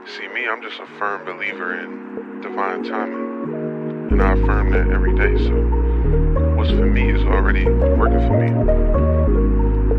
See, me, I'm just a firm believer in divine timing, and I affirm that every day. So, what's for me is already working for me.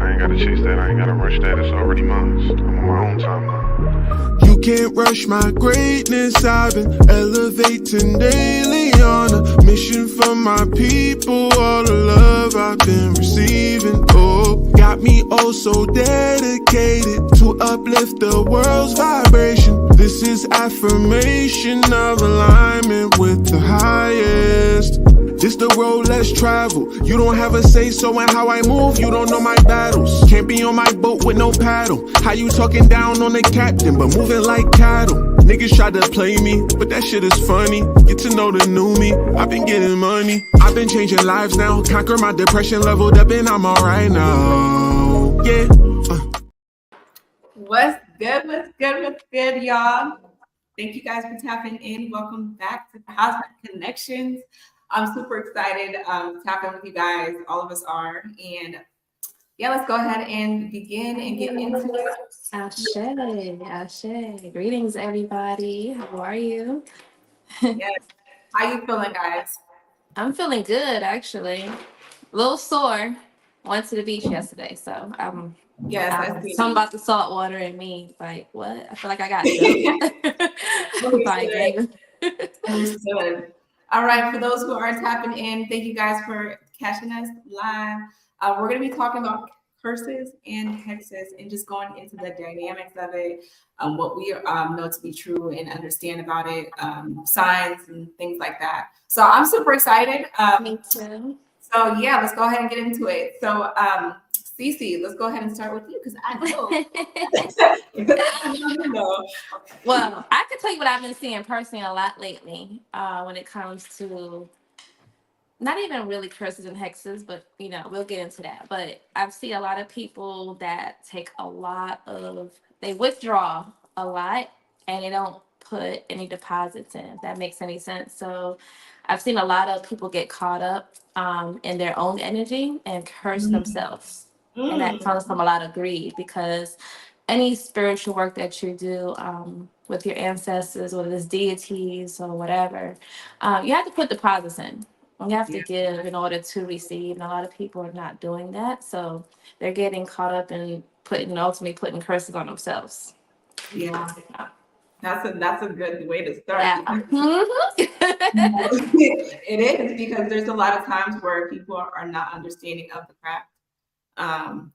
I ain't gotta chase that. I ain't gotta rush that. It's already mine. I'm on my own timeline. You can't rush my greatness. I've been elevating daily on a mission for my people. All the love I've been receiving, oh, got me oh so dedicated to uplift the world's vibration. This is affirmation of alignment with the highest. This the road less traveled. You don't have a say so in how I move. You don't know my battles. Can't be on my boat with no paddle. How you talking down on the captain, but moving like cattle? Niggas try to play me, but that shit is funny. Get to know the new me. I've been getting money. I've been changing lives now. Conquer my depression, leveled up, and I'm alright now. Yeah. What's good, y'all? Thank you guys for tapping in. Welcome back to Kozmic Konnectionz. I'm super excited to tap in with you guys. All of us are. And yeah, let's go ahead and begin and get into it. Ashe. Greetings, everybody. How are you? Yes. How you feeling, guys? I'm feeling good, actually. A little sore. Went to the beach yesterday, so Yes, I see. something about the salt water in me. Like, what? I feel like I got jumped by a gator. Understood. All right, for those who are tapping in, thank you guys for catching us live. We're going to be talking about curses and hexes and just going into the dynamics of it, what we know to be true and understand about it, signs and things like that. So I'm super excited. Me too. So yeah, let's go ahead and get into it. So Cece, let's go ahead and start with you because I know. Well, I can tell you what I've been seeing personally a lot lately when it comes to not even really curses and hexes, but we'll get into that. But I've seen a lot of people that take they withdraw a lot and they don't put any deposits in, if that makes any sense. So I've seen a lot of people get caught up in their own energy and curse themselves. And that comes from a lot of greed, because any spiritual work that you do with your ancestors, whether it's deities or whatever, you have to put deposits in. You have to give in order to receive, and a lot of people are not doing that, so they're getting caught up in ultimately putting curses on themselves. Yeah, that's a good way to start. Yeah. It is, because there's a lot of times where people are not understanding of the craft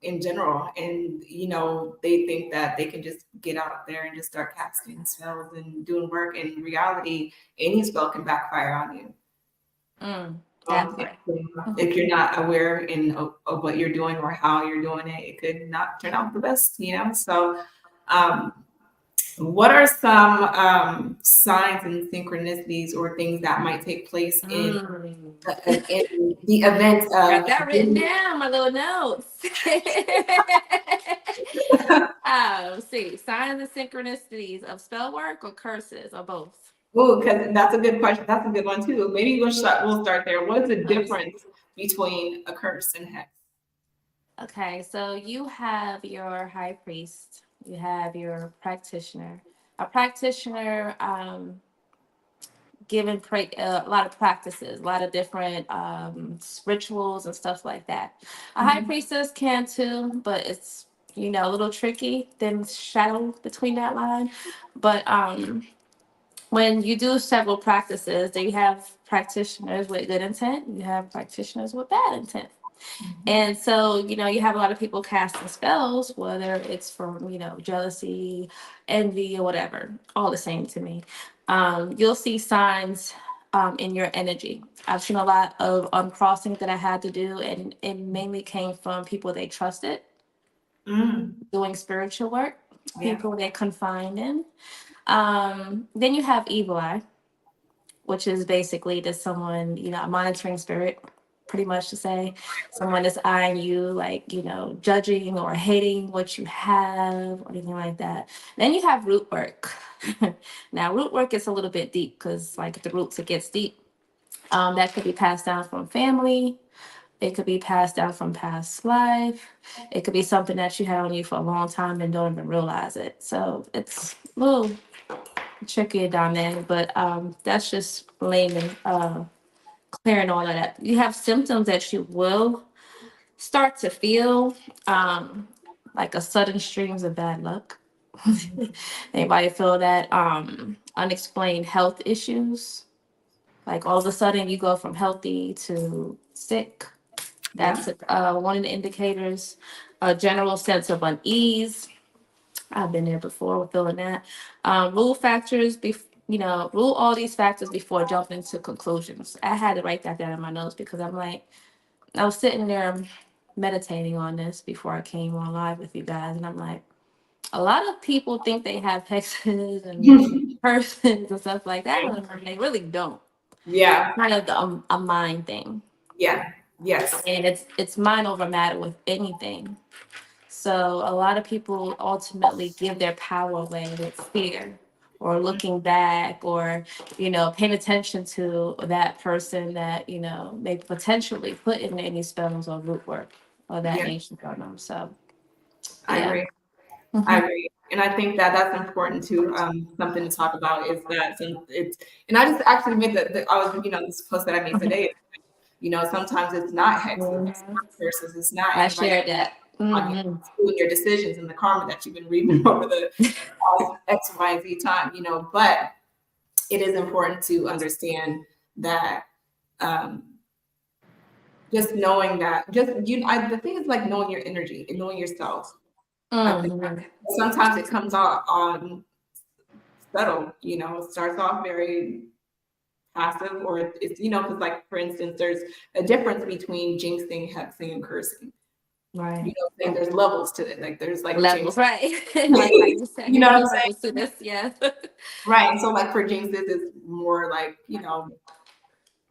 in general, and they think that they can just get out there and just start casting spells and doing work. In reality, any spell can backfire on you. If you're not aware of what you're doing or how you're doing it, it could not turn out the best, So what are some signs and synchronicities or things that might take place in the event of... Got that written down, my little notes. See, signs and synchronicities of spell work or curses or both? Oh, because that's a good question. That's a good one too. Maybe we'll start there. What is the difference between a curse and hex? Okay, so you have your high priest, you have your practitioner. A practitioner given a lot of practices, a lot of different rituals and stuff like that. A high priestess can too, but it's a little tricky, thin shadow between that line. But when you do several practices, you have practitioners with good intent, you have practitioners with bad intent. And so, you have a lot of people casting spells, whether it's from, jealousy, envy, or whatever, all the same to me. You'll see signs in your energy. I've seen a lot of uncrossing that I had to do, and it mainly came from people they trusted, doing spiritual work, people they confined in. Then you have evil eye, which is basically just someone, a monitoring spirit, pretty much to say. Someone that's eyeing you, like, judging or hating what you have or anything like that. Then you have root work. Now, root work is a little bit deep because, like, the roots, it gets deep. That could be passed down from family, It could be passed down from past life. It could be something that you had on you for a long time and don't even realize it. So it's a little tricky and dynamic, but that's just layman clearing all of that. You have symptoms that you will start to feel, like a sudden streams of bad luck. Anybody feel that? Unexplained health issues, like all of a sudden you go from healthy to sick. That's one of the indicators. A general sense of unease. I've been there before with feeling that. Rule factors, rule all these factors before jumping to conclusions. I had to write that down in my notes because I'm like, I was sitting there meditating on this before I came on live with you guys, and I'm like, a lot of people think they have hexes and persons and stuff like that, and they really don't. Yeah. Kind of a mind thing. Yeah. Yes. And it's mind over matter with anything. So a lot of people ultimately give their power away with fear or looking back or, paying attention to that person that, they potentially put in any spells or root work or that nature on them. So I agree. I agree. And I think that that's important to something to talk about is that and I just actually made this post that I made today. Sometimes it's not hexes, it's not curses, it's not. I shared that. On your decisions and the karma that you've been reaping over the X, Y, and Z time, but it is important to understand that just knowing that the thing is like knowing your energy and knowing yourself. Sometimes it comes out on subtle, it starts off very passive, or it's, because like, for instance, there's a difference between jinxing, hexing, and cursing. Right. There's levels to it. Like there's like levels, right? Like you said, what I'm saying? To this, yes. Right. So like for jinxes, it's more like,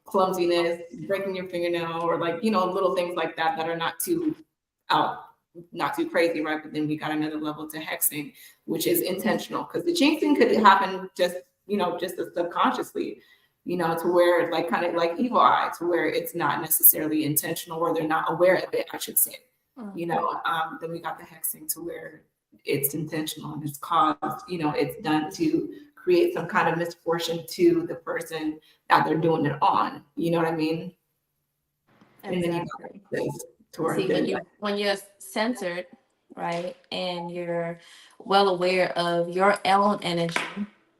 clumsiness, breaking your fingernail, or like, little things like that are not too crazy, right? But then we got another level to hexing, which is intentional, because the jinxing could happen just subconsciously, to where it's like kind of like evil eye, to where it's not necessarily intentional, or they're not aware of it, I should say. Then we got the hexing to where it's intentional and it's caused, it's done to create some kind of misfortune to the person that they're doing it on. You know what I mean? Exactly. And then you when you're centered, right, and you're well aware of your own energy,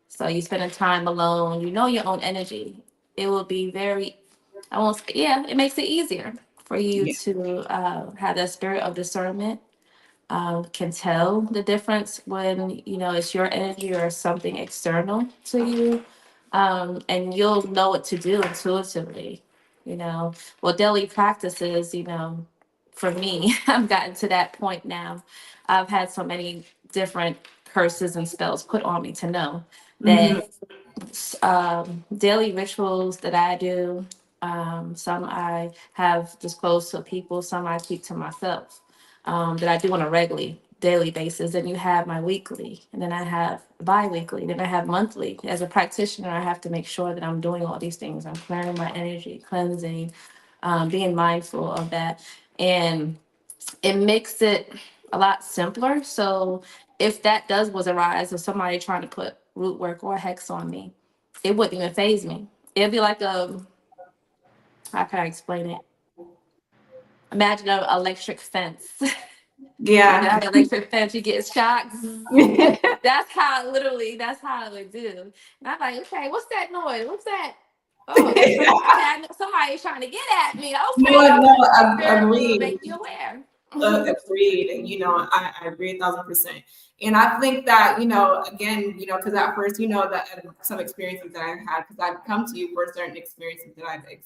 so you spending time alone, your own energy, it will be it makes it easier for you to have that spirit of discernment, can tell the difference when, it's your energy or something external to you. And you'll know what to do intuitively, daily practices, for me, I've gotten to that point now. I've had so many different curses and spells put on me to know that daily rituals that I do, some I have disclosed to people, some I keep to myself, that I do on a daily basis. And you have my weekly, and then I have bi-weekly, then I have monthly. As a practitioner, I have to make sure that I'm doing all these things. I'm clearing my energy, cleansing, being mindful of that. And it makes it a lot simpler. So if that was arise of somebody trying to put root work or hex on me, it wouldn't even faze me. It'd be like how can I explain it? Imagine an electric fence. Yeah. An electric fence, you get shocked. That's how it would do. And I'm like, okay, what's that noise? What's that? Oh, okay, somebody's trying to get at me. Okay. No, agreed. Make you aware. Agreed. I agree 1,000%. And I think that, again, because at first, that some experiences that I've had, because I've come to you for certain experiences that I've, had,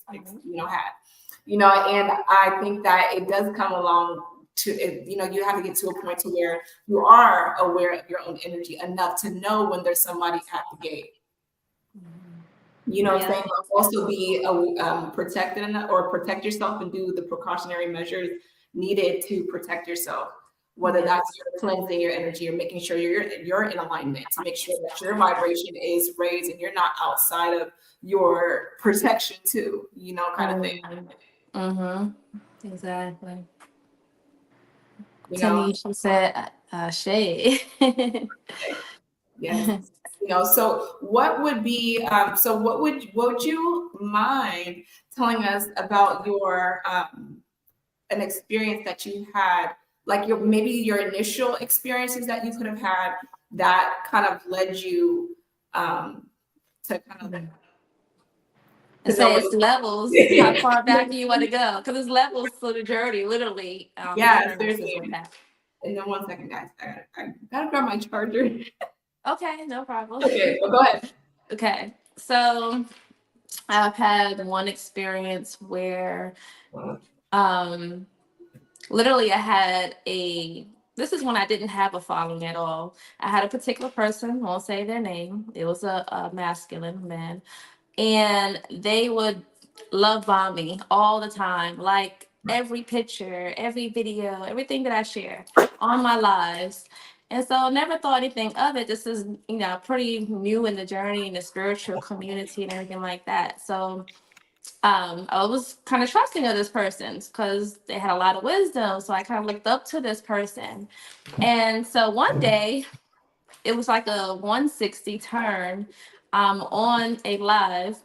and I think that it does come along to it, you have to get to a point to where you are aware of your own energy enough to know when there's somebody at the gate. What I'm saying? Also be protected enough, or protect yourself and do the precautionary measures needed to protect yourself. Whether that's cleansing your energy or making sure you're in alignment, to make sure that your vibration is raised and you're not outside of your protection too, kind of thing. Exactly. You know, Tanisha said, shade. yes. You know, so what would be, what would you mind telling us about your, an experience that you had, like maybe your initial experiences that you could have had that kind of led you to kind of And to know say what it's levels. How far back do you want to go? Because it's levels to the journey, literally. yeah, Experiences seriously. with that. And then 1 second, guys, I gotta grab my charger. Okay, no problem. Okay, well, go ahead. Okay, so I've had one experience where, um, literally, I had a. This is when I didn't have a following at all. I had a particular person, won't say their name. It was a masculine man, and they would love bomb me all the time, like every picture, every video, everything that I share on my lives. And so never thought anything of it. This is, pretty new in the journey in the spiritual community and everything like that. So I was kind of trusting of this person because they had a lot of wisdom. So I kind of looked up to this person. And so one day it was like a 160 turn on a live,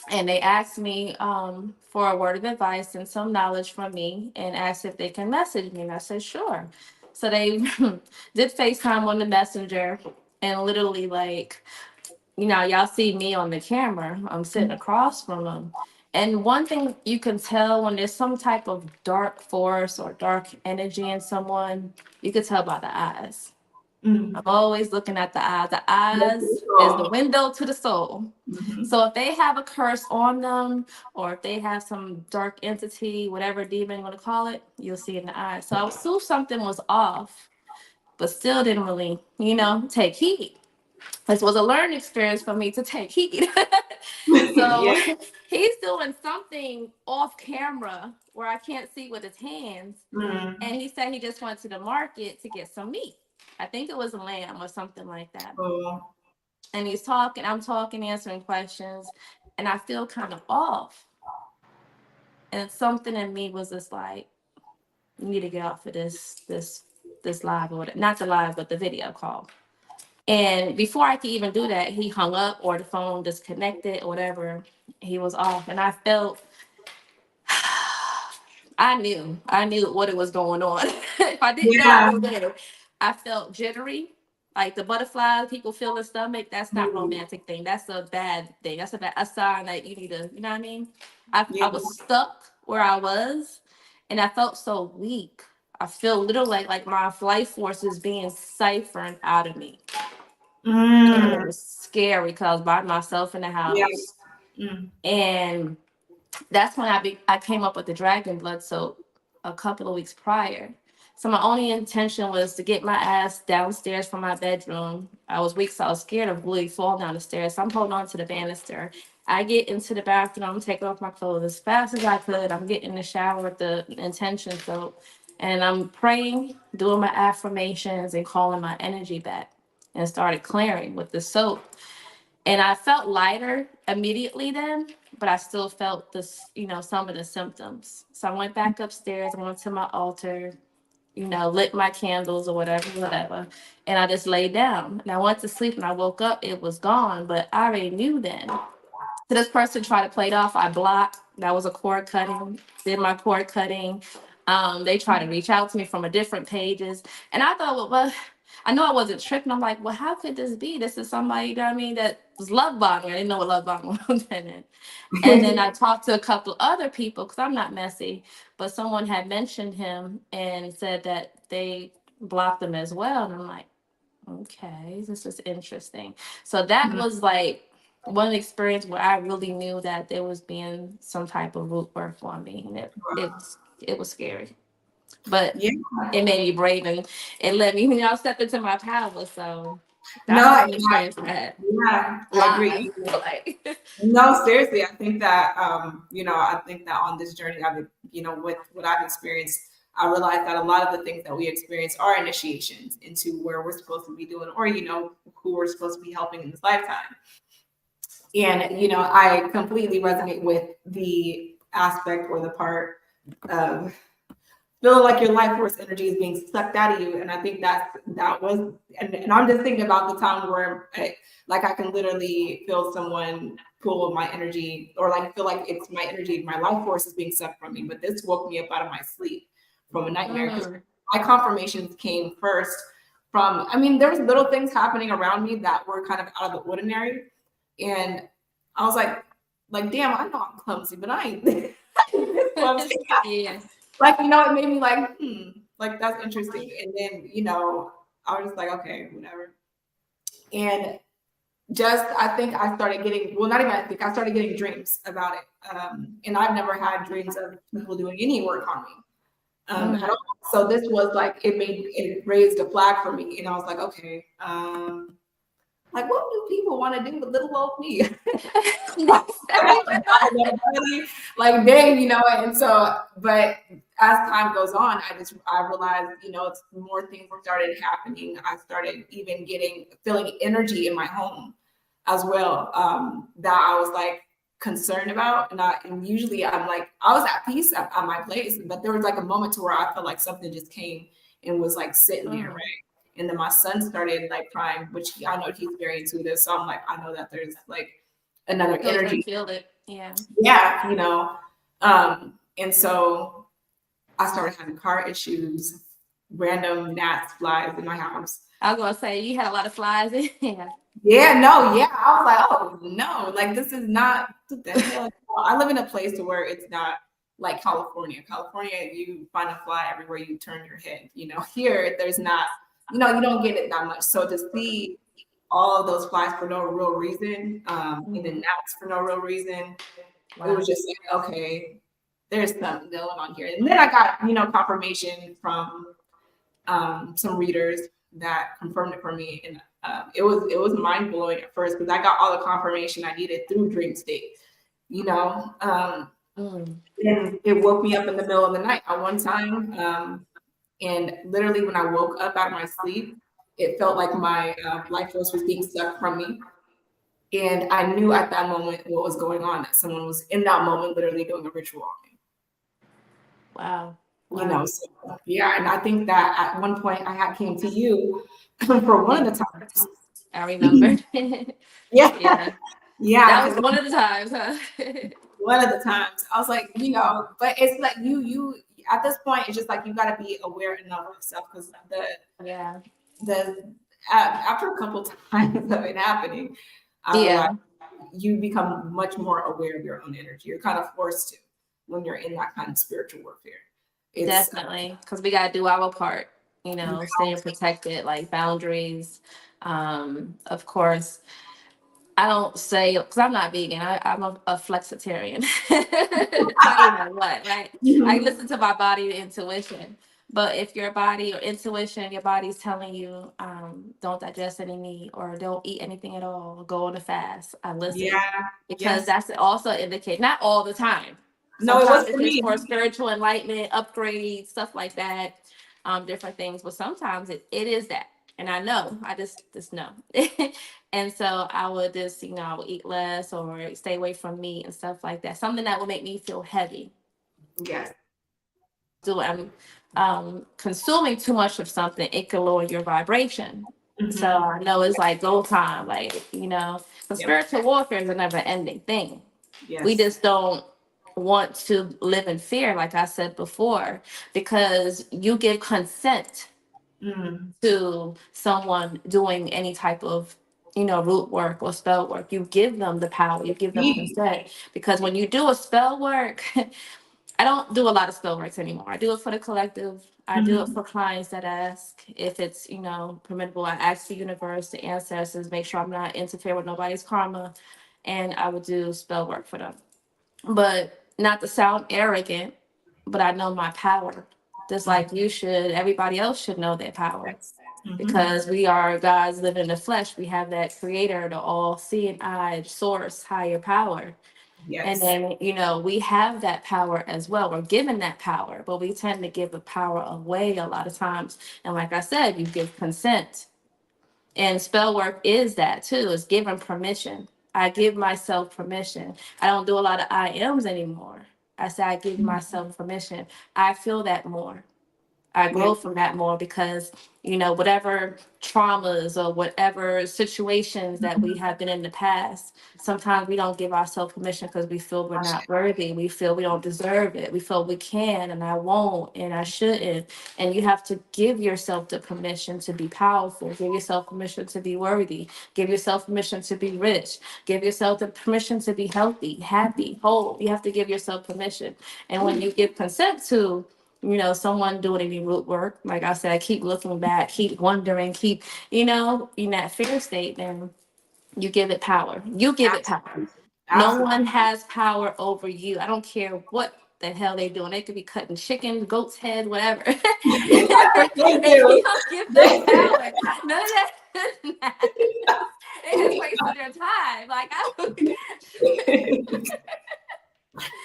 and they asked me for a word of advice and some knowledge from me and asked if they can message me. And I said, sure. So they did FaceTime on the messenger, and literally, like, y'all see me on the camera. I'm sitting across from them. And one thing you can tell when there's some type of dark force or dark energy in someone, you can tell by the eyes. Mm. I'm always looking at the eyes. The eyes is the window to the soul. Mhm. So if they have a curse on them, or if they have some dark entity, whatever demon you want to call it, you'll see it in the eyes. So I assumed something was off, but still didn't really, take heed. This was a learning experience for me to take heed. So Yeah. he's doing something off camera where I can't see with his hands. Mm. And he said he just went to the market to get some meat. I think it was a lamb or something like that. Oh. And he's talking, I'm talking, answering questions, and I feel kind of off. And something in me was just like, you need to get off of this live, or not the live, but the video call. And before I could even do that, he hung up, or the phone disconnected, or whatever. He was off, and I felt, I knew what it was going on. If I didn't know, I Yeah. knew. I felt jittery, like the butterflies people feel in the stomach. That's not Mm. romantic thing. That's a bad thing. That's a sign that you need to, you know what I mean? I Yeah. was stuck where I was, and I felt so weak. I feel literally like my life force is being siphoned out of me. And it Mm. was scary because I was by myself in the Yeah. house. Mm. And that's when I came up with the dragon blood soap a couple of weeks prior. So my only intention was to get my ass downstairs from my bedroom. I was weak, so I was scared of really falling down the stairs. So I'm holding on to the banister. I get into the bathroom, I'm taking off my clothes as fast as I could. I'm getting in the shower with the intention soap. And I'm praying, doing my affirmations and calling my energy back. And started clearing with the soap. And I felt lighter immediately then, but I still felt this, some of the symptoms. So I went back upstairs, I went to my altar, lit my candles or whatever. And I just laid down. And I went to sleep and I woke up, it was gone, but I already knew then. So this person tried to play it off, I blocked. That was a cord cutting, did my cord cutting. They tried to reach out to me from a different pages. And I thought, well, I know I wasn't tripping. I'm like, well, how could this be? This is somebody, that was love bombing. I didn't know what love bombing was then. And then I talked to a couple other people because I'm not messy, but someone had mentioned him and said that they blocked him as well. And I'm like, okay, this is interesting. So that was like one experience where I really knew that there was being some type of root work on me. And it was scary. But Yeah. it made me brave, and it let me, step into my power. So that's No, one experience I had. yeah, I Live. agree. Like, No, seriously, I think that on this journey, with what I've experienced, I realized that a lot of the things that we experience are initiations into where we're supposed to be doing, or who we're supposed to be helping in this lifetime. And I completely resonate with the aspect or the part um, feeling like your life force energy is being sucked out of you. And I think that was, and I'm just thinking about the time where I can literally feel someone pull my energy, or like feel like it's my energy, my life force is being sucked from me. But this woke me up out of my sleep from a nightmare, because my confirmations came first from, I mean, there was little things happening around me that were kind of out of the ordinary. And I was like, damn, I know I'm clumsy, but I ain't this clumsy. Yeah. Like, you know, it made me like, like, that's interesting. And then, you know, I was just like, okay, whatever. And just, I think I started getting, well, not even I think, I started getting dreams about it. And I've never had dreams of people doing any work on me. At all. So this was like, it raised a flag for me. And I was like, okay, like, what do people want to do with little old me? Like, dang, you know. And so, but as time goes on, I realized, you know, it's more things started happening. I started even feeling energy in my home as well, that I was like concerned about. And usually I'm like, I was at peace at my place, but there was like a moment to where I felt like something just came and was like sitting there, right? And then my son started like crying, which I know he's very intuitive. So I'm like, I know that there's like another energy. Feel it. Yeah. Yeah, you know. And so I started having car issues, random gnats, flies in my house. I was gonna say, you had a lot of flies in here. Yeah, no, yeah. I was like, oh no, like, this is not, what the hell? I live in a place where it's not like California. California, you find a fly everywhere you turn your head. You know, here there's not, you know, you don't get it that much. So to see all of those flies for no real reason, and then gnats for no real reason, it was just like, okay, there's something going on here. And then I got, you know, confirmation from some readers that confirmed it for me. And it was mind blowing at first, because I got all the confirmation I needed through dream state, you know. And it woke me up in the middle of the night at one time. And literally when I woke up out of my sleep, it felt like my life force was being sucked from me. And I knew at that moment what was going on, that someone was in that moment literally doing a ritual on me. Wow. You know, so, yeah. And I think that at one point I came to you for one of the times. I remember. Yeah. That was one of the times, huh? One of the times. I was like, you know, but it's like you at this point, it's just like you got to be aware enough of yourself, because after a couple times of it happening, you become much more aware of your own energy. You're kind of forced to when you're in that kind of spiritual warfare. Definitely, because we got to do our part, you know, staying protected, like boundaries. Of course, I don't say, because I'm not vegan, I'm a flexitarian. I don't know what, right? I listen to my body and intuition. But if your body or intuition, your body's telling you, don't digest any meat or don't eat anything at all, go on a fast, I listen. Yeah. Because that's also indicate, not all the time. No, it was for me. For spiritual enlightenment, upgrade, stuff like that, different things. But sometimes it is that. And I know, I just know. And so I would just, you know, I would eat less or stay away from meat and stuff like that. Something that would make me feel heavy. Yes. So I'm consuming too much of something, it could lower your vibration. So I know it's like go time, like, you know, the spiritual warfare is a never ending thing. Yes. We just don't want to live in fear, like I said before, because you give consent to someone doing any type of, you know, root work or spell work. You give them the power, you give them consent, because when you do a spell work, I don't do a lot of spell works anymore. I do it for the collective. I do it for clients that ask if it's, you know, permissible. I ask the universe, the ancestors, make sure I'm not interfering with nobody's karma, and I would do spell work for them. But not to sound arrogant, but I know my power. Just like you should, everybody else should know their power. Because we are gods living in the flesh. We have that creator, the all-seeing eye, source, higher power. Yes. And then, you know, we have that power as well. We're given that power, but we tend to give the power away a lot of times. And like I said, you give consent. And spell work is that too, is giving permission. I give myself permission. I don't do a lot of I ams anymore. I say I give myself permission. I feel that more. I Yeah. grow from that more because, whatever traumas or whatever situations that we have been in the past, sometimes we don't give ourselves permission because we feel we're not worthy. We feel we don't deserve it. We feel we can and I won't and I shouldn't. And you have to give yourself the permission to be powerful. Give yourself permission to be worthy. Give yourself permission to be rich. Give yourself the permission to be healthy, happy, whole. You have to give yourself permission. And when you give consent to someone doing any root work, like I said, keep looking back, keep wondering, keep, in that fear state, then you give it power. You give it power. No one has power over you. I don't care what the hell they're doing. They could be cutting chicken, goat's head, whatever. And you don't give them power. None of that. They just wasting their time. Like,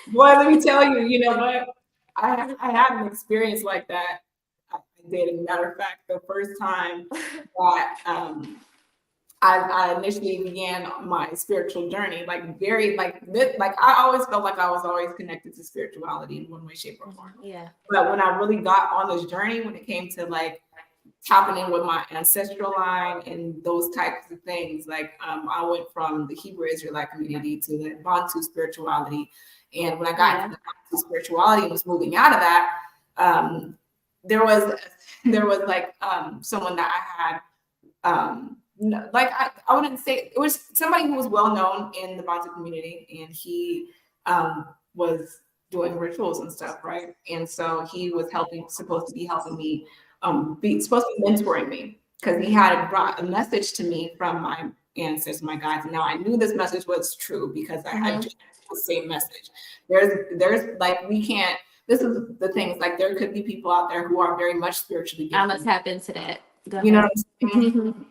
Boy, let me tell you, you know what? I had an experience like that. I did. As a matter of fact, the first time that I initially began my spiritual journey, I always felt like I was always connected to spirituality in one way, shape, or form. Yeah. But when I really got on this journey, when it came to like tapping in with my ancestral line and those types of things, I went from the Hebrew Israelite community to the Bantu spirituality. And when I got into the Bantu spirituality and was moving out of that, there was someone that I had, I wouldn't say, it was somebody who was well known in the Bantu community, and he was doing rituals and stuff, right? And so he was supposed to be helping me, supposed to be mentoring me, because he had brought a message to me from my ancestors, my guides. And now I knew this message was true because I had just the same message. There's like, we can't, this is the things, like there could be people out there who are very much spiritually gifted. I'm gonna tap into that. You know what I'm saying?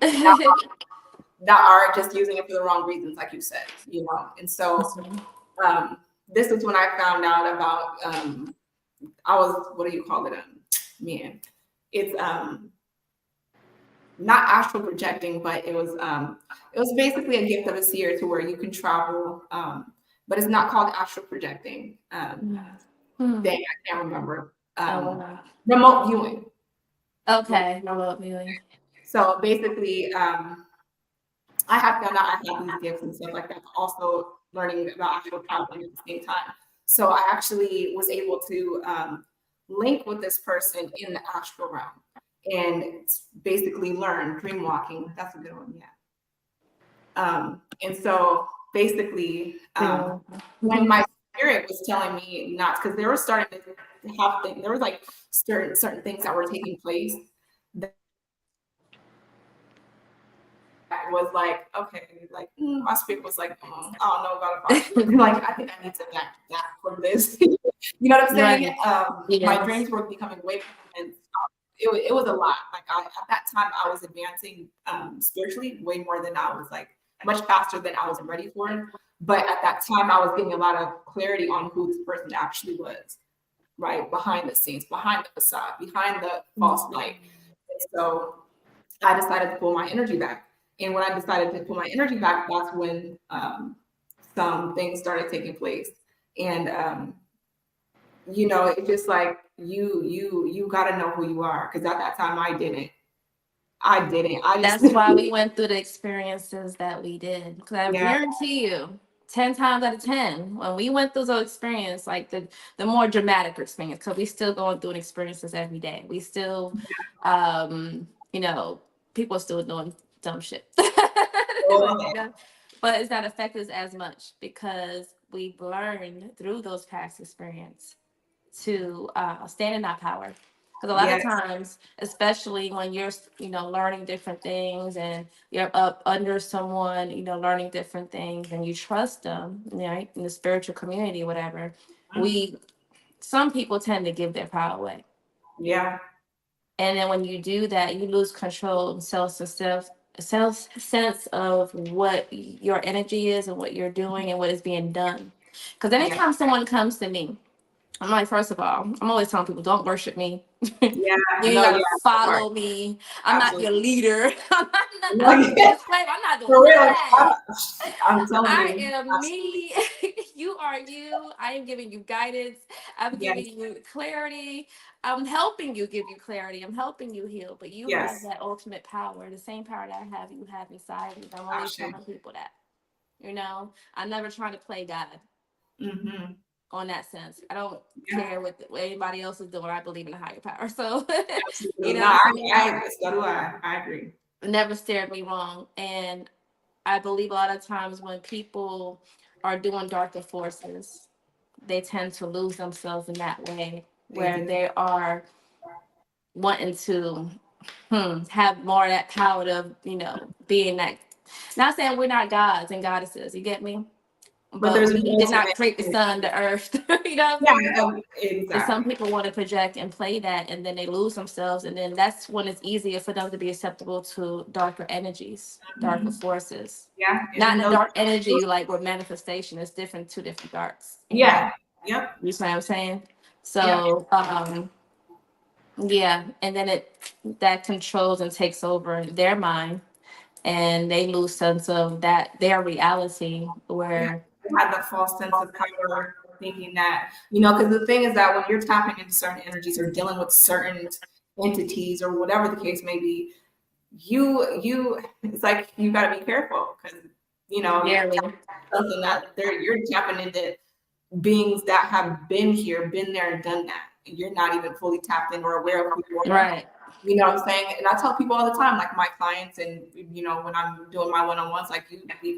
That are just using it for the wrong reasons, like you said, And so this is when I found out about, what do you call it? It's not astral projecting, but it was basically a gift of a seer to where you can travel, but it's not called astral projecting. Dang, I can't remember. Remote viewing. Okay, remote viewing. So basically, I have found out I have these gifts and stuff like that, but also learning about astral traveling at the same time. So I actually was able to link with this person in the astral realm and basically learn dream walking. That's a good one, yeah. And so basically, when my spirit was telling me not, because they were starting to have things, there was like certain things that were taking place that was like, okay, like my spirit was like, I don't know about it. Like, I think I need to back from this. You know what I'm saying? Right. My dreams were becoming way more intense. It was a lot. Like at that time, I was advancing spiritually way more than I was, like much faster than I was ready for. But at that time, I was getting a lot of clarity on who this person actually was, right? Behind the scenes, behind the facade, behind the false light. And so I decided to pull my energy back. And when I decided to pull my energy back, that's when some things started taking place. And it's just like you got to know who you are, because at that time I didn't. That's why we went through the experiences that we did. Because I guarantee you, 10 times out of 10, when we went through those experiences, like the more dramatic experience, because we still going through experiences every day. We still, people are still doing dumb shit. But it's not affected us as much because we've learned through those past experiences to stand in that power. Because a lot of times, especially when you're, learning different things and you're up under someone, learning different things and you trust them, right, in the spiritual community, whatever, some people tend to give their power away. Yeah. And then when you do that, you lose control and sense of what your energy is and what you're doing and what is being done. Because anytime someone comes to me I'm like, first of all, I'm always telling people, don't worship me. Yeah, You no, gotta yeah, follow me. I'm not your absolutely. leader. No, yeah, I'm not doing for real. that. I'm telling I you, am me. You are you. I am giving you guidance. I'm yes, giving you clarity. I'm helping you give you clarity. I'm helping you heal. But you have yes, that ultimate power. The same power that I have, you have inside you. I'm always actually. telling people that. I'm never trying to play God Mm-hmm. on that sense. I don't Yeah, care what anybody else is doing. I believe in a higher power. So, absolutely. No, what I'm saying? so do I. I agree. It never steered me wrong. And I believe a lot of times when people are doing darker forces, they tend to lose themselves in that way, They where do. they are wanting to have more of that power of, being that. Not saying we're not gods and goddesses, you get me? But But there's an we did not ultimate. create the sun, the earth, you know what I'm Yeah, saying? And some exactly. people want to project and play that, and then they lose themselves, and then that's when it's easier for them to be acceptable to darker energies, darker Mhm. forces. Yeah, Not and in a those. dark energy like with manifestation. It's different, two different darks. Yeah. Yep. You see what I'm saying? Yep. So, yeah, and then that controls and takes over their mind, and they lose sense of that their reality Yeah. where. They have that false sense of power, thinking that because the thing is that when you're tapping into certain energies or dealing with certain entities or whatever the case may be, you it's like you got to be careful because you're Very. tapping into something that you're tapping into beings that have been here, been there, and done that. And you're not even fully tapped in or aware of who you are. Right. You know what I'm saying? And I tell people all the time, like my clients, and when I'm doing my one-on-ones, like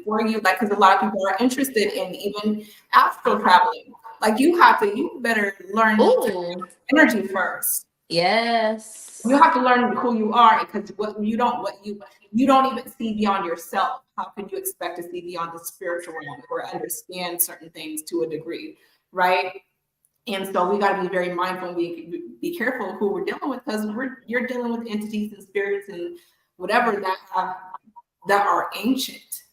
like, because a lot of people are interested in even astral traveling. Like you better learn Ooh. energy first. You Yes. have to learn who you are because what you don't even see beyond yourself. How can you expect to see beyond the spiritual realm or understand certain things to a degree, right? And so we got to be very mindful and be careful of who we're dealing with because you're dealing with entities and spirits and whatever that are ancient.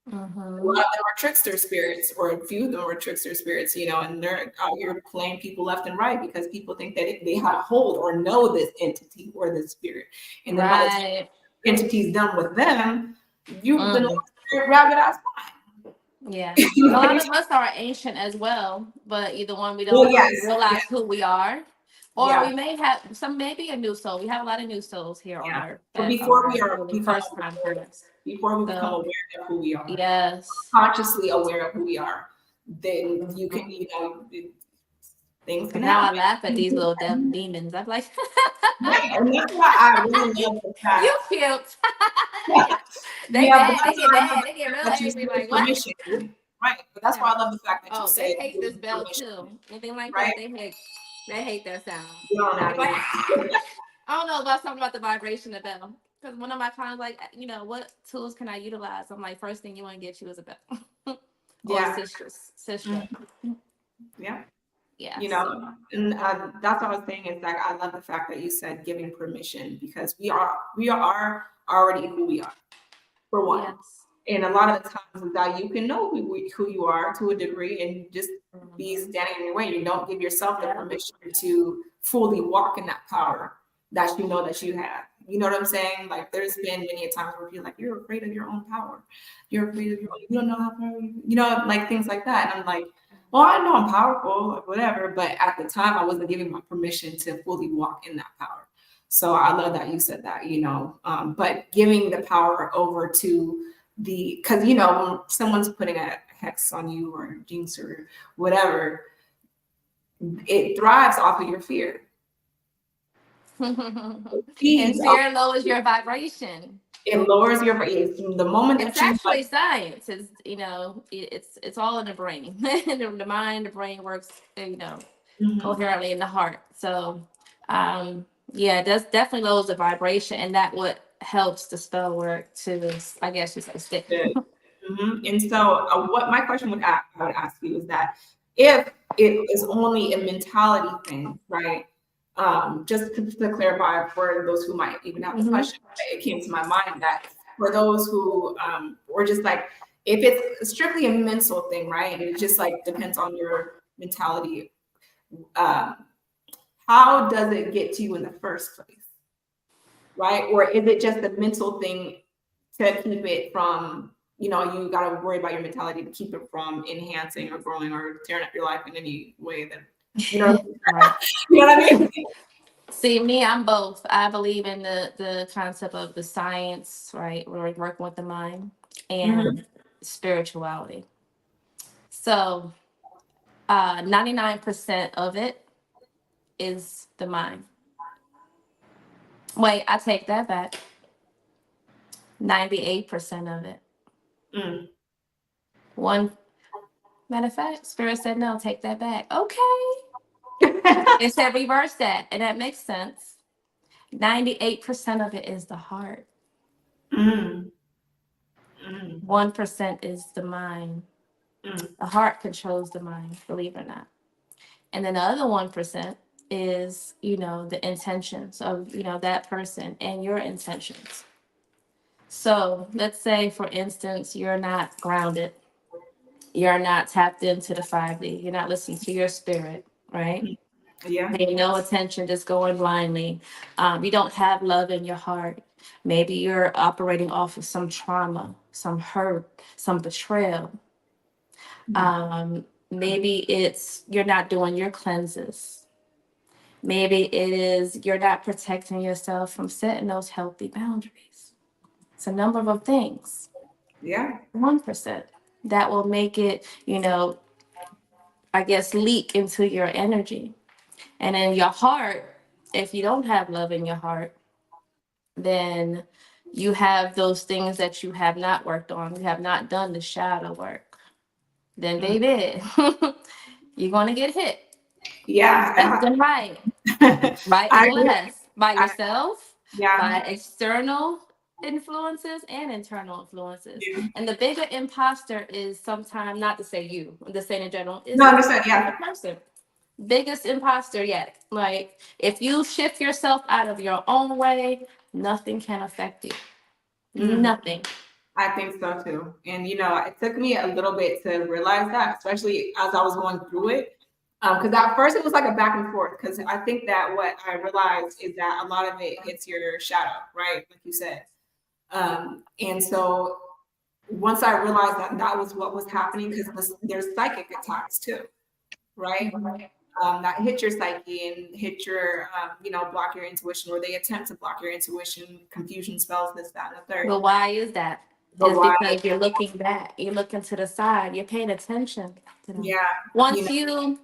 A lot of Mm-hmm. them are trickster spirits, or a few of them are trickster spirits, and they're out here playing people left and right because people think that they have a hold or know this entity or this spirit. And then by the time Right. the entity's done with them, you've been Mm. lost in your rabbit ass mind. Yeah. You A know what I lot mean? of us are ancient as well, but either one, we Well, don't yes, realize yeah, who we are. Or yeah, we may have maybe a new soul. We have a lot of new souls here on yeah. Earth But that before we are are really become first time parents. before we become So, aware of who we are, yes. consciously aware of who we are, then you can, Mhm. things can And now I happen. laugh at these little demons. I'm like, Yeah, and that's why I really love the you fact. cute. They Yeah, but mad. They that's get why I love mad. They the get fact real that you angry. said Like, what? permission, right? But that's why Yeah. I love the fact that you Oh, they said hate give this me bell too. permission, Anything like right? that, they hate that sound. Get on out It's of like here. I don't know about something about the vibration of bell. Because one of my clients like, what tools can I utilize? I'm like, first thing you want to get you is a bell. Or Yeah, sister. yeah. Yeah. You So know, and that's what I was saying is like I love the fact that you said giving permission because we are already who we are for one. yes. And a lot of the times is that you can know who you are to a degree and just be Mhm. standing in your way. You don't give yourself the Yeah. permission to fully walk in that power that you know that you have. You know what I'm saying? Like there's been many a times where you're like, you're afraid of your own power. You're afraid of you don't know how powerful like things like that. And I'm like, well, I know I'm powerful, like whatever. But at the time I wasn't giving my permission to fully walk in that power. So I love that you said that, but giving the power over to because when someone's putting a hex on you or a jinx or whatever, it thrives off of your fear. It And feeds off. fear lowers your vibration. It lowers your the moment It's that you actually science. It's all in the brain. The mind, the brain works, Mhm. coherently in the heart. So, yeah, it does definitely lowers the vibration, and that what helps the spell work to, I guess, just stick. Good. And so, what my question I would ask you is that if it is only a mentality thing, right? Just to clarify for those who might even have the Hmm. question, it came to my mind that for those who were just like, if it's strictly a mental thing, right? And it just like depends on your mentality. how does it get to you in the first place? Right? Or is it just a mental thing to keep it from, you got to worry about your mentality to keep it from enhancing or growing or tearing up your life in any way that, Right. you know what I mean? See, me, I'm both. I believe in the concept of the science, right? We're working with the mind and spirituality. So 99% of it is the mind. Wait, I take that back. 98% of it. One matter of fact, Spirit said no, take that back. Okay. It said reverse that, and that makes sense. 98% of it is the heart. 1% is the mind. The heart controls the mind, believe it or not. And then the other 1% is, the intentions of, that person and your intentions. So let's say, for instance, you're not grounded. You're not tapped into the 5D. You're not listening to your spirit, right? Yeah. Paying no attention, just going blindly. You don't have love in your heart. Maybe you're operating off of some trauma, some hurt, some betrayal. Maybe it's you're not doing your cleanses. Maybe it is you're not protecting yourself from setting those healthy boundaries. It's a number of things. Yeah. 1% that will make it, I guess, leak into your energy. And in your heart, if you don't have love in your heart, then you have those things that you have not worked on. You have not done the shadow work. Then, baby, you're going to get hit. Yeah. Left and right. Right and left. By yourself, by external influences and internal influences. And the bigger imposter is sometimes, not to say you, I'm just saying in general, is the person. Biggest imposter yet. Like, if you shift yourself out of your own way, nothing can affect you. Nothing. I think so too. And it took me a little bit to realize that, especially as I was going through it. Because at first it was like a back and forth. Because I think that what I realized is that a lot of it hits your shadow, right? Like you said. And so once I realized that that was what was happening, because there's psychic attacks too, right? That hit your psyche and hit your, block your intuition, or they attempt to block your intuition, confusion spells, this, that, and the third. Well, why is that? It's because you're looking back, you're looking to the side, you're paying attention to them. Yeah. Once you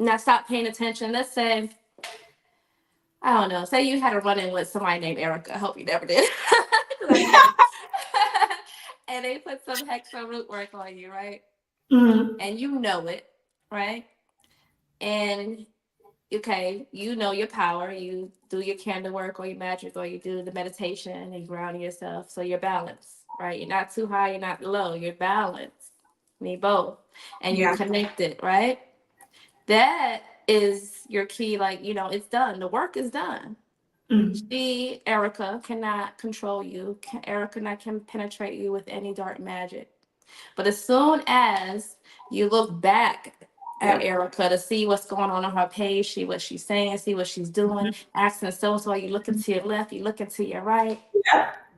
now stop paying attention, let's say, I don't know, say you had a run-in with somebody named Erica. I hope you never did. And they put some hexo root work on you, right? And you know it, right? And okay, you know your power. You do your candle work or your magic, or you do the meditation and you ground yourself. So you're balanced, right? You're not too high, you're not low, you're balanced. Need both. And you're connected, right? That is your key. Like, it's done. The work is done. Erica, cannot control you. Erica can penetrate you with any dark magic. But as soon as you look back at Erica to see what's going on her page, see what she's saying, see what she's doing, asking so you looking to your left, you looking to your right.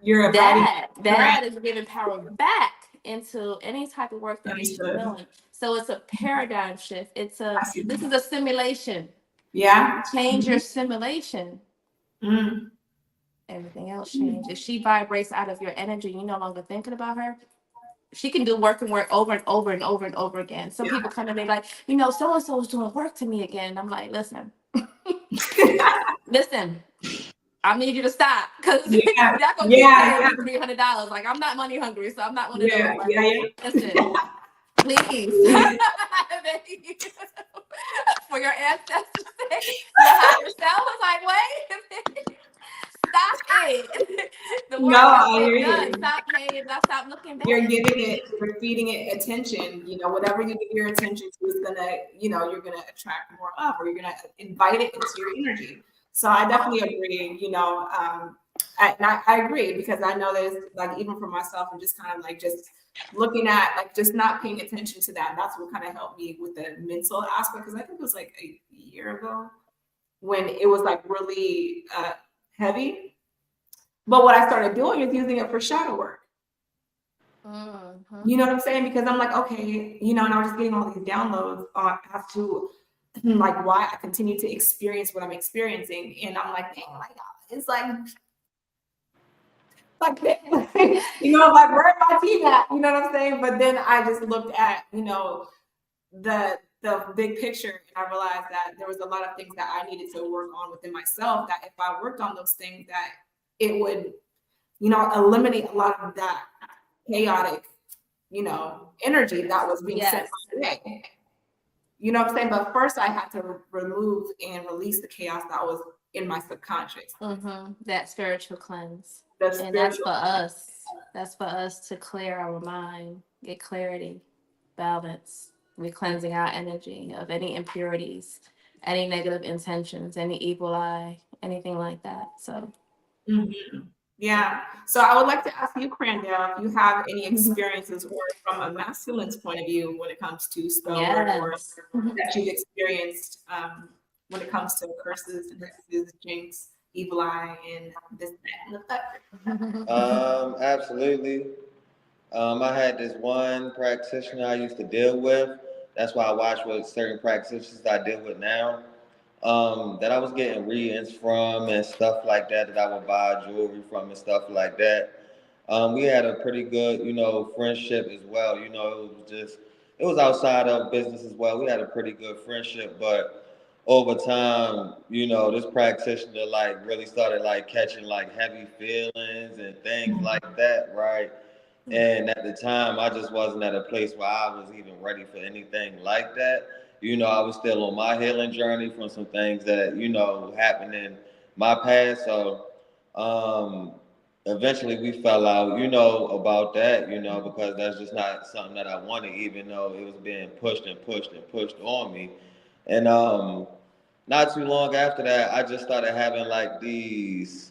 You're that is giving power back into any type of work that she's doing. So it's a paradigm shift. This is a simulation. Yeah. Change your simulation. Everything else changes. If she vibrates out of your energy, you're no longer thinking about her. She can do work over and over and over and over again. Some people come to me like, so-and-so is doing work to me again. And I'm like, listen, I need you to stop, because that gonna be $300. Like, I'm not money hungry, so I'm not one of those. Like, listen, please, for your ancestors' sake, your higher self was like, wait. Stop it. The work is done. Stop paying. Stop looking back. You're feeding it attention. Whatever you give your attention to is gonna, you're gonna attract more of, or you're gonna invite it into your energy. So I definitely agree. I agree, because I know that it's like, even for myself, and just kind of like just looking at, like, just not paying attention to that. That's what kind of helped me with the mental aspect, because I think it was like a year ago when it was like really heavy. But what I started doing is using it for shadow work. You know what I'm saying? Because I'm like, okay, you know, and I was just getting all these downloads as to like why I continue to experience what I'm experiencing. And I'm like, dang, like, it's like, you know, like, where my team at? You know what I'm saying? But then I just looked at, you know, the big picture, and I realized that there was a lot of things that I needed to work on within myself, that if I worked on those things, that it would, you know, eliminate a lot of that chaotic, you know, energy that was being sent my way. You know what I'm saying? But first I had to remove and release the chaos that was in my subconscious. That spiritual cleanse. And that's for us. That's for us to clear our mind, get clarity, balance. We're cleansing our energy of any impurities, any negative intentions, any evil eye, anything like that. So yeah. So I would like to ask you, Crandall, if you have any experiences, or from a masculine's point of view, when it comes to spell work, or that you've experienced when it comes to curses and hexes, jinx, evil eye, and this, that, and the other. Absolutely. I had this one practitioner I used to deal with. That's why I watch what certain practitioners I deal with now. That I was getting readings from and stuff like that, that I would buy jewelry from and stuff like that. We had a pretty good, you know, friendship as well. You know, it was outside of business as well. We had a pretty good friendship, but over time, you know, this practitioner like really started like catching like heavy feelings and things like that, right? And at the time, I just wasn't at a place where I was even ready for anything like that. You know, I was still on my healing journey from some things that, you know, happened in my past. So um, eventually we fell out, you know, about that, you know, because that's just not something that I wanted, even though it was being pushed and pushed and pushed on me. And not too long after that, I just started having like these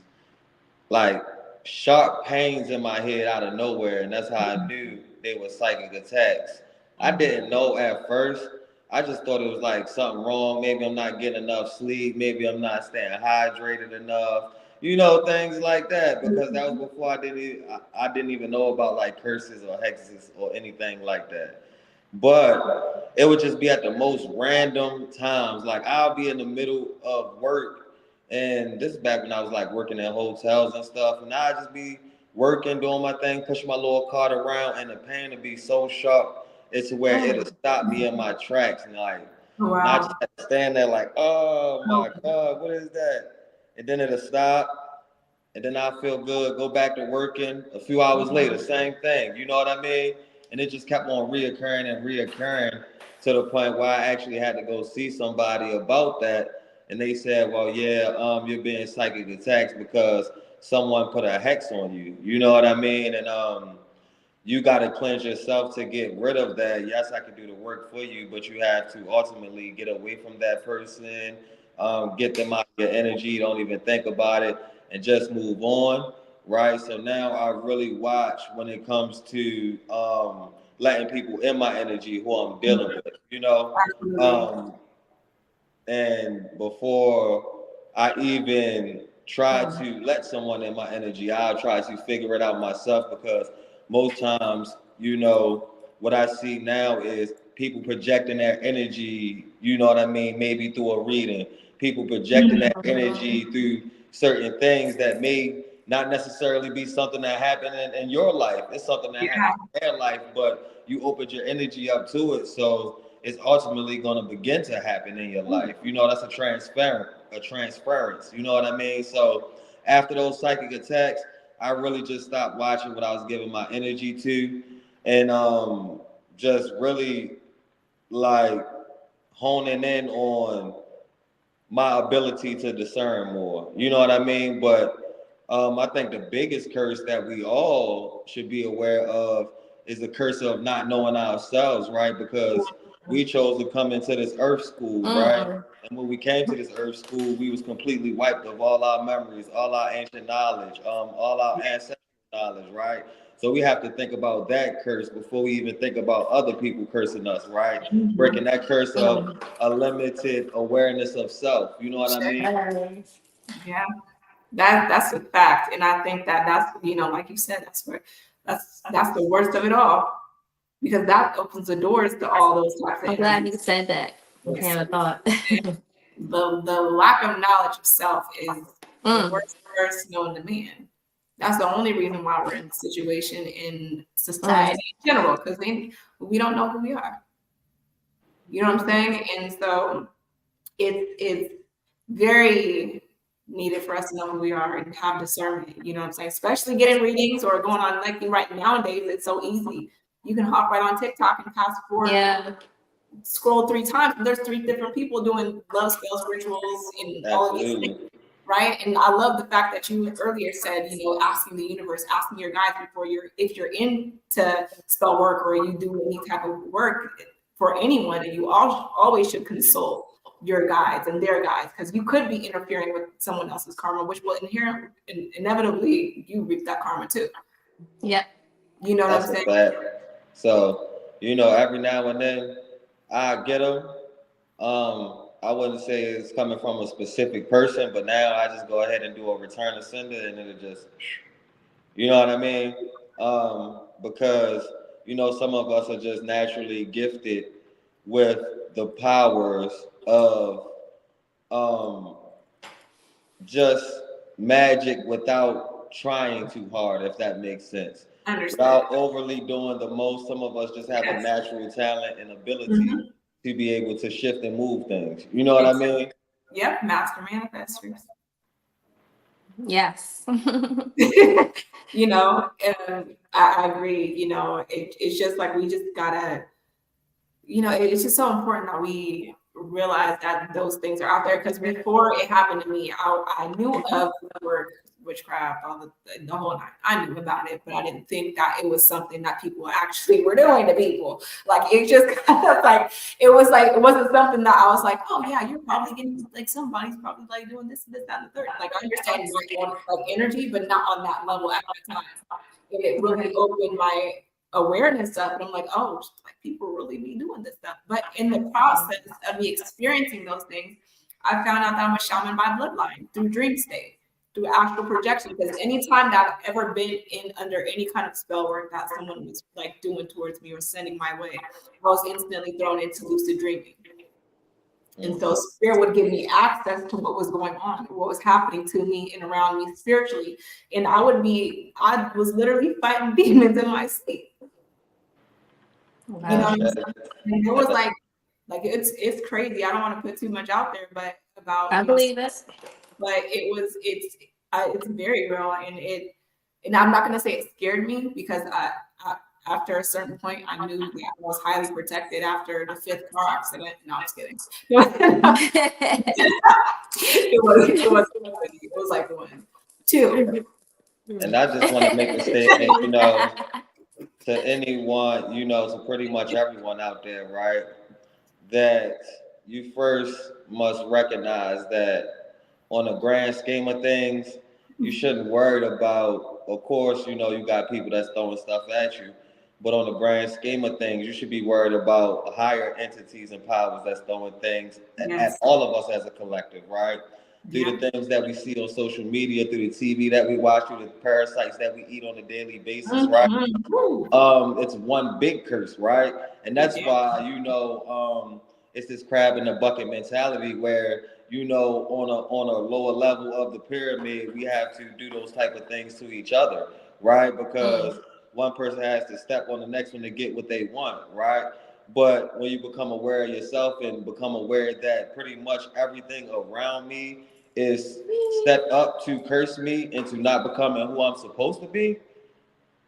like sharp pains in my head out of nowhere, and that's how I knew they were psychic attacks. I didn't know at first. I just thought it was like something wrong. Maybe I'm not getting enough sleep. Maybe I'm not staying hydrated enough. You know, things like that. Because that was before I didn't even know about like curses or hexes or anything like that. But it would just be at the most random times. Like I'll be in the middle of work, and this is back when I was like working in hotels and stuff, and I'd just be working, doing my thing, pushing my little cart around, and the pain would be so sharp, it's where it'll stop me in my tracks, and like, and I just had to stand there like, oh my God, what is that? And then it'll stop, and then I feel good, go back to working. A few hours later, same thing. You know what I mean? And it just kept on reoccurring and reoccurring to the point where I actually had to go see somebody about that. And they said, well, yeah, you're being psychic attacked because someone put a hex on you. You know what I mean? And you got to cleanse yourself to get rid of that. Yes, I can do the work for you, but you have to ultimately get away from that person, get them out of your energy, don't even think about it, and just move on, right? So now I really watch when it comes to letting people in my energy who I'm dealing with, you know? And before I even try to let someone in my energy, I'll try to figure it out myself, because most times, you know, what I see now is people projecting their energy, you know what I mean, maybe through a reading, people projecting that energy through certain things that may not necessarily be something that happened in your life. It's something that happened in their life, but you opened your energy up to it. So it's ultimately going to begin to happen in your life. You know, that's a transference. You know what I mean? So after those psychic attacks, I really just stopped watching what I was giving my energy to, and just really like honing in on my ability to discern more. You know what I mean? But I think the biggest curse that we all should be aware of is the curse of not knowing ourselves, right? Because we chose to come into this earth school, right? And when we came to this earth school, we was completely wiped of all our memories, all our ancient knowledge, all our ancestral knowledge, right? So we have to think about that curse before we even think about other people cursing us, right? Breaking that curse of a limited awareness of self. You know what I mean? Yeah, that's a fact, and I think that's like you said, that's the worst of it all, because that opens the doors to all those types of I'm glad energies. you said that. I haven't thought. The lack of knowledge of self is the worst curse known to man. That's the only reason why we're in the situation in society in general, because we don't know who we are. You know what I'm saying? And so it's very needed for us to know who we are and have discernment. You know what I'm saying? Especially getting readings or going on, like right nowadays, it's so easy. You can hop right on TikTok and pass forward, scroll 3 times, and there's 3 different people doing love spells, rituals, and all of these things. Right. And I love the fact that you earlier said, asking the universe, asking your guides before if you're into spell work or you do any type of work for anyone, and you always should consult your guides and their guides, because you could be interfering with someone else's karma, which will inevitably you reap that karma too. Yeah. You know what I'm saying? Fact. So, every now and then I get them. I wouldn't say it's coming from a specific person, but now I just go ahead and do a return to sender, and it'll just, you know what I mean? Because, some of us are just naturally gifted with the powers of just magic without trying too hard, if that makes sense. Without overly doing the most, some of us just have a natural talent and ability to be able to shift and move things. You know what I mean? Yep, master manifestors. Yes. And I agree. It's just like we just gotta, it's just so important that we realize that those things are out there, because before it happened to me, I knew of the word witchcraft, all the whole night. I knew about it, but I didn't think that it was something that people actually were doing to people. Like, it just kind of like, it wasn't something that I was like, oh yeah, you're probably getting, like, somebody's probably like doing this, that, and the third. Like, I understand like energy, but not on that level at that time. And it really opened my awareness up, and I'm like, oh, like, people really be doing this stuff. But in the process of me experiencing those things, I found out that I'm a shaman by bloodline, through dream state, through astral projection. Because anytime that I've ever been in under any kind of spell work that someone was like doing towards me or sending my way, I was instantly thrown into lucid dreaming. And so spirit would give me access to what was going on, what was happening to me and around me spiritually. And I was literally fighting demons in my sleep. Wow. You know what I'm saying? And it was like it's crazy. I don't want to put too much out there, but I believe it. But it's very real, and I'm not gonna say it scared me, because I after a certain point I knew that I was highly protected after the 5th car accident. No, I'm just kidding. It was like 1, 2. And I just want to make a statement, to anyone, to pretty much everyone out there, right? That you first must recognize that on a grand scheme of things, you shouldn't worry about, of course, you got people that's throwing stuff at you, but on the grand scheme of things, you should be worried about higher entities and powers that's throwing things at all of us as a collective, right? Through the things that we see on social media, through the TV that we watch, through the parasites that we eat on a daily basis, right? It's one big curse, right? And that's why, it's this crab in the bucket mentality where, on a lower level of the pyramid, we have to do those type of things to each other, right? Because one person has to step on the next one to get what they want, right? But when you become aware of yourself and become aware that pretty much everything around me is set up to curse me into not becoming who I'm supposed to be,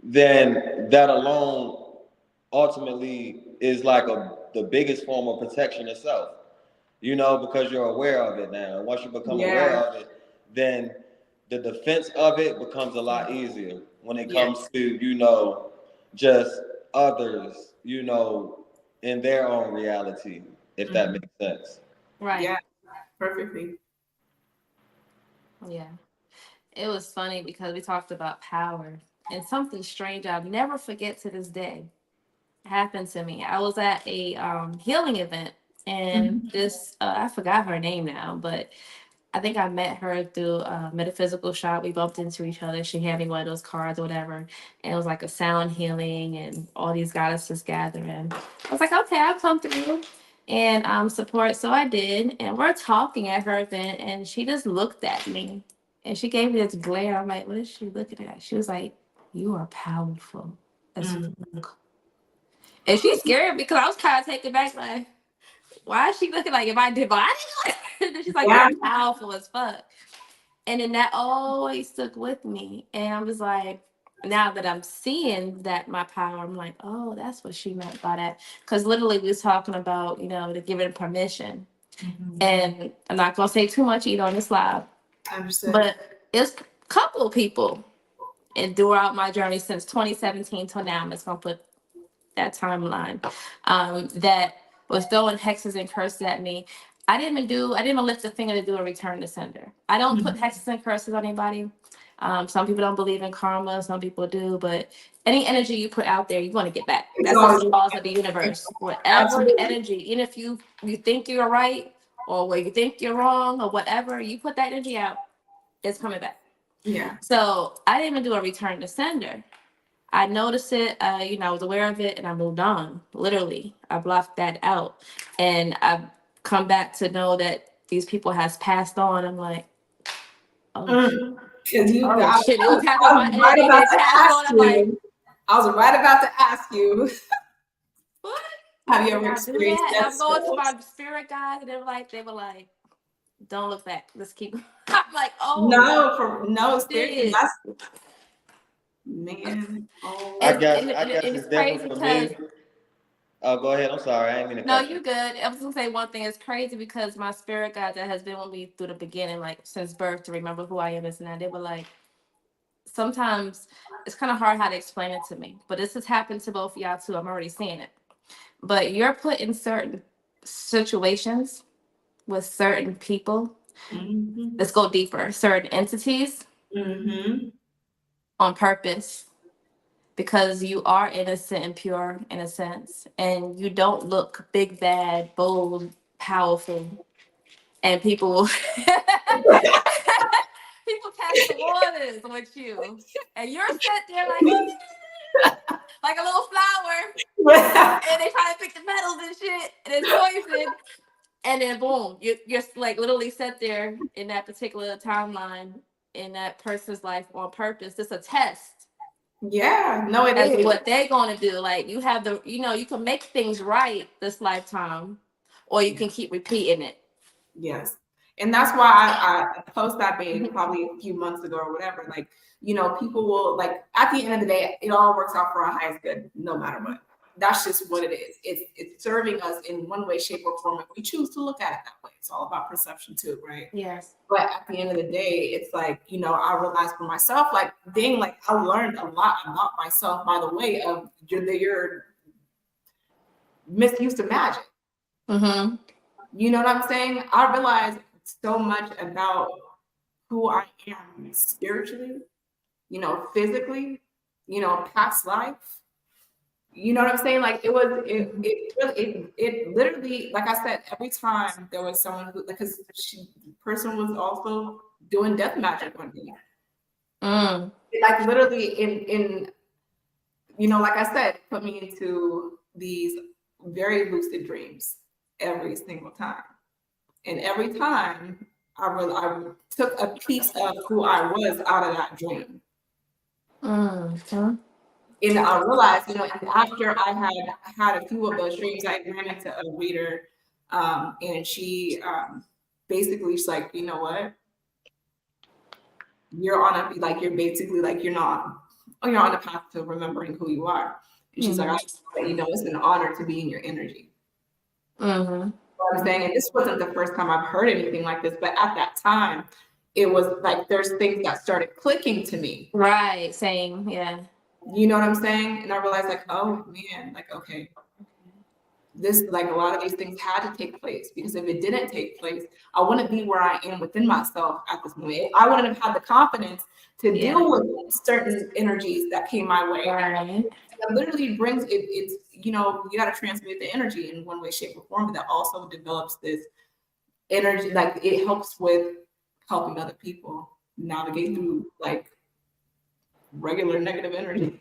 then that alone ultimately is like the biggest form of protection itself, because you're aware of it now. And once you become aware of it, then the defense of it becomes a lot easier. When it comes to, just others, in their own reality, if that makes sense. Right. Yeah, perfectly. Yeah. It was funny because we talked about power, and something strange I'll never forget to this day happened to me. I was at a healing event, and this I forgot her name now, but I think I met her through a metaphysical shop. We bumped into each other. She had me one of those cards or whatever, and it was like a sound healing, and all these goddesses gathering. I was like, okay, I'll come through and support. So I did, and we're talking at her event, and she just looked at me, and she gave me this glare. I'm like, what is she looking at? She was like, "You are powerful as fuck," and she scared me because I was kind of taken back, like, why is she looking like, am I divine? And then she's like, Yeah. you're powerful as fuck. And then that always stuck with me. And I was like, now that I'm seeing that my power, I'm like, oh, that's what she meant by that. Because literally we was talking about, to give it permission. And I'm not going to say too much either on this live. Understood. But it's a couple of people and throughout my journey since 2017 till now, I'm just going to put that timeline, that was throwing hexes and curses at me. I didn't even lift a finger to do a return to sender. I don't put hexes and curses on anybody. Some people don't believe in karma, some people do, but any energy you put out there, you're going to get back. That's just the laws of the universe. Whatever Absolutely. energy, even if you think you're right or where you think you're wrong or whatever, you put that energy out, it's coming back. Yeah. So I didn't even do a return to sender. I noticed it, I was aware of it, and I moved on. Literally, I blocked that out, and I've come back to know that these people has passed on. I'm like, oh, shit. You, Oh, shit. It was I happening was my right energy. about They to passed ask on. I'm like, you. I was right about to ask you. what? Have you ever I do experienced that? And death I'm going to spells? my spirit guides, and they were like, don't look back. Let's keep. I'm like, oh, No, seriously, shit. that's man. Oh, I And, guess and, I and, guess and it's it's crazy different for because me. Oh, go ahead. I'm sorry. I didn't mean to no, cut you. you good. I was gonna say one thing. It's crazy because my spirit guide that has been with me through the beginning, like since birth, to remember who I am as now. They were like, sometimes it's kind of hard how to explain it to me, but this has happened to both of y'all too. I'm already seeing it. But you're put in certain situations with certain people. Let's go deeper. Certain entities on purpose. Because you are innocent and pure in a sense, and you don't look big, bad, bold, powerful, and people people test the waters with you, and you're sitting there like a little flower, and they try to pick the petals and shit, and it's poison, and then boom, you're like literally sit there in that particular timeline in that person's life on purpose. It's a test. Yeah, no, it As is. what they're going to do. Like you have you can make things right this lifetime, or you can keep repeating it. Yes. And that's why I post that made probably a few months ago or whatever. Like, people will, like, at the end of the day, it all works out for our highest good, no matter what. That's just what it is. It's serving us in one way, shape, or form if we choose to look at it that way. It's all about perception too, right? Yes. But at the end of the day, it's like, I realized for myself, like, dang, like I learned a lot about myself by the way of your misuse of magic. Mm-hmm. You know what I'm saying? I realized so much about who I am spiritually, physically, past life. You know what I'm saying? Like it literally, like I said, every time there was someone who, because the person was also doing death magic on me. Like literally in like I said, put me into these very lucid dreams every single time. And every time I took a piece of who I was out of that dream. And I realized, and after I had a few of those dreams, I ran into a reader, and she basically, she's like, you know what? You're basically like, you're on a path to remembering who you are. And she's like, it's an honor to be in your energy. What I'm saying, and this wasn't the first time I've heard anything like this, but at that time, it was like there's things that started clicking to me. Right, same, yeah. You know what I'm saying? And I realized, like, oh man, like, okay, this, like a lot of these things had to take place, because if it didn't take place, I wouldn't be where I am within myself at this moment. I wouldn't have had the confidence to deal with certain energies that came my way. Right. It literally brings it's you know, you got to transmute the energy in one way, shape, or form, but that also develops this energy, like it helps with helping other people navigate through like regular negative energy.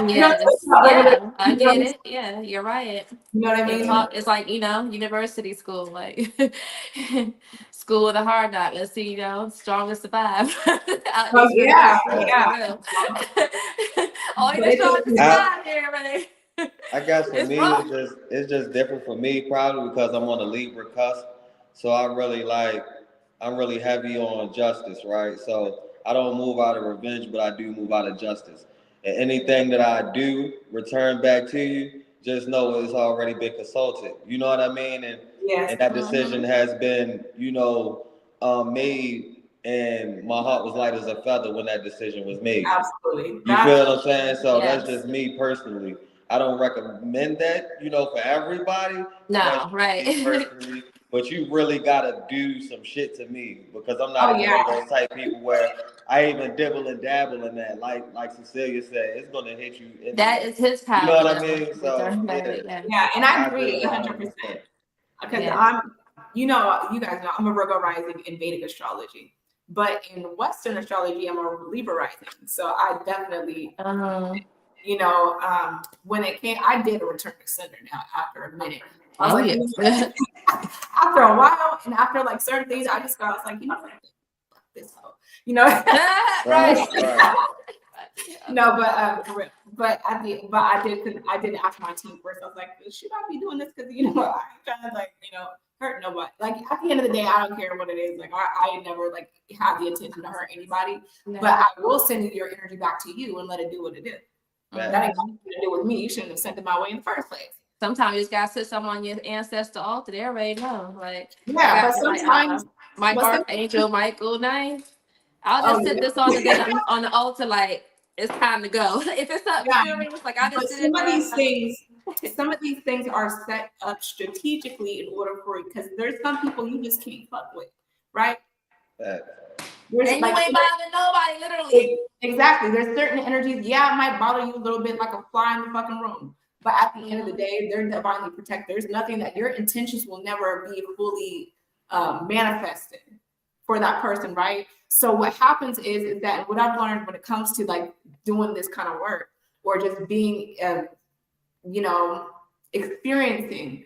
Yes. Yeah, I get it. Yeah, you're right. You know what I mean? It's like, you know, university school, like school of the hard knock. Let's see, you know, strongest survive. Yeah. Only the strongest survive here, right? I guess for me, it's just different for me, probably because I'm on the Libra cusp. So I'm really heavy on justice, right? So I don't move out of revenge, but I do move out of justice. And anything that I do return back to you, just know it's already been consulted. You know what I mean? And that decision has been, you know, made, and my heart was light as a feather when that decision was made. Absolutely. You feel what I'm saying? So that's just me personally. I don't recommend that, you know, for everybody. No, right. Personally, but you really gotta do some shit to me, because I'm not one of those type people where I even dibble and dabble in that. Like Cecilia said, it's gonna hit you. That is his power. You know what I mean? So yeah, and I agree 100%. Because I'm, you know, you guys know I'm a Virgo rising in Vedic astrology, but in Western astrology, I'm a Libra rising. So I definitely. You know, when it came, I did a return to sender now after a minute. I was like, after a while, and after like certain things, I just got like, you know, fuck this hoe, you know. Right. No, but I did ask my team first. I was like, should I be doing this? Because you know, I ain't trying to like, you know, hurt nobody. Like at the end of the day, I don't care what it is. Like I never like have the intention to hurt anybody, but I will send your energy back to you and let it do what it did. That ain't got nothing to do with me. You shouldn't have sent it my way in the first place. Sometimes you just gotta sit someone on your ancestor altar. They already know. Like but sometimes my archangel Michael name. I'll just sit this on the altar like it's time to go. If it's up, it's like I just some of these things are set up strategically in order for it, because there's some people you just can't fuck with, right? And you ain't bothering nobody, literally. Exactly. There's certain energies, it might bother you a little bit like a fly in the fucking room. But at the end of the day, they're divinely protected. There's nothing that your intentions will never be fully manifested for that person, right? So what happens is that what I've learned when it comes to like doing this kind of work, or just being, you know, experiencing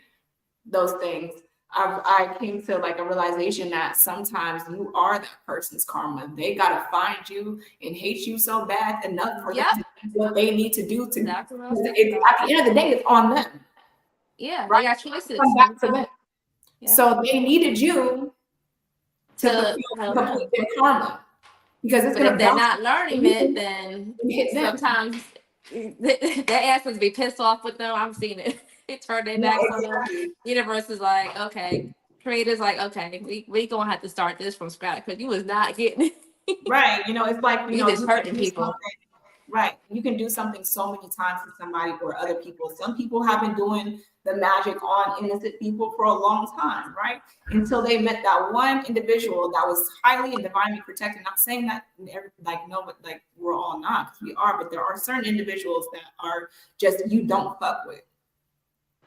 those things, I came to like a realization that sometimes you are that person's karma. They gotta find you and hate you so bad enough for them to do what they need to do to. At the end of the day, it's on them. Yeah, right? They got choices. Come back to them. Yeah. So they needed you to complete their karma, because it's gonna. If they're not learning it, then sometimes their asses be pissed off with them. I've seen it. Turn their backs on them. Universe is like, okay. Creator's like, okay, we gonna have to start this from scratch, because you was not getting it. Right. You know, it's like, you know, just hurting people. Right. You can do something so many times to somebody or other people. Some people have been doing the magic on innocent people for a long time, right? Until they met that one individual that was highly and divinely protected. Not saying that like we're all not, because we are, but there are certain individuals that are just, you don't fuck with.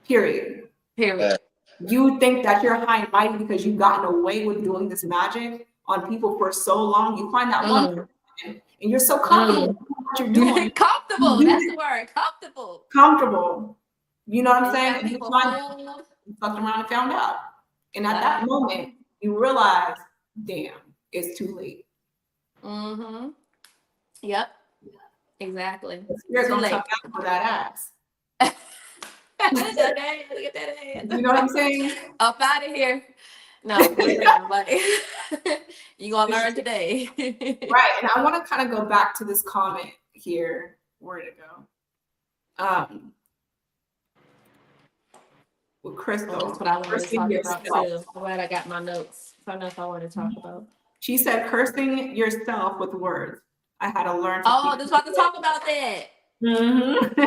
Period. You think that you're high and mighty because you've gotten away with doing this magic on people for so long. You find that one person and you're so comfortable with what you're doing. Comfortable, that's the word. Comfortable. You know what I'm saying? And you fucked around and found out. And at that moment, you realize, damn, it's too late. Mm-hmm. Yep. Exactly. You're gonna come back for that ass. Look at that ass. You know what I'm saying? Up out of here. No, but you gonna learn today. Right. And I want to kind of go back to this comment here. Where'd it go? With Crystal. That's what I want to talk about too. I'm glad I got my notes. I don't know if I want to talk about. She said, cursing yourself with words. I had to learn. Just about to talk about that. Mm-hmm.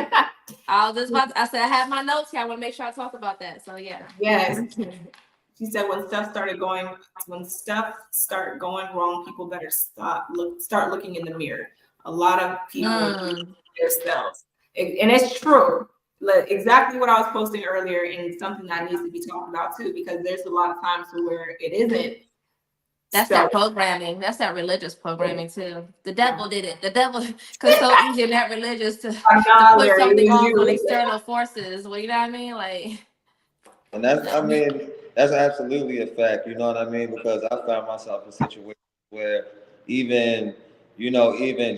I said I have my notes here. I want to make sure I talk about that. So yeah. Yes. She said when stuff started going wrong, people better start looking in the mirror. A lot of people themselves, and it's true. Exactly what I was posting earlier, and something that needs to be talked about too, because there's a lot of times where it isn't. That's that programming. That's that religious programming too. The devil did it. The devil, because so easy in that religious to put something on external forces. Well, you know what I mean? Like, and that's absolutely a fact. You know what I mean? Because I found myself in situations where even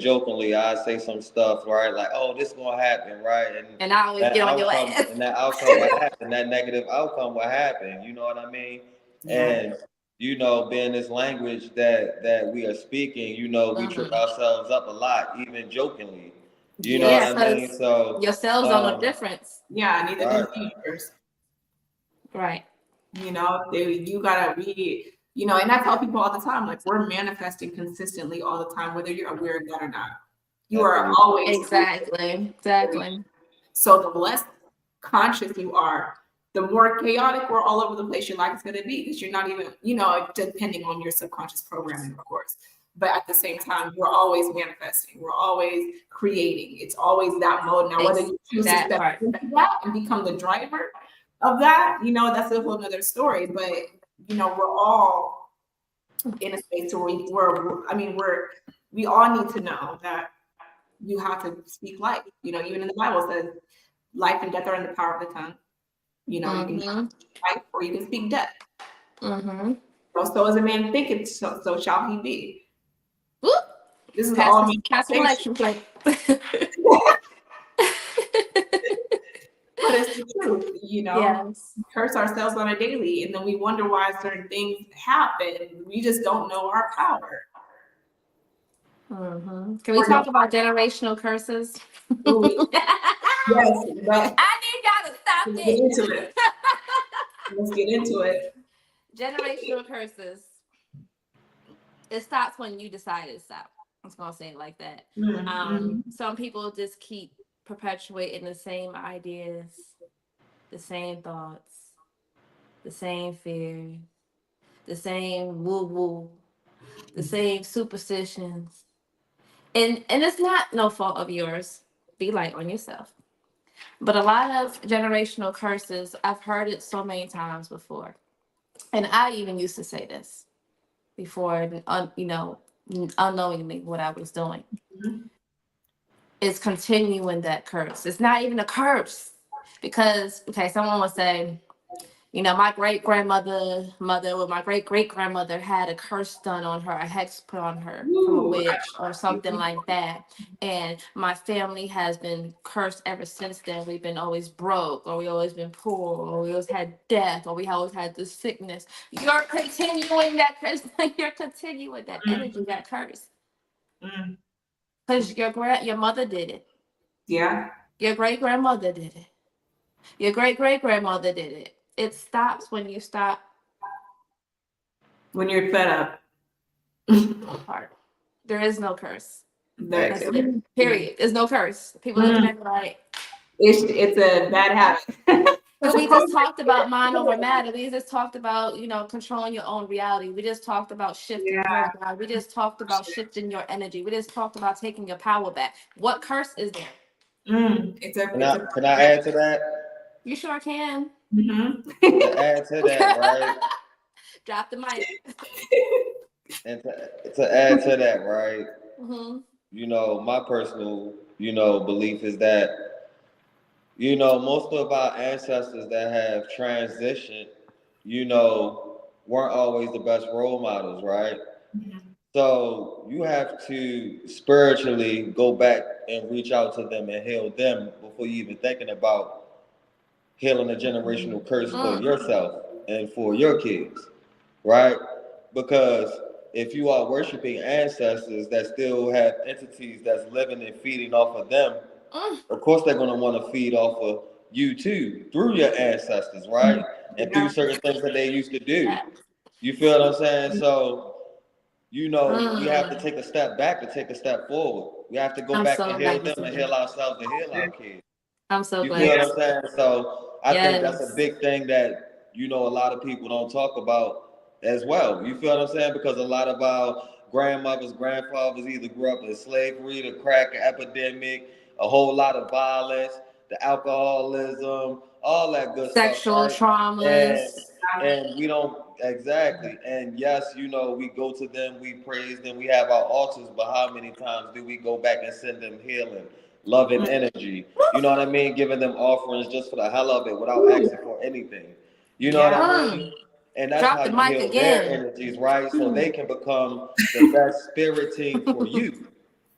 jokingly, I say some stuff, right? Like, oh, this is gonna happen, right? And I always get on your ass. And that outcome will happen. That negative outcome will happen. You know what I mean? And being this language that we are speaking, we trip ourselves up a lot, even jokingly. You know what I mean? So yourselves don't know difference. Yeah, neither do teachers. Right. You gotta be, and I tell people all the time, like, we're manifesting consistently all the time, whether you're aware of that or not. You are always exactly. So the less conscious you are, the more chaotic or all over the place your life is going to be, because you're not even, depending on your subconscious programming, of course. But at the same time, we're always manifesting. We're always creating. It's always that mode. Now, whether you choose to step into that and become the driver of that, that's a whole nother story. But, we're all in a space where we all need to know that you have to speak life. Even in the Bible says life and death are in the power of the tongue. You can speak life or you can speak death. So as a man thinketh, so shall he be. Whoop. This is all me. Cast an election plate. But it's the truth, Yes. We curse ourselves on a daily, and then we wonder why certain things happen. We just don't know our power. Can we talk about generational curses? Yes, but I need y'all to stop let's get into it. Let's get into it. Generational curses. It stops when you decide to stop. I was gonna say it like that. Some people just keep perpetuating the same ideas, the same thoughts, the same fear, the same woo-woo, the same superstitions. And it's not no fault of yours. Be light on yourself. But a lot of generational curses, I've heard it so many times before. And I even used to say this before, unknowingly what I was doing. Is continuing that curse. It's not even a curse. Because, someone would say, my great-grandmother, my great-great-grandmother had a curse done on her, a hex put on her from a witch or something like that. And my family has been cursed ever since then. We've been always broke, or we always been poor, or we always had death, or we always had this sickness. You're continuing that curse. You're continuing that energy, that curse. Because your mother did it. Yeah. Your great-grandmother did it. Your great-great-grandmother did it. It stops when you stop. When you're fed up. There is no curse. That's it. Period. There's no curse. People looking at me like it's a bad habit. So we just talked about mind over matter. We just talked about, controlling your own reality. We just talked about shifting your mind. We just talked about shifting your energy. We just talked about taking your power back. What curse is there? Can I add to that? You sure can. To add to that, right? Drop the mic. And to add to that, right? My personal, belief is that, most of our ancestors that have transitioned, weren't always the best role models, right? So you have to spiritually go back and reach out to them and heal them before you even thinking about healing a generational curse for yourself and for your kids, right? Because if you are worshiping ancestors that still have entities that's living and feeding off of them, of course they're going to want to feed off of you too, through your ancestors, right? And through certain things that they used to do. You feel what I'm saying? So, we have to take a step back to take a step forward. We have to go back and heal them and heal ourselves and heal our kids. I'm so You glad. feel what I'm saying? So I think that's a Yes. big thing that, you know, a lot of people don't talk about as well. You feel what I'm saying? Because a lot of our grandmothers, grandfathers either grew up in slavery, the crack epidemic, a whole lot of violence, the alcoholism, all that good stuff, Sexual right? And traumas. and we don't exactly. And yes, you know, we go to them, we praise them, we have our altars, but how many times do we go back and send them healing, love, and energy? You know what I mean? Giving them offerings just for the hell of it without asking for anything. You know what Yeah. I mean? And that's Drop how the you mic heal their again. energies, right? So they can become the best spirit team for you.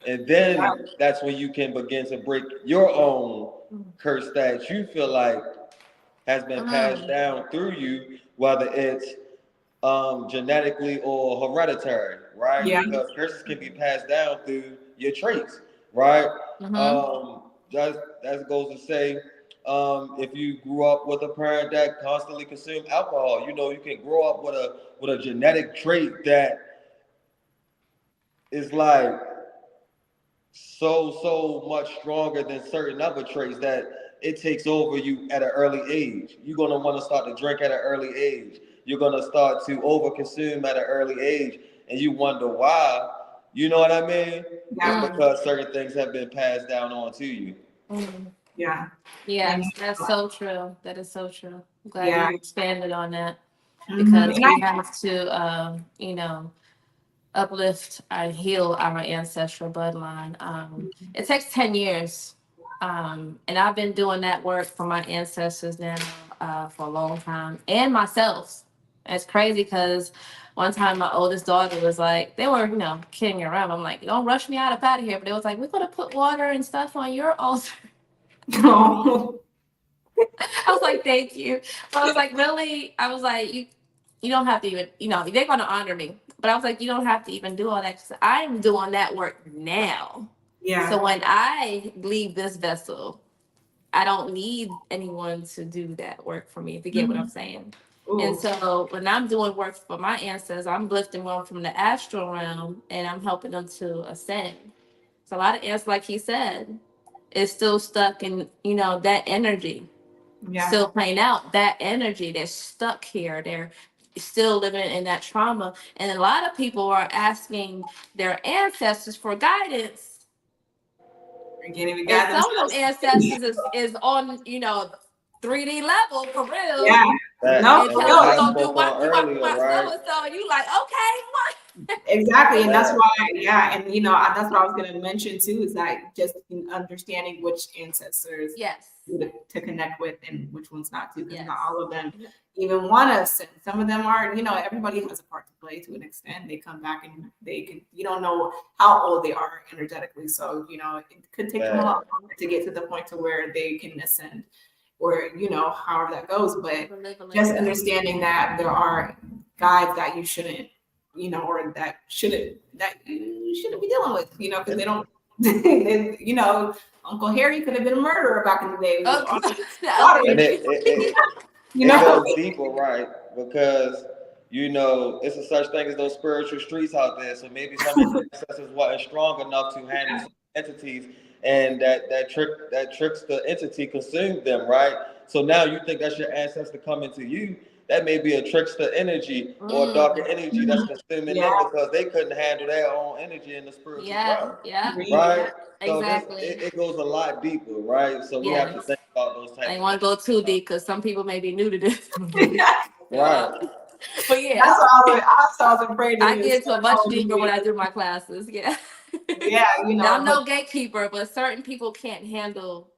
And then that's when you can begin to break your own curse that you feel like has been passed down through you, whether it's genetically or hereditary, right? Yeah. Because curses can be passed down through your traits, right? That goes to say, if you grew up with a parent that constantly consumed alcohol, you know, you can grow up with a genetic trait that is like so much stronger than certain other traits that it takes over you at an early age. You're gonna want to start to drink at an early age. You're gonna start to overconsume at an early age, and you wonder why. You know what I mean? It's Yeah. because certain things have been passed down on to you. Yeah. Yes, that's so true. That is so true. I'm glad Yeah. you expanded on that Mhm. because And we have to, you know, uplift and heal our ancestral bloodline. It takes 10 years. And I've been doing that work for my ancestors now for a long time and myself. It's crazy because one time my oldest daughter was like, they were, you know, kidding around. I'm like, don't rush me out of here. But it was like, we're going to put water and stuff on your altar. oh, I was like, thank you. But I was like, really? I was like, you don't have to even, you know, they're going to honor me. But I was like, you don't have to even do all that because I'm doing that work now. yeah. So when I leave this vessel, I don't need anyone to do that work for me, if you get what I'm saying. Ooh. And so when I'm doing work for my ancestors, I'm lifting one from the astral realm and I'm helping them to ascend. So a lot of ants, like he said, is still stuck in, you know, that energy. Yeah. Still playing out that energy. They're stuck here. They're still living in that trauma. And a lot of people are asking their ancestors for guidance. You can't even And guide some of themselves. them ancestors is on, you know, 3D level for real. Yeah. No, And for tell real. us I don't do spoke what on you want earlier, so right? and so. And you like, okay, what? Exactly. And that's Yeah. why, yeah. And, you know, that's what I was going to mention too, is like just understanding which ancestors Yes. to connect with and which ones not to, because Yes. not all of them even want us. And some of them are, you know, everybody has a part to play to an extent. They come back and they can, you don't know how old they are energetically. So, you know, it could take them a lot longer to get to the point to where they can ascend or, you know, however that goes. But just understanding that there are guides that you shouldn't, you know, or that you shouldn't be dealing with, you know, because they don't, you know, Uncle Harry could have been a murderer back in the day. And You it know, goes deeper, right? Because you know it's a such thing as those spiritual streets out there. So maybe some of the ancestors wasn't strong enough to handle some entities, and that tricks the entity consumed them, right? So now you think that's your ancestor coming to you. That may be a trickster energy or a darker energy that's consuming them because they couldn't handle their own energy in the spiritual realm, right? So Exactly. it goes a lot deeper, right? So we have to think about those types. I didn't want to go too deep because some people may be new to this. Right. But yeah, that's what I was afraid. I get into a much deeper when I do my classes. Yeah. Yeah, you know. Now, I'm no gatekeeper, but certain people can't handle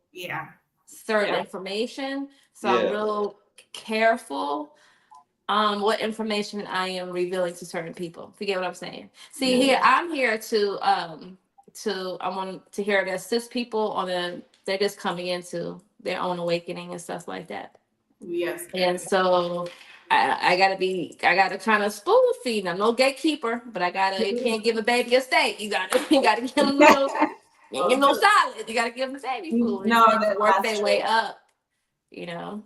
certain information. So I'm real careful what information I am revealing to certain people. If you get what I'm saying. See, here I'm here to I want to hear to assist people on they're just coming into their own awakening and stuff like that. Yes. And so I gotta kind of spoon feed. I'm no gatekeeper, but you can't give a baby a steak. You gotta give them no salad. You gotta give them baby food. No, and work their way up, you know.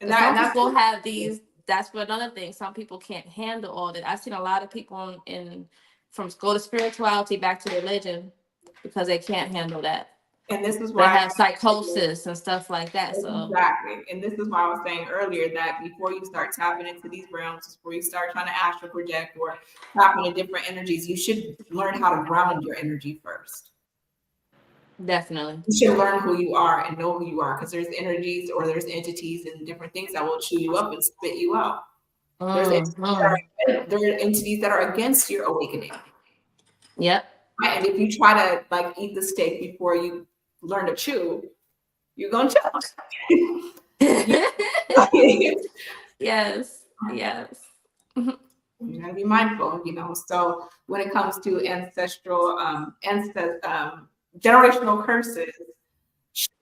And some that's people have these. That's another thing. Some people can't handle all that. I've seen a lot of people from go to spirituality back to religion because they can't handle that. And this is They why have psychosis and stuff like that. So exactly. And this is why I was saying earlier that before you start tapping into these realms, before you start trying to astral project or tap into different energies, you should learn how to ground your energy first. definitely. You should learn who you are and know who you are, because there's energies or there's entities and different things that will chew you up and spit you out. There's there are entities that are against your awakening. Yep. Right? And if you try to like eat the steak before you learn to chew, you're gonna chew. Yes. Yes. You gotta be mindful, So when it comes to ancestral, generational curses,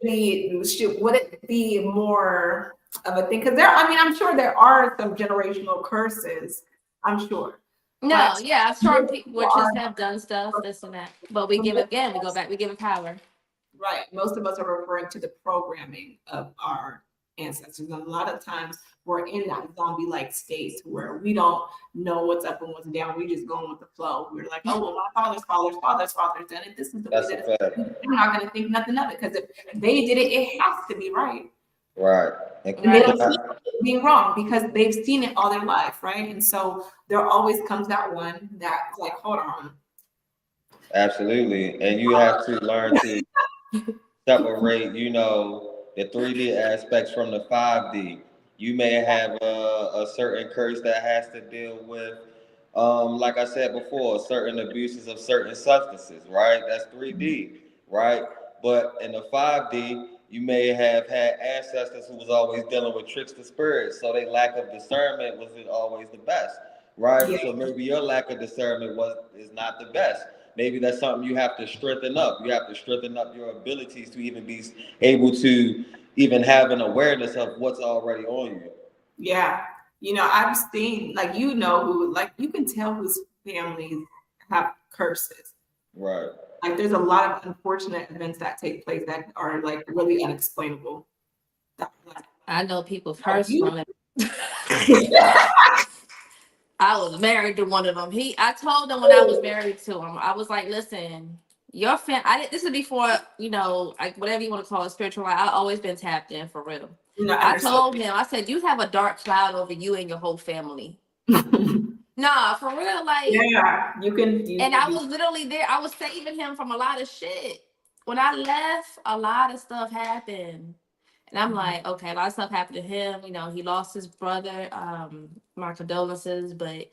would it be more of a thing? Because I'm sure there are some generational curses. I'm sure. No, But yeah, strong witches have done stuff, this and that. But we give it again, we go back, we give it power. Right. Most of us are referring to the programming of our ancestors. And a lot of times we're in that zombie-like state where we don't know what's up and what's down. We just going with the flow. We're like, oh, well, my father's done it. This is the way that it's. I'm not going to think nothing of it, because if they did it, it has to be right. Right. And they don't see it being wrong because they've seen it all their life, right? And so there always comes that one that's like, hold on. Absolutely. And you have to learn to separate, the 3D aspects from the 5D. You may have a certain curse that has to deal with, like I said before, certain abuses of certain substances, right? That's 3D, right? But in the 5D, you may have had ancestors who was always dealing with trickster spirits, so their lack of discernment wasn't always the best, right? Yeah. So maybe your lack of discernment is not the best. Maybe that's something you have to strengthen up. You have to strengthen up your abilities to even be able to even have an awareness of what's already on you. Yeah. I've seen, who, you can tell whose families have curses. Right. Like, there's a lot of unfortunate events that take place that are, really unexplainable. I know people's curse from it. I was married to one of them. I told them when I was married to him, I was like, listen, your this is before, whatever you want to call it, spiritual life. I've always been tapped in for real. I told him, I said, you have a dark cloud over you and your whole family. Nah, for real, yeah, you can. And I was literally there. I was saving him from a lot of shit. When I left, a lot of stuff happened. And I'm like, okay, a lot of stuff happened to him. He lost his brother. My condolences. But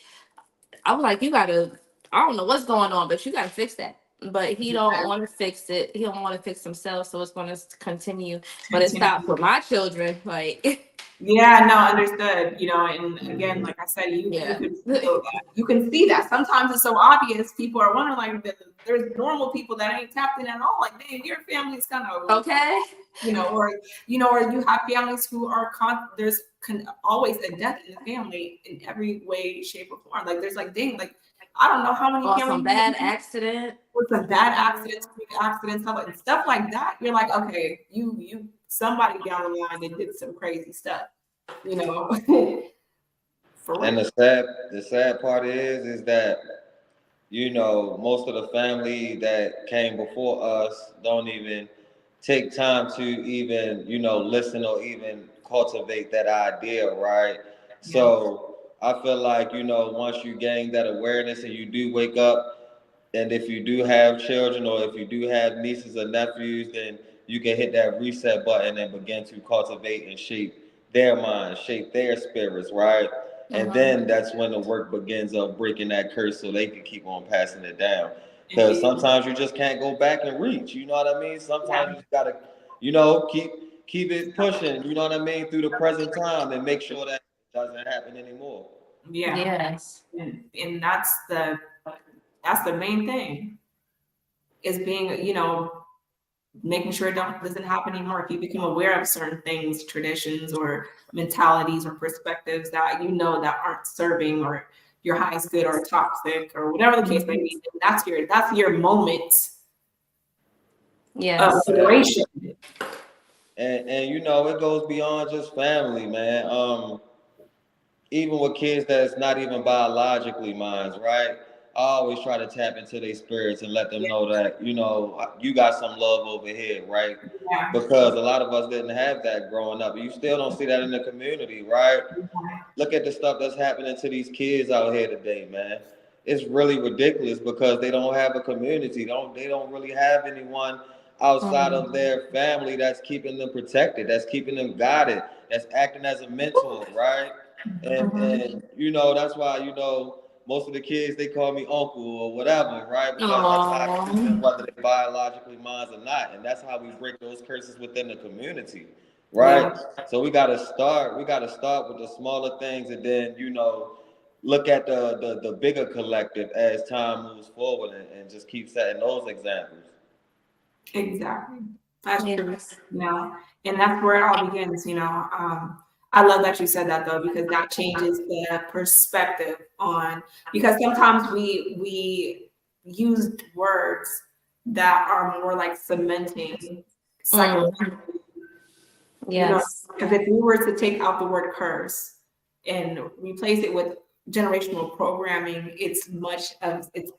I was like, I don't know what's going on, but you got to fix that. But he don't want to fix it. He don't want to fix himself. So it's going to continue. But it's not for my children. Yeah, no, understood. And again, like I said, you can feel that. You can see that. Sometimes it's so obvious. People are wondering, there's normal people that ain't tapped in at all. Like, dang, your family's kind of okay. Or you have families who are there's always a death in the family in every way, shape, or form. Like, there's dang, I don't know how many families. Some bad accident. With some bad accidents, stuff like that. You're like, okay, you somebody down the line that did some crazy stuff, For real. And the sad part is that most of the family that came before us don't even take time to even listen or even cultivate that idea, right? Yeah. So I feel like once you gain that awareness and you do wake up, and if you do have children or if you do have nieces or nephews, then you can hit that reset button and begin to cultivate and shape their minds, shape their spirits, right? And then that's when the work begins of breaking that curse so they can keep on passing it down. Because sometimes you just can't go back and reach, you know what I mean? Sometimes you just gotta, keep it pushing, you know what I mean, through the present time and make sure that it doesn't happen anymore. Yeah. Yes. And that's the main thing, is being, making sure it doesn't happen anymore. If you become aware of certain things, traditions or mentalities or perspectives that that aren't serving or your highest good or toxic or whatever the case may be, that's your moment. Yes. Of liberation. And it goes beyond just family, man. Even with kids that's not even biologically mine, right? I always try to tap into their spirits and let them know that, you know, you got some love over here, right? Yeah. Because a lot of us didn't have that growing up. You still don't see that in the community, right? Look at the stuff that's happening to these kids out here today, man. It's really ridiculous because they don't have a community. They don't really have anyone outside of their family that's keeping them protected, that's keeping them guided, that's acting as a mentor, right? And you know, that's why, you know, most of the kids they call me uncle or whatever, right? Because that's how I treat them, Aww. whether they biologically mine or not. And that's how we break those curses within the community, Yeah. right? So we gotta start with the smaller things and then, you know, look at the bigger collective as time moves forward and just keep setting those examples. Exactly. That's true. Yes. You know, and that's where it all begins, you know. I love that you said that though, because that changes the perspective on, because sometimes we use words that are more like cementing Mm. psychological, you know, Yes. because if we were to take out the word curse and replace it with generational programming, it's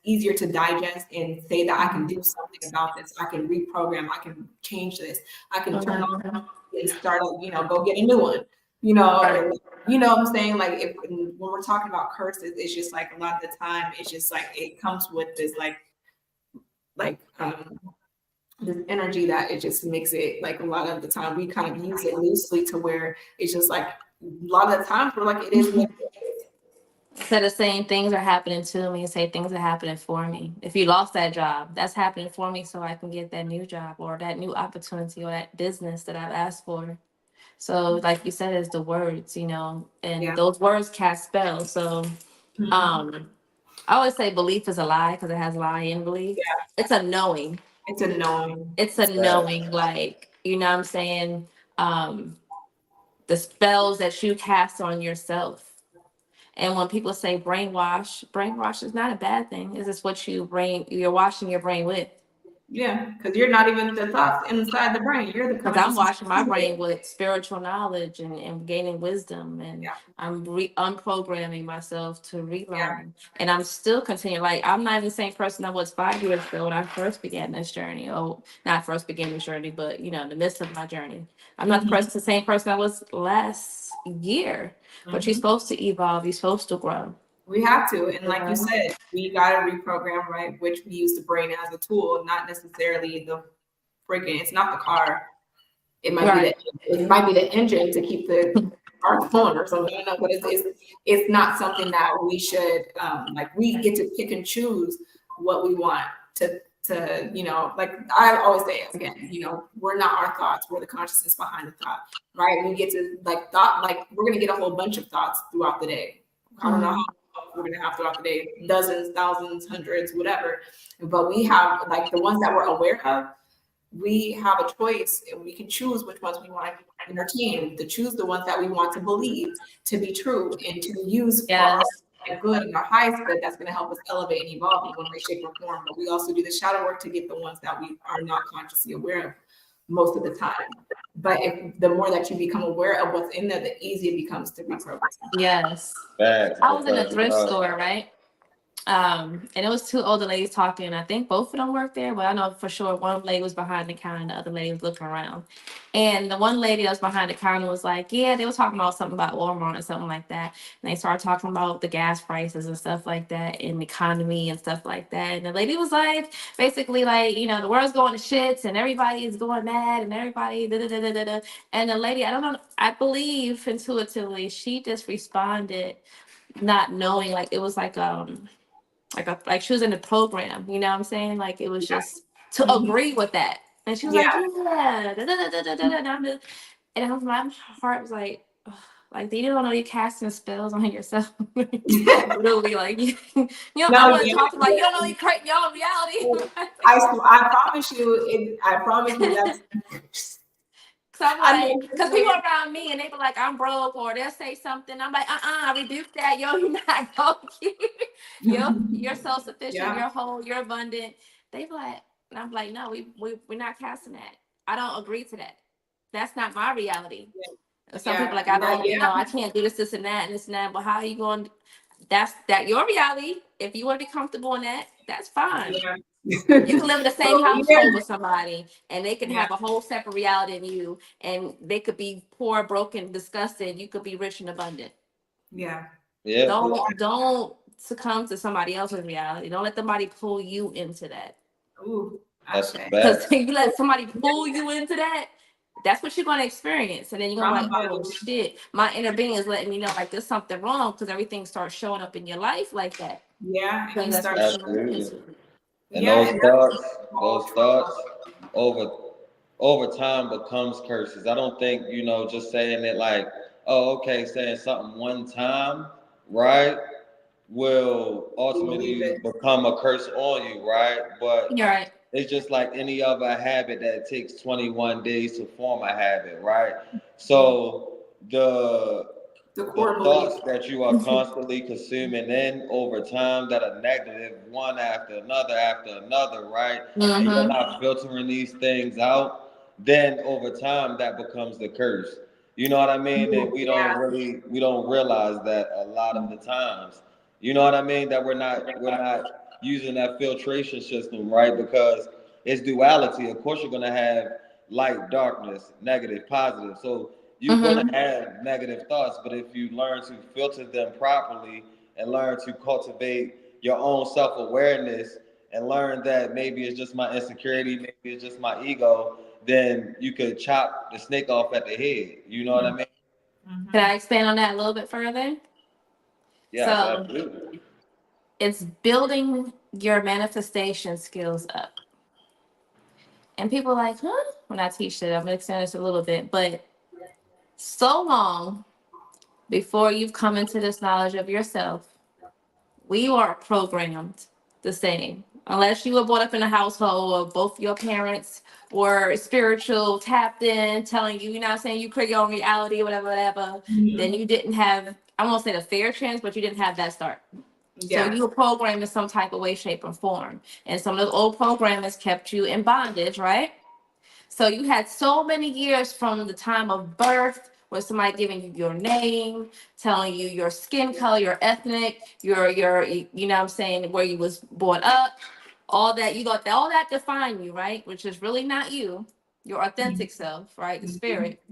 easier to digest and say that I can do something about this. I can reprogram. I can change this. I can turn off Mhm. and start, you know, go get a new one. You know, Right. and you know what I'm saying? Like if when we're talking about curses, it's just like a lot of the time, it's just like it comes with this like this energy that it just makes it like a lot of the time we kind of use it loosely to where it's just like a lot of the times we're like it is what it is. Instead of saying things are happening to me, say things are happening for me. If you lost that job, that's happening for me so I can get that new job or that new opportunity or that business that I've asked for. So, like you said, it's the words, you know, and Yeah. those words cast spells. So, um, I always say belief is a lie because it has lie in belief. Yeah. It's a knowing. It's a knowing. It's a knowing, like, you know what I'm saying? Um, the spells that you cast on yourself. And when people say brainwash is not a bad thing. It's just what you're washing your brain with. Yeah, because you're not even the thoughts inside the brain. You're the Because I'm consciousness. washing my brain with spiritual knowledge and gaining wisdom. And Yeah. I'm unprogramming myself to Yeah. relearn. And I'm still continuing. Like, I'm not even the same person I was 5 years ago when I first began this journey. Oh, not first began this journey, but, you know, in the midst of my journey. I'm not the same person I was last year. But you're supposed to evolve. You're supposed to grow. We have to. And like you Mhm. said, we got to reprogram, right? Which we use the brain as a tool, not necessarily the freaking, it's not the car. It might Right. be the engine to keep the car going or something. I don't know, but it's not something that we should like we get to pick and choose what we want to you know, like I always say again, you know, we're not our thoughts, we're the consciousness behind the thought, right? We get to like we're gonna get a whole bunch of thoughts throughout the day. I don't know how we're gonna have throughout the day, dozens, thousands, hundreds, whatever. But we have like the ones that we're aware of, we have a choice and we can choose which ones we want to entertain, to choose the ones that we want to believe to be true and to use for our Yes. good and our highest good that's going to help us elevate and evolve in one way, shape, or form. But we also do the shadow work to get the ones that we are not consciously aware of most of the time. But if the more that you become aware of what's in there, the easier it becomes to reprogram. Yes. Facts, I was in a because thrift store, right? And it was two older ladies talking. I think both of them worked there, but I know for sure one lady was behind the counter and the other lady was looking around. And the one lady that was behind the counter was like, yeah, they were talking about something about Walmart or something like that. And they started talking about the gas prices and stuff like that and the economy and stuff like that. And the lady was like, basically like, you know, the world's going to shits and everybody is going mad and everybody da da da da da da. And the lady, I don't know, I believe intuitively, she just responded not knowing, like it was like she was in the program, you know what I'm saying? Like it was just to agree with that. And she was like, Yeah. yeah, da, da, da, da, da, da, da, da. And I was, my heart was like, ugh, like you don't know you're casting spells on yourself. Literally, like you know, I No, want to yeah, talk about you yeah. don't know you're creating your own reality. I promise you, I promise you that's So I'm I mean, like, because people around me and they be like, I'm broke, or they'll say something. I'm like, I rebuke that. Yo, you're not going. You're self-sufficient, yeah, you're whole, you're abundant. They be like, and I'm like, no, we're not casting that. I don't agree to that. That's not my reality. Some people yeah, like, I no, don't, yeah, I can't do this, this, and that, and this and that. But how are you going? that's your reality. If you want to be comfortable in that, that's fine. Yeah. You can live in the same Yeah. household with somebody and they can Yeah. have a whole separate reality than you, and they could be poor, broken, disgusted. You could be rich and abundant. Yeah. Yeah. Don't succumb to somebody else's reality. Don't let somebody pull you into that. Ooh. That's Okay. Because bad. you let somebody pull you into that, that's what you're going to experience. And then you're going to be like, oh shit, my inner being is letting me know like there's something wrong, because everything starts showing up in your life like that. Yeah. Because And that's start. what you're Absolutely. into. And Yeah. those thoughts over time becomes curses. I don't think, just saying it like, oh, okay, saying something one time, right, will Believe ultimately it. become a curse on you, right? But You're right. it's just like any other habit that takes 21 days to form a habit, right? So the The the core belief. thoughts that you are constantly consuming in over time that are negative, one after another, right? And you're Mm-hmm. not filtering these things out, then over time that becomes the curse. You know what I mean? And we don't realize that a lot of the times. You know what I mean? That we're not using that filtration system, right? Because it's duality. Of course you're gonna have light, darkness, negative, positive. So you're going Mm-hmm. to have negative thoughts, but if you learn to filter them properly and learn to cultivate your own self-awareness and learn that maybe it's just my insecurity, maybe it's just my ego, then you could chop the snake off at the head. You know what I mean? Mhm. Can I expand on that a little bit further? Yes, So absolutely. it's building your manifestation skills up. And people are like, huh? When I teach it, I'm gonna extend this a little bit, but so long before you've come into this knowledge of yourself, we are programmed the same. Unless you were brought up in a household or both your parents were spiritual, tapped in, telling you, saying, you create your own reality, whatever, then you didn't have, I won't say the fair chance, but you didn't have that start. So Yeah. you were programmed in some type of way, shape, or form. And some of those old programmers kept you in bondage, right? So you had so many years from the time of birth where somebody giving you your name, telling you your skin color, your ethnic, your what I'm saying, where you was brought up, all that you got, all that define you, right? Which is really not you, your authentic self, right? The spirit.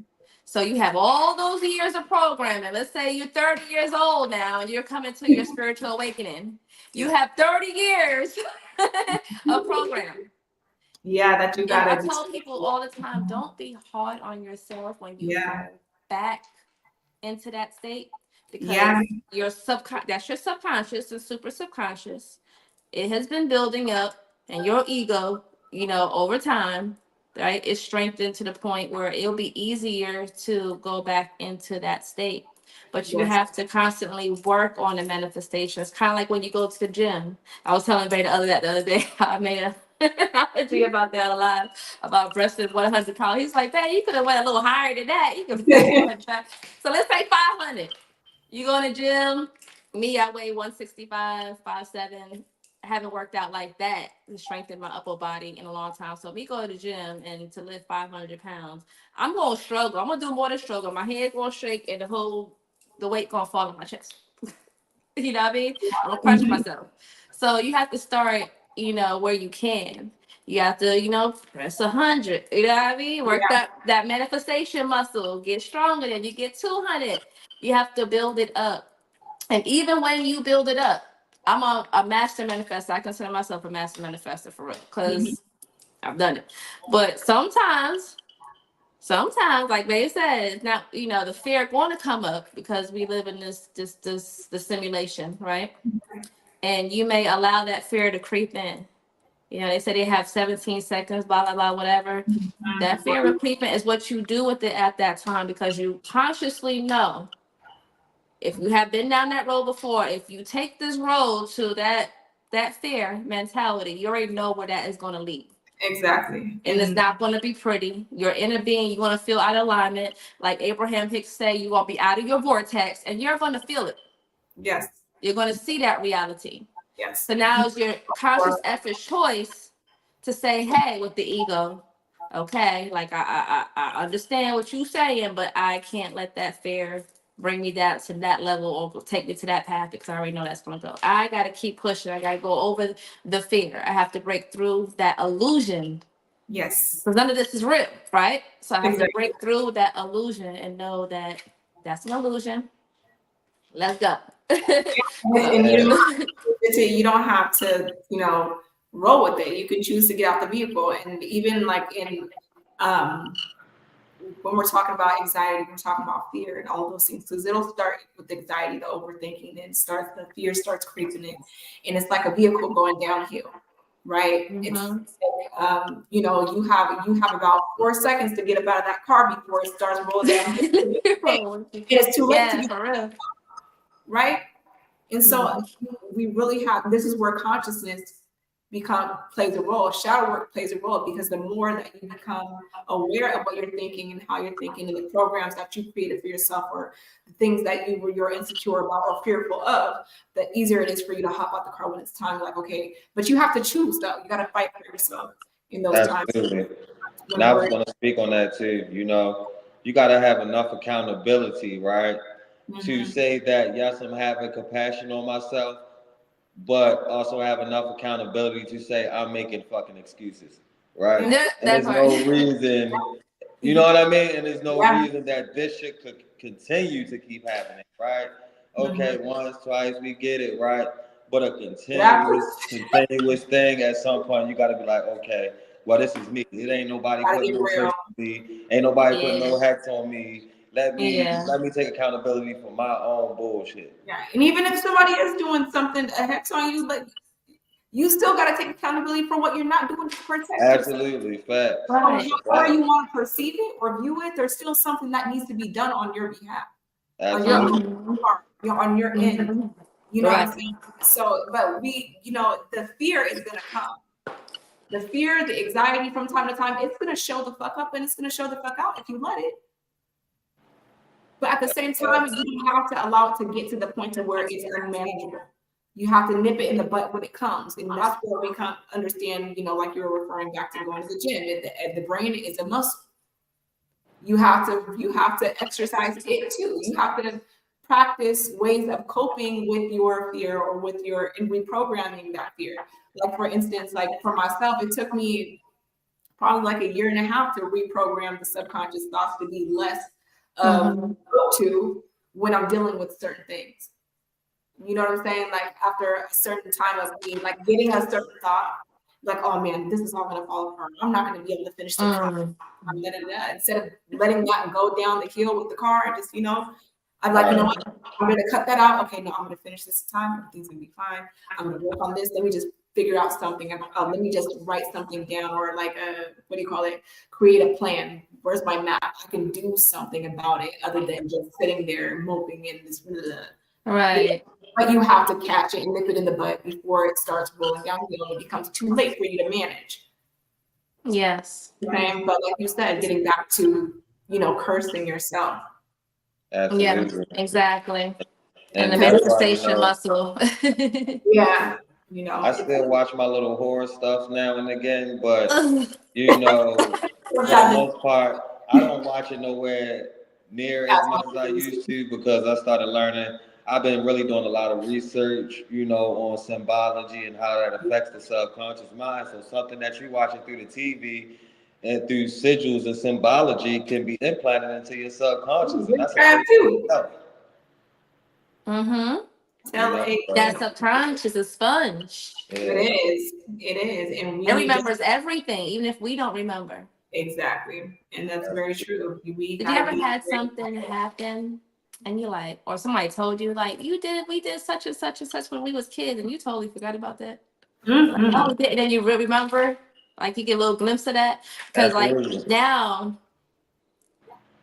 So you have all those years of programming. Let's say you're 30 years old now and you're coming to your spiritual awakening. You have 30 years of programming. Yeah, that you And I gotta. tell people all the time, don't be hard on yourself when you Yeah. fall back into that state, Yeah. because that's your subconscious and super subconscious. It has been building up, and your ego, over time, right, is strengthened to the point where it'll be easier to go back into that state. But you Yes. have to constantly work on the manifestation. It's kind of like when you go to the gym. I was telling Ray the other day, I made a I think about that a lot, about breasting 100 pounds. He's like, man, you could have went a little higher than that. You could have 100 pounds. So let's say 500. You go in the gym. Me, I weigh 165, 5'7". I haven't worked out like that to strengthen my upper body in a long time. So me go to the gym and to lift 500 pounds, I'm going to struggle. I'm going to do more than struggle. My head going to shake and the weight going to fall on my chest. You know what I mean? I'm going to crush myself. So you have to start, where you can. You have to, press 100. You know what I mean? Work that manifestation muscle. Get stronger. Then you get 200. You have to build it up. And even when you build it up, I'm a master manifestor. I consider myself a master manifestor for real, because I've done it. But sometimes, like they said, it's not, the fear going to come up because we live in the simulation, right? And you may allow that fear to creep in. They say they have 17 seconds, blah, blah, blah, whatever. That fear of creeping is what you do with it at that time, because you consciously know, if you have been down that road before, if you take this road to that fear mentality, you already know where that is going to lead. Exactly. And it's not going to be pretty. Your inner being, you're going to feel out of alignment. Like Abraham Hicks say, you're going to be out of your vortex, and you're going to feel it. Yes. You're going to see that reality. Yes. So now it's your conscious effort choice to say, hey, with the ego, okay, like I understand what you're saying, but I can't let that fear bring me down to that level or take me to that path because I already know that's going to go. I got to keep pushing. I got to go over the fear. I have to break through that illusion. Yes. Because none of this is real, right? So I have to Exactly. break through that illusion and know that that's an illusion. Let's go. And you don't have to, you know, roll with it. You can choose to get out the vehicle. And even like in when we're talking about anxiety, we're talking about fear and all those things, because it'll start with anxiety, the overthinking, and the fear starts creeping in, and it's like a vehicle going downhill, right? Mhm. It's you know, you have about 4 seconds to get up out of that car before it starts rolling down. And it's too late to Yeah, get, for real. right? And so we really have, this is where consciousness plays a role. Shadow work plays a role, because the more that you become aware of what you're thinking and how you're thinking, and the programs that you created for yourself, or the things that you're insecure about or fearful of, the easier it is for you to hop out the car when it's time. Like, okay, but you have to choose though. You got to fight for yourself in those times. Absolutely. And I was going to speak on that too. You know, you got to have enough accountability, right? To say that, yes, I'm having compassion on myself, but also have enough accountability to say I'm making fucking excuses, right? Yeah, And there's no reason, you know what I mean? And there's no reason that this shit could continue to keep happening, right? Okay, once, twice, we get it, right? But a continuous thing, at some point, you got to be like, okay, well, this is me. It ain't nobody putting no pressure on me. Ain't nobody putting no hex on me. Let me take accountability for my own bullshit. Yeah, and even if somebody is doing something, a hex on you, like, you still got to take accountability for what you're not doing to protect yourself. Absolutely, facts. Right. However you want to perceive it or view it, there's still something that needs to be done on your behalf, on your end. You know what I'm saying? So, but you know, the fear is gonna come. The fear, the anxiety from time to time, it's gonna show the fuck up and it's gonna show the fuck out if you let it. But at the same time, you have to allow it to get to the point to where it's unmanageable. You have to nip it in the butt when it comes. And that's where we can understand, you know, like you were referring back to going to the gym. The brain is a muscle. You have to exercise it too. You have to practice ways of coping with your fear, or with your and reprogramming that fear. Like, for instance, like for myself, it took me probably like 1.5 years to reprogram the subconscious thoughts to be less go-to when I'm dealing with certain things. You know what I'm saying? Like, after a certain time of being like getting a certain thought, like, oh man, this is all gonna fall apart. I'm not gonna be able to finish the car. Instead of letting that go down the hill with the car, and just, you know, I'm like, you know what? I'm gonna cut that out. Okay, no, I'm gonna finish this time. Everything's gonna be fine. I'm gonna work on this. Let me just figure out something. Let me just write something down, or like what do you call it? Create a plan. Where's my map? I can do something about it other than just sitting there moping in this. Right. But you have to catch it and nip it in the butt before it starts rolling downhill and it becomes too late for you to manage. Yes. Okay? But like you said, getting back to, you know, cursing yourself. Absolutely. Yeah, exactly. And the that's why, manifestation muscle. Yeah. You know, I still watch my little horror stuff now and again, but you know, for the most part, I don't watch it nowhere near as much as I used to, because I started learning. I've been really doing a lot of research, you know, on symbology and how that affects the subconscious mind. So something that you're watching through the TV and through sigils and symbology can be implanted into your subconscious, and that's a too. That subconscious is a sponge. It is. And it remembers everything, even if we don't remember. Exactly. And that's very true. Did you ever had something happen and you like, or somebody told you like, we did such and such and such when we was kids, and you totally forgot about that? Like, oh, and then you really remember, like you get a little glimpse of that? Because like now,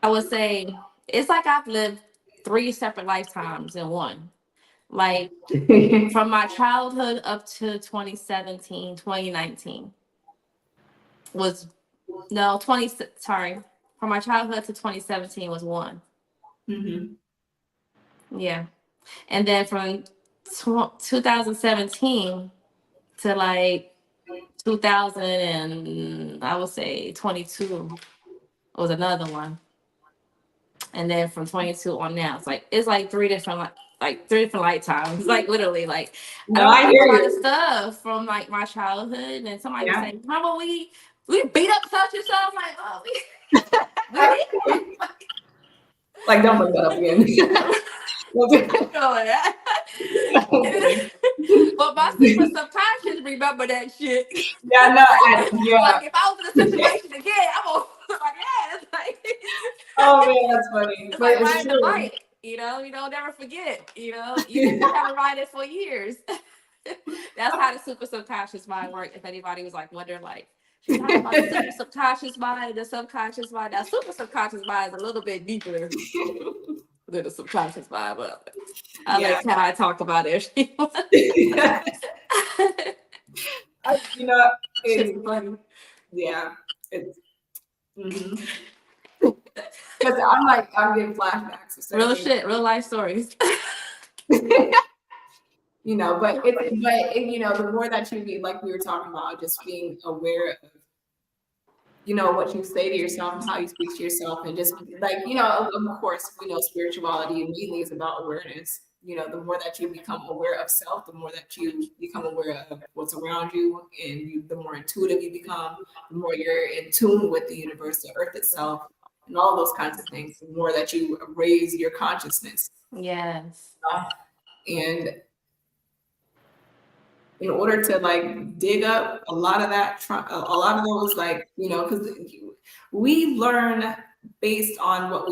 I would say it's like I've lived 3 separate lifetimes in one. Like from my childhood up to 2019 was from my childhood to 2017 was one. Yeah. And then from 2017 to like 2000 and I would say 22 was another one. And then from 22 on now, it's like three different lifetimes. Like literally, like I No, don't I remember hear a lot of you. stuff from like my childhood. And somebody was Yeah. saying, "Remember we beat up such and such?" I'm like, "Oh, we did." Like, don't bring that up again. But my super subconscious remember that shit. Yeah, no, yeah. Like if I was in a situation again, I'm gonna like, yeah, it's like Oh man, that's funny. it's But like it's riding a true. bike. You know, you don't never forget. You know, even if you haven't ride it for years. That's how the super subconscious mind works. If anybody was like wondering, like, she's talking about the super subconscious mind, the subconscious mind. Now, super subconscious mind is a little bit deeper than the subconscious mind, but I'll let Kai talk about it. You know, It's funny. yeah, it's because I'm getting flashbacks. Of Real things. shit, real life stories. You know, but you know, the more that you be, like we were talking about, just being aware of, you know, what you say to yourself and how you speak to yourself, and just like, you know, of course, we know spirituality immediately is about awareness. You know, the more that you become aware of self, the more that you become aware of what's around you, and the more intuitive you become, the more you're in tune with the universe, the earth itself, and all those kinds of things. The more that you raise your consciousness. Yes. And in order to like dig up a lot of that, a lot of those, like, you know, because we learn based on what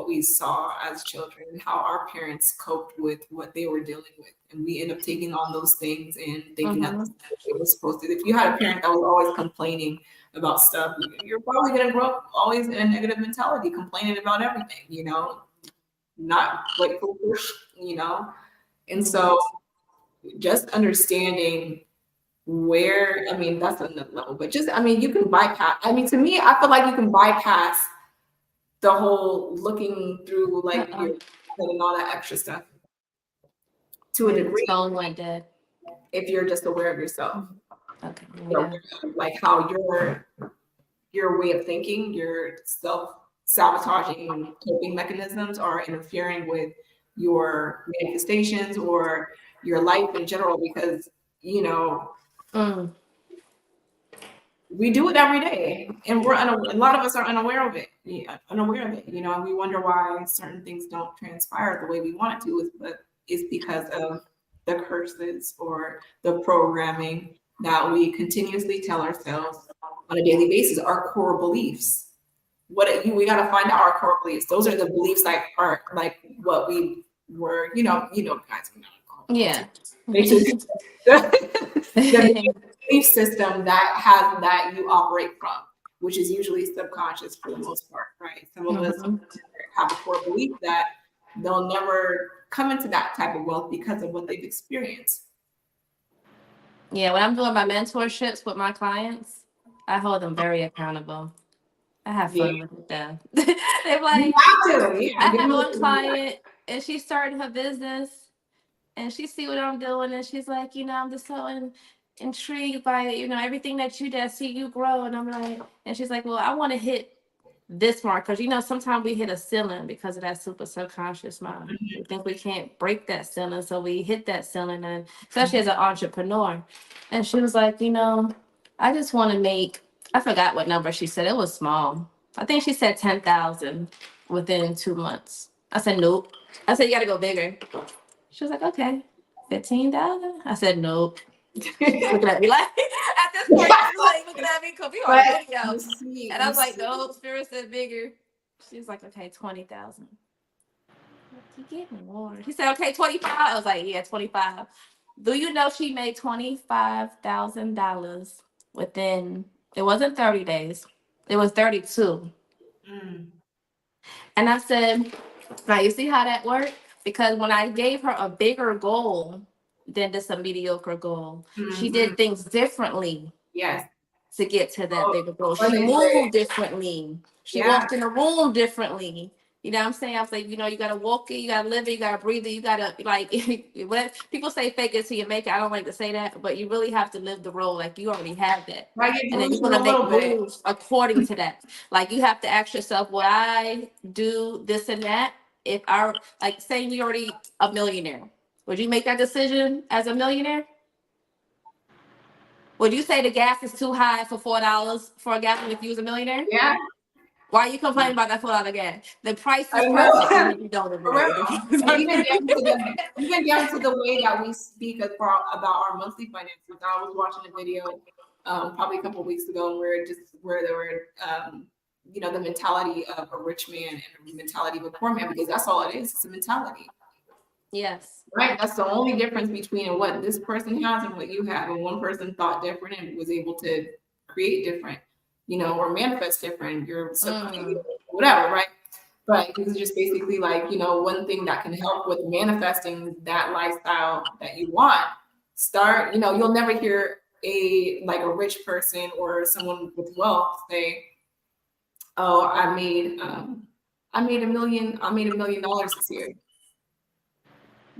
we saw as children, and how our parents coped with what they were dealing with, and we end up taking on those things and thinking that it was supposed to. If you had a parent that was always complaining about stuff, you're probably going to grow up always in a negative mentality, complaining about everything, you know, not grateful for, you know, and so just understanding where, I mean, that's another level, but just, I mean, you can bypass, I mean, to me, I feel like you can bypass the whole looking through like your and all that extra stuff to a degree. Phone went dead. If you're just aware of yourself. Okay. Yeah. Like how your way of thinking, your self-sabotaging coping mechanisms are interfering with your manifestations or your life in general, because, you know, we do it every day, and a lot of us are unaware of it. You know, and we wonder why certain things don't transpire the way we want it to, but it's because of the curses or the programming that we continuously tell ourselves on a daily basis, our core beliefs. We got to find out our core beliefs. Those are the beliefs that are like what we were, you know, guys. Yeah. The belief system that you operate from, which is usually subconscious for the most part, right? Some of us have a core belief that they'll never come into that type of wealth because of what they've experienced. Yeah, when I'm doing my mentorships with my clients, I hold them very accountable. I have fun with them. They're like, I have one client and she started her business and she see what I'm doing and she's like, you know, I'm just so intrigued by, you know, everything that you did, see you grow. And I'm like, and she's like, well, I want to hit this mark, because, you know, sometimes we hit a ceiling because of that super subconscious mind. We think we can't break that ceiling, so we hit that ceiling, and especially as an entrepreneur. And she was like, you know, I just want to make, I forgot what number she said. It was small. I think she said 10,000 within 2 months. I said, nope. I said, you got to go bigger. She was like, okay, 15,000. I said, nope. Looking at me like, at this point, she's like looking at me because we on video. And I was like, no, Spirit said bigger. She was like, okay, 20,000. He gave me more. He said, okay, 25. I was like, yeah, 25. Do you know she made $25,000 within, it wasn't 30 days. It was 32. And I said, now you see how that worked? Because when I gave her a bigger goal than just a mediocre goal, she did things differently. Yes. To get to that bigger goal. She moved differently. She walked in a room differently. You know what I'm saying? I was like, you know, you gotta walk it, you gotta live it, you gotta breathe it, you gotta like what people say fake it till you make it. I don't like to say that, but you really have to live the role. Like you already have that. Right, get And then you're delusional gonna a make little bit. moves according to that. Like you have to ask yourself, would I do this and that? If I like saying you're already a millionaire, would you make that decision as a millionaire? Would you say the gas is too high for $4 for a gallon if you was a millionaire? Yeah, Why are you complaining about that $4 gas? The price I is know. perfect, even if you don't For real. agree. And even down to the way that we speak about our monthly finances. I was watching a video probably a couple of weeks ago where there were you know, the mentality of a rich man and the mentality of a poor man, because that's all it is. It's a mentality. Yes. Right. That's the only difference between what this person has and what you have. And one person thought different and was able to create different, you know, or manifest different. You're whatever, right? But this is just basically like, you know, one thing that can help with manifesting that lifestyle that you want. Start, you know, you'll never hear a rich person or someone with wealth say, "Oh, I made $1 million this year."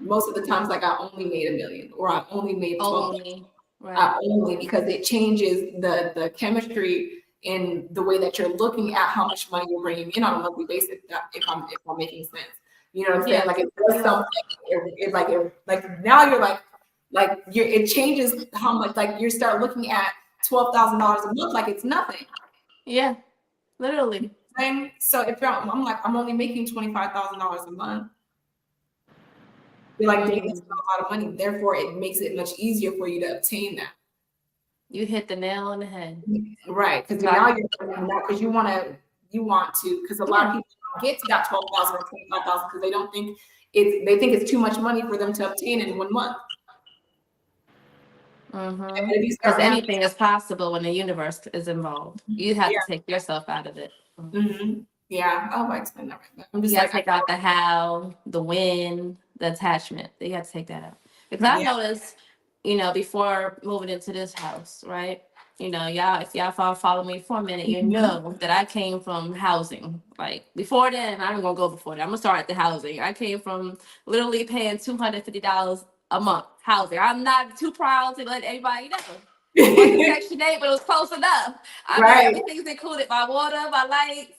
Most of the times, like I only made $1 million, or I only made 12 million. Right. Only because it changes the chemistry in the way that you're looking at how much money you're bringing in on a monthly basis. If I'm making sense, you know what I'm saying? Yeah. Like it does something. Like now you're it changes how much. Like you start looking at $12,000 a month like it's nothing. Yeah, literally. And so if I'm only making $25,000 a month. You're like, dang, that's not a lot of money. Therefore, it makes it much easier for you to obtain that. You hit the nail on the head. Right. Because now you're doing that because you want to, because a lot of people don't get to that 12,000 or 25,000 because they think it's too much money for them to obtain in 1 month. Because anything is possible when the universe is involved. You have to take yourself out of it. Yeah. Oh, I explained that right. I'm just you got to take out the how, the when, the attachment. You have to take that out. Because I noticed, you know, before moving into this house, right? You know, if y'all follow me for a minute, you know that I came from housing. Like before then, I'm gonna go before that. I'm gonna start at the housing. I came from literally paying $250 a month housing. I'm not too proud to let anybody know. It wasn't Section 8, but it was close enough. I mean, everything's included: my water, my lights.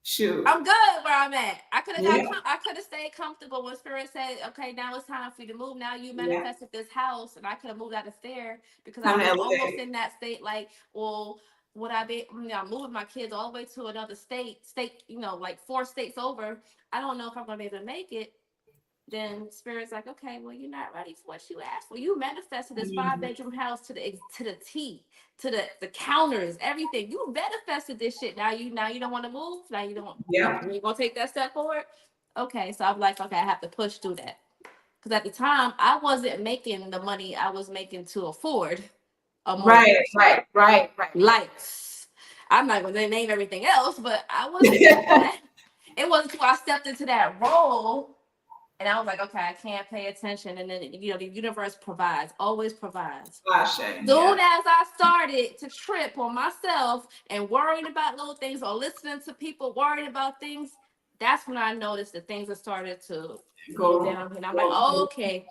Shoot, I'm good where I'm at. I could have stayed comfortable when Spirit said, "Okay, now it's time for you to move." Now you manifested this house, and I could have moved out of there because I was almost in that state. Like, well, would I be? You know, I'm moving my kids all the way to another state, you know, like 4 states over. I don't know if I'm gonna be able to make it. Then Spirit's like, okay, well, you're not ready for what you asked for. You manifested this 5-bedroom house to the T, to the counters, everything. You manifested this shit. Now you don't want to move. Now you don't. Yeah. You gonna take that step forward? Okay, so I'm like, okay, I have to push through that because at the time I wasn't making the money I was making to afford a mortgage. Right. Lights. I'm not gonna name everything else, but I wasn't. It wasn't until I stepped into that role. And I was like, okay, I can't pay attention. And then, you know, the universe always provides. Soon as I started to trip on myself and worrying about little things or listening to people worrying about things, that's when I noticed that things have started to go down. And I'm like, oh, okay,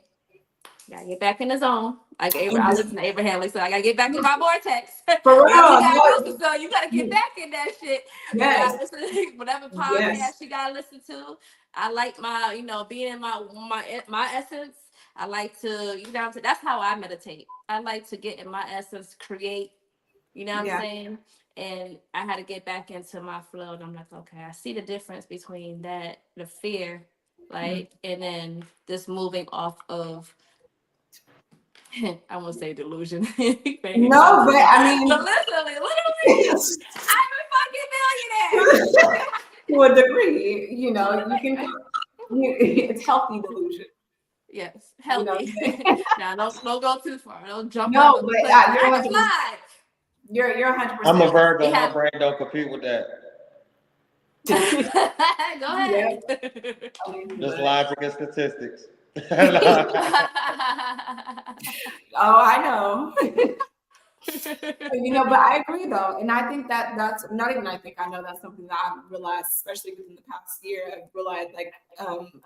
gotta get back in the zone. Like I listen to Abraham, like, so I gotta get back in my vortex. For real. So you gotta get back in that shit. Yes. Whatever podcast you gotta listen to. I like my, you know, being in my essence. I like to, you know, that's how I meditate. I like to get in my essence, create, you know what I'm saying? And I had to get back into my flow. And I'm like, okay, I see the difference between that, the fear, like, and then this moving off of, I won't say delusion. No, but I mean, literally, I'm a fucking millionaire. To a degree, you know, it's healthy delusion. Yes, healthy. Now, don't go too far. Don't jump. No, but you're 100%. I'm a Virgo. My brain don't compete with that. Go ahead. Just logic and statistics. Oh, I know. But I agree though, and I think that that's not even. I know that's something that I've realized, especially within the past year. I've realized like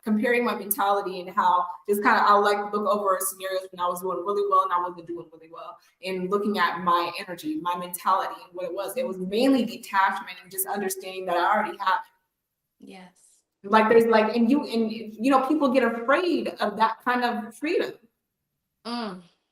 comparing my mentality and how just kind of I like look over scenarios when I was doing really well and I wasn't doing really well, and looking at my energy, my mentality, and what it was. It was mainly detachment and just understanding that I already have. Yes. Like there's like, and people get afraid of that kind of freedom.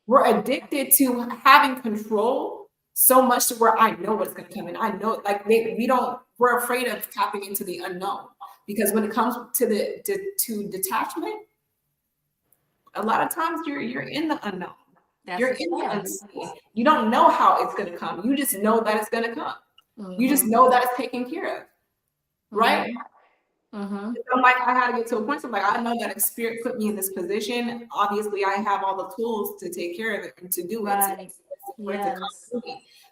We're addicted to having control so much to where I know what's going to come in. I know, like we're afraid of tapping into the unknown, because when it comes to to detachment, a lot of times you're in the unknown. You're in the unseen. You don't know how it's going to come. You just know that it's going to come. You just know that it's taken care of, right? I'm like, I had to get to a point. So I'm like, I know that if spirit put me in this position, obviously I have all the tools to take care of it and to do it.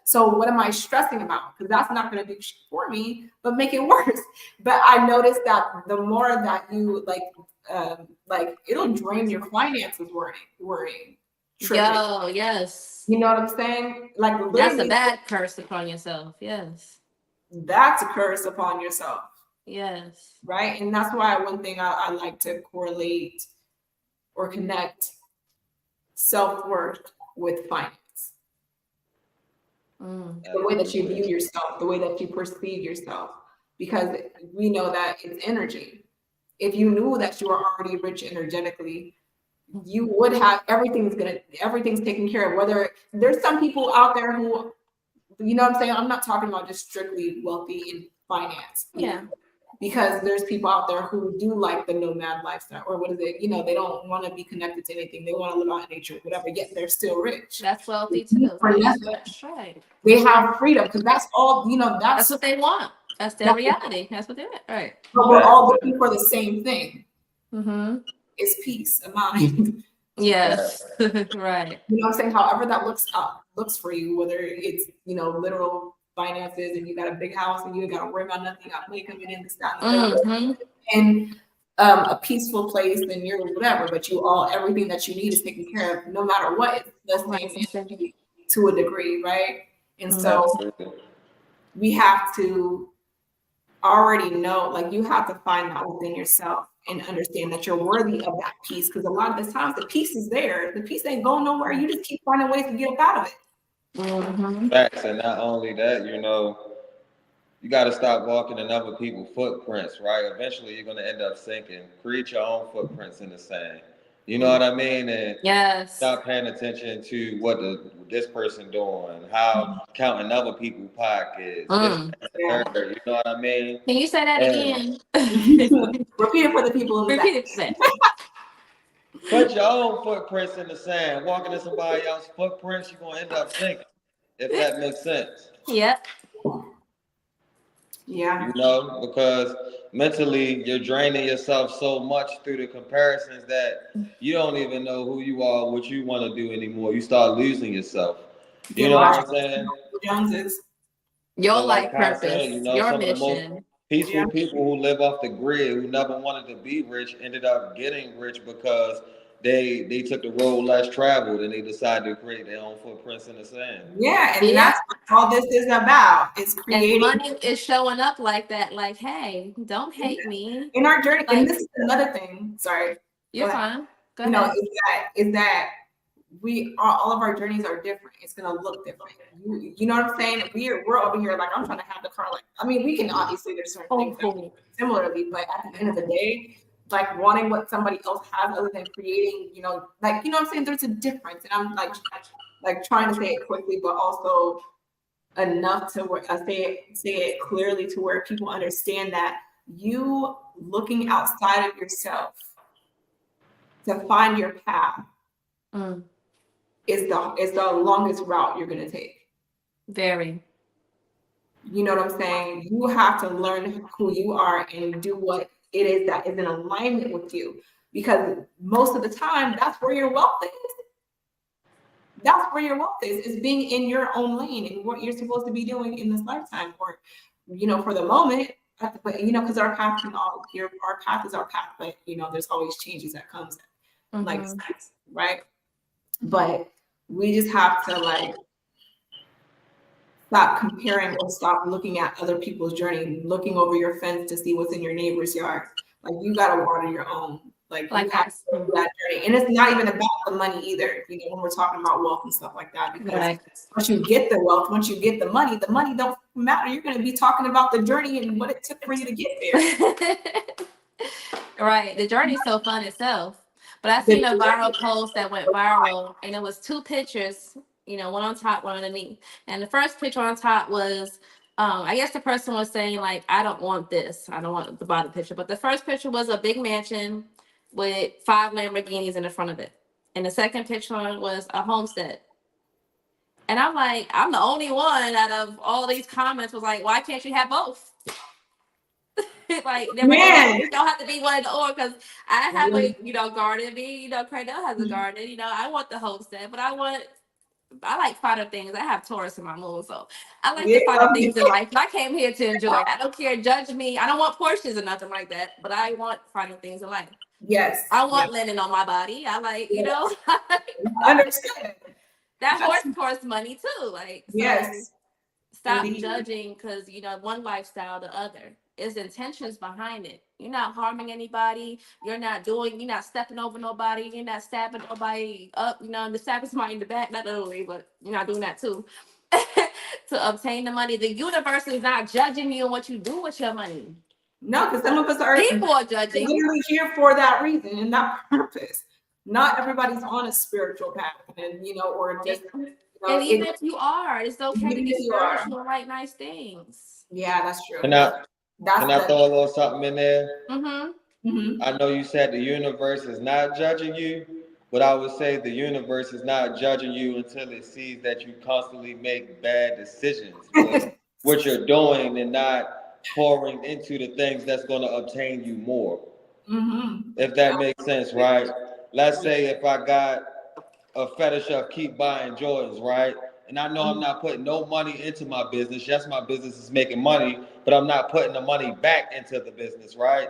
So what am I stressing about? Because that's not going to do for me, but make it worse. But I noticed that the more that you like it'll drain your finances worrying. Yo, yes. You know what I'm saying? Like that's a bad curse upon yourself. Yes. That's a curse upon yourself. Yes. Right. And that's why one thing I like to correlate or connect self-worth with finance. The way that you view yourself, the way that you perceive yourself, because we know that it's energy. If you knew that you are already rich energetically, you would have everything's taken care of. Whether there's some people out there who, you know what I'm saying? I'm not talking about just strictly wealthy in finance. Yeah. Because there's people out there who do like the nomad lifestyle, or what is it? They don't want to be connected to anything. They want to live out in nature, whatever, yet they're still rich. That's wealthy too. That's right. They have freedom because that's all, that's what they want. That's their reality. That's what they want. Right. But we're all looking for the same thing. It's peace of mind. Yes. Right. You know what I'm saying? However that looks for you, whether it's, literal finances and you got a big house and you got to worry about nothing, you got money coming in, this, that, and a peaceful place, and you're whatever, but everything that you need is taken care of no matter what. It's the same to a degree, right? And so we have to already know, like, you have to find that within yourself and understand that you're worthy of that peace, because a lot of the times the peace is there. The peace ain't going nowhere. You just keep finding ways to get up out of it. Facts, and not only that, you got to stop walking in other people's footprints, right? Eventually, you're going to end up sinking. Create your own footprints in the sand. You know what I mean? And stop paying attention to what this person doing, how counting other people's pockets. You know what I mean? Can you say that again? Repeat it for the people. Repeat it. Put your own footprints in the sand. Walking in somebody else's footprints, you're gonna end up sinking. If that makes sense. Yeah. Because mentally you're draining yourself so much through the comparisons that you don't even know who you are, what you want to do anymore. You start losing yourself. You know what I'm saying? Joneses. Your life purpose, your mission. Peaceful people who live off the grid, who never wanted to be rich, ended up getting rich because they took the road less traveled and they decided to create their own footprints in the sand. Yeah, and that's what all this is about. It's creating. And money is showing up like that. Like, hey, don't hate me. In our journey, and this is another thing. Sorry, you're fine. Go ahead. Is that we are, all of our journeys are different. It's gonna look different. You know what I'm saying? We're over here like, I'm trying to have the car. Like, I mean, we can obviously, there's certain things that similarly, but at the end of the day, like wanting what somebody else has other than creating, like, you know what I'm saying? There's a difference. And I'm like trying to say it quickly, but also enough to where I say it clearly to where people understand that you looking outside of yourself to find your path is the longest route you're gonna take. Very. You know what I'm saying? You have to learn who you are and do what it is that is in alignment with you, because most of the time that's where your wealth is. That's where your wealth is being in your own lane and what you're supposed to be doing in this lifetime, or for the moment. But because our path is our path, but there's always changes that comes like right. But we just have to stop comparing or stop looking at other people's journey, looking over your fence to see what's in your neighbor's yard. Like you gotta water your own. Like you have us. to do that journey. And it's not even about the money either, you know, when we're talking about wealth and stuff like that. Because Right. once you get the wealth, once you get the money don't matter. You're gonna be talking about the journey and what it took for you to get there. Right. The journey's so fun itself. But I seen a viral post that went viral, and it was two pictures, you know, one on top, one underneath. And the first picture on top was, I guess the person was saying, like, I don't want this. I don't want the bottom picture. But the first picture was a big mansion with 5 Lamborghinis in the front of it. And the second picture was a homestead. And I'm like, I'm the only one out of all these comments was like, why can't you have both? Like, Man. it don't have to be one or, because I have a, you know, garden. Me, you know, Cradell has a garden. You know, I want the homestead, but I like finding things. I have Taurus in my moon, so I like to find things in life. And I came here to enjoy it. I don't care, judge me. I don't want Porsches or nothing like that, but I want finding things in life. Yes. I want linen on my body. I like, you know, I understand. that horse costs money too. Like, so yes. stop Indeed. judging because, you know, one lifestyle the other. It's intentions behind it. You're not harming anybody. You're not stepping over nobody. You're not stabbing nobody up. You know, the stabbing somebody in the back, not literally, but you're not doing that too. To obtain the money. The universe is not judging you and what you do with your money. No, because some of us are people are judging. Literally here for that reason and that purpose. Not everybody's on a spiritual path, and you know, or just. You know, and even if you are, it's okay to be spiritual and write nice things. Yeah, that's true. Can I throw a little something in there? I know you said the universe is not judging you, but I would say the universe is not judging you until it sees that you constantly make bad decisions with what you're doing and not pouring into the things that's going to obtain you more. If that makes sense, right? Let's say if I got a fetish of keep buying Jordans, right? And I know I'm not putting no money into my business. Yes, my business is making money, but I'm not putting the money back into the business, right?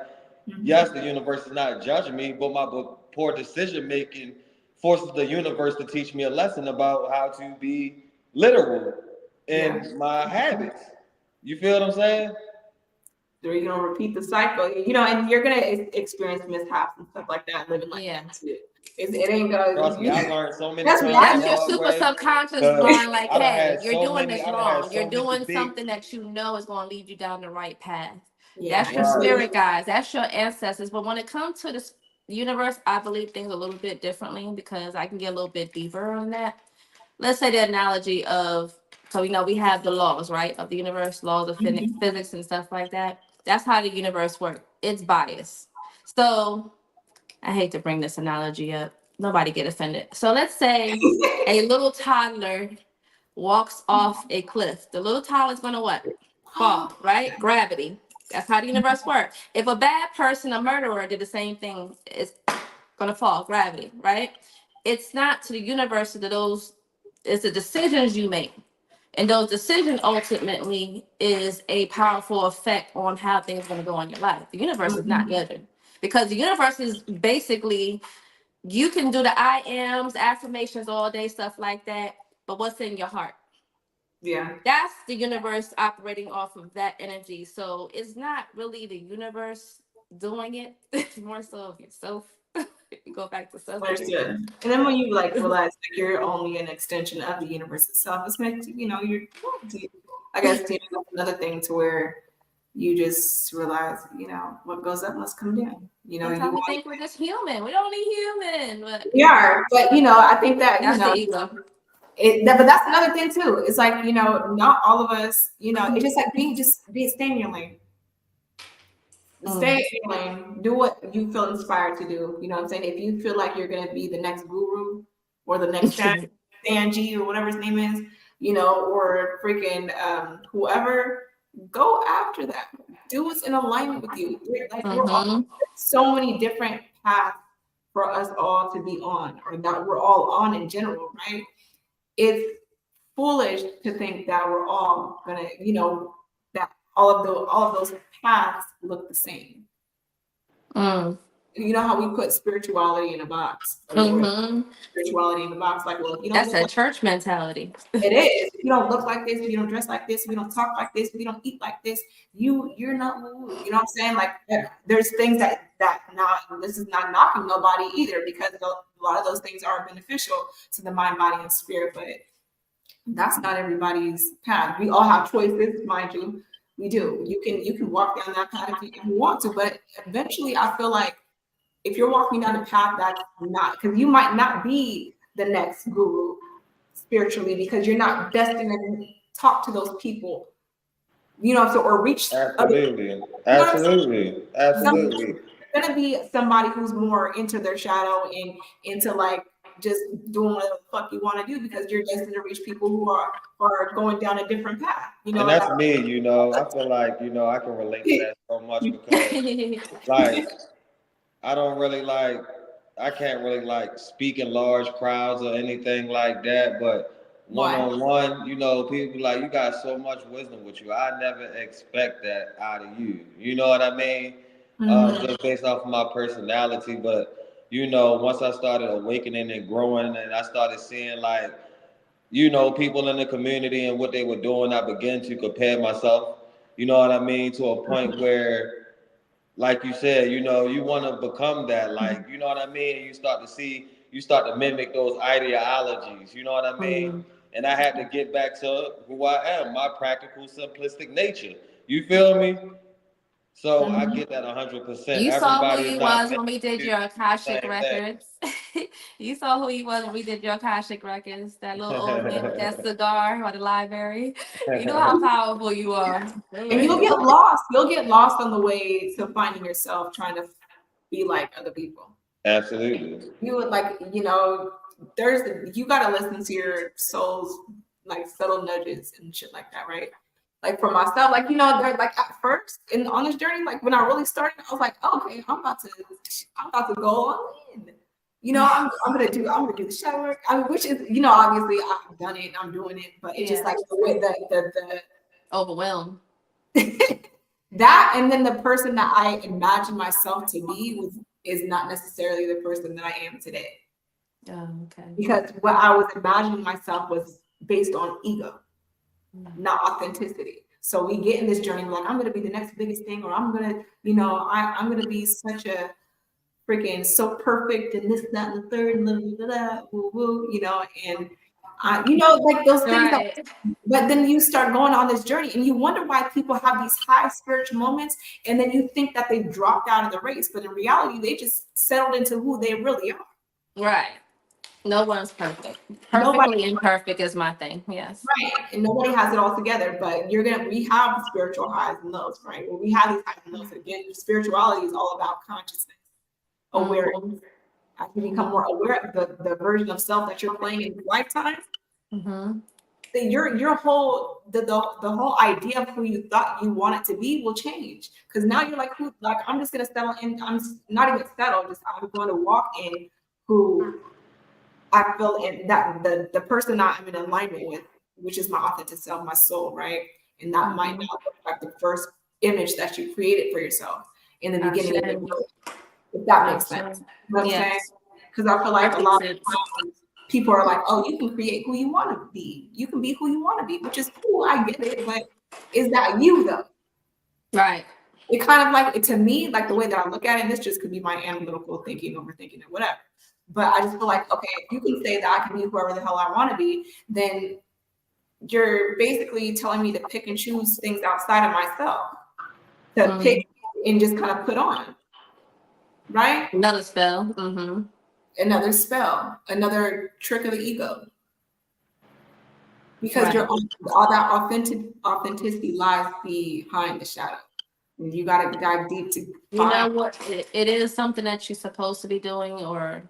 Yes, the universe is not judging me, but my poor decision making forces the universe to teach me a lesson about how to be literal in my habits. You feel what I'm saying? You're gonna repeat the cycle, you know, and you're gonna experience mishaps and stuff like that, living like that too. It ain't gonna. Trust me, I learned so many That's times. That's your super subconscious mind, like, hey, you're doing this wrong. You're doing something that you know is going to lead you down the right path. That's your spirit guides. That's your ancestors. But when it comes to the universe, I believe things a little bit differently because I can get a little bit deeper on that. Let's say the analogy of, so we know we have the laws, right, of the universe, laws of physics and stuff like that. That's how the universe works. It's biased. So I hate to bring this analogy up. Nobody get offended. So let's say a little toddler walks off a cliff. The little toddler's gonna what? Fall, right? Gravity. That's how the universe works. If a bad person, a murderer, did the same thing, it's gonna fall, gravity, right? It's not to the universe, to those, it's the decisions you make. And those decisions ultimately is a powerful effect on how things are gonna go in your life. The universe is not judging. Because the universe is basically, you can do the I ams, affirmations all day, stuff like that, but what's in your heart? Yeah. That's the universe operating off of that energy. So it's not really the universe doing it. It's more so of yourself. You go back to self. Understood. And then when you like realize that you're only an extension of the universe itself, it's makes you know, you're, I guess, another thing to where you just realize, you know, what goes up must come down. You know, you think we're just human. We're only human. But we are. But you know, I think that that's you know, the ego. But that's another thing too. It's like, you know, not all of us, you know, it's just like stay in your lane. Stay in your lane. Do what you feel inspired to do. You know what I'm saying? If you feel like you're gonna be the next guru or the next Sanji or whatever his name is, you know, or freaking whoever, go after that. Do what's in alignment with you. Like we're all so many different paths for us all to be on, or that we're all on in general, right? It's foolish to think that we're all gonna, you know, that all of those paths look the same. you know how we put spirituality in a box, Mm-hmm. spirituality in the box. Like, well, if you don't That's look a like church mentality. it is. If you don't look like this, if you don't dress like this, if you don't talk like this, if you don't eat like this, you're not woo. You know what I'm saying? Like, there's things that not. This is not knocking nobody either, because a lot of those things are beneficial to the mind, body, and spirit. But that's not everybody's path. We all have choices, mind you. We do. You can walk down that path if you want to, but eventually, I feel like if you're walking down the path that's not, because you might not be the next guru spiritually, because you're not destined to talk to those people, you know, so or reach Absolutely. Absolutely. Absolutely. Gonna be somebody who's more into their shadow and into like just doing whatever the fuck you want to do, because you're destined to reach people who are going down a different path. You know, And that's me, you know. I feel like, you know, I can relate to that so much because like I don't really like I can't really like speak in large crowds or anything like that, but one-on-one, you know, people like you got so much wisdom with you. I never expect that out of you. You know what I mean? Just based off of my personality. But you know, once I started awakening and growing, and I started seeing like, you know, people in the community and what they were doing, I began to compare myself. You know what I mean? To a point where, like you said, you know, you want to become that, like, you know what I mean? You start to mimic those ideologies, you know what I mean? And I had to get back to who I am, my practical, simplistic nature. You feel me? So I get that 100%. You saw who Everybody is you not was meant when we to did do your the Akashic same thing. records. You saw who you was when we did your Akashic records. That little old man with that cigar or the library. You know how powerful you are. and you'll get lost. You'll get lost on the way to finding yourself trying to be like other people. Absolutely. You would like, you know, you gotta listen to your soul's like subtle nudges and shit like that, right? Like for myself, like, you know, they're like at first and on this journey, like when I really started, I was like, okay, I'm about to go all in. You know, I'm gonna do the shadow work. I mean, which is, you know, obviously I've done it, I'm doing it, but it's just like the way the overwhelmed. that, and then the person that I imagined myself to be is not necessarily the person that I am today. Oh, okay. Because what I was imagining myself was based on ego, not authenticity. So we get in this journey, we're like, I'm gonna be the next biggest thing, or I'm gonna, you know, I'm gonna be such a freaking so perfect and this, that, and the third, and woo, woo, you know, and you know, like those things that, but then you start going on this journey and you wonder why people have these high spiritual moments, and then you think that they've dropped out of the race, but in reality, they just settled into who they really are. Right. No one's perfect. Perfectly imperfect is my thing. Yes. Right. And nobody has it all together, but we have spiritual highs and lows, right? When we have these highs and lows, again, spirituality is all about consciousness, awareness. As you become more aware of the version of self that you're playing in lifetime, then your whole the whole idea of who you thought you wanted to be will change. Because now you're like, I'm just gonna settle in, I'm not even settle, just I'm going to walk in who I feel in, that the person that I'm in alignment with, which is my authentic self, my soul, right? And that might not look like the first image that you created for yourself in the beginning of the world, if that makes sense. You know what I'm saying? Because I feel like a lot of times people are like, oh, you can create who you want to be. You can be who you want to be, which is cool. I get it. But is that you though? Right. It kind of like, to me, like the way that I look at it, and this just could be my analytical thinking, overthinking it, whatever. But I just feel like, okay, if you can say that I can be whoever the hell I want to be, then you're basically telling me to pick and choose things outside of myself to pick and just kind of put on. Right? Another spell. Another spell, another trick of the ego. Because all that authenticity lies behind the shadow. And you got to dive deep to find. You know what? It is something that you're supposed to be doing, or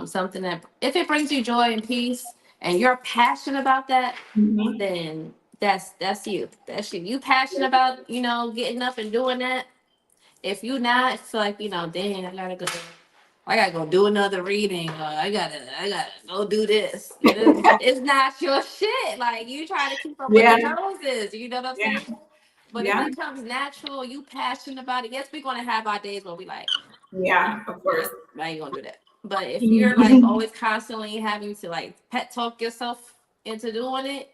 something that, if it brings you joy and peace and you're passionate about that, then that's you. That's you. You passionate about, you know, getting up and doing that. If you not, it's like, you know, dang, I gotta go do another reading, or I gotta go do this. It's not your shit. Like, you try to keep up with the Joneses, you know what I'm saying? But if it comes natural, you passionate about it. Yes, we're gonna have our days where we like, Yeah, of course. I ain't gonna do that. But if you're like always constantly having to like pet talk yourself into doing it,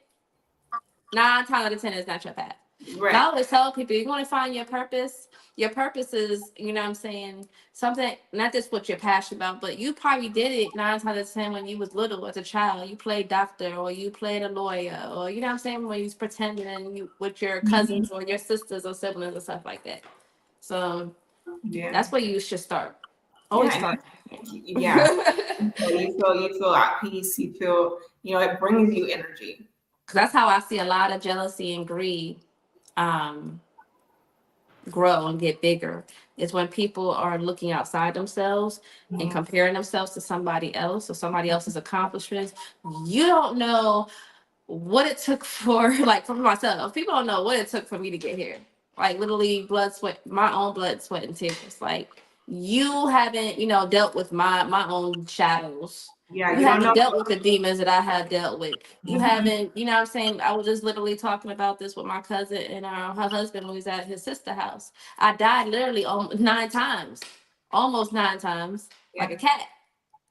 9 times out of 10 is not your path. Right. I always tell people, you're going to find your purpose. Your purpose is, you know what I'm saying, something, not just what you're passionate about, but you probably did it 9 times out of 10 when you was little as a child. You played doctor or you played a lawyer or, you know what I'm saying, when you was pretending and you with your cousins or your sisters or siblings and stuff like that. So that's where you should start. Always start. Yeah. You feel at peace. You feel, it brings you energy. That's how I see a lot of jealousy and greed grow and get bigger. Is when people are looking outside themselves and comparing themselves to somebody else or somebody else's accomplishments. You don't know what it took for, like, for myself. People don't know what it took for me to get here. Like, literally blood, sweat, my own blood, sweat, and tears. Like, you haven't, dealt with my own shadows. Yeah, you haven't dealt with the demons that I have dealt with. You haven't, what I'm saying? I was just literally talking about this with my cousin and her husband when he was at his sister's house. I died literally 9 times, almost 9 times, like a cat.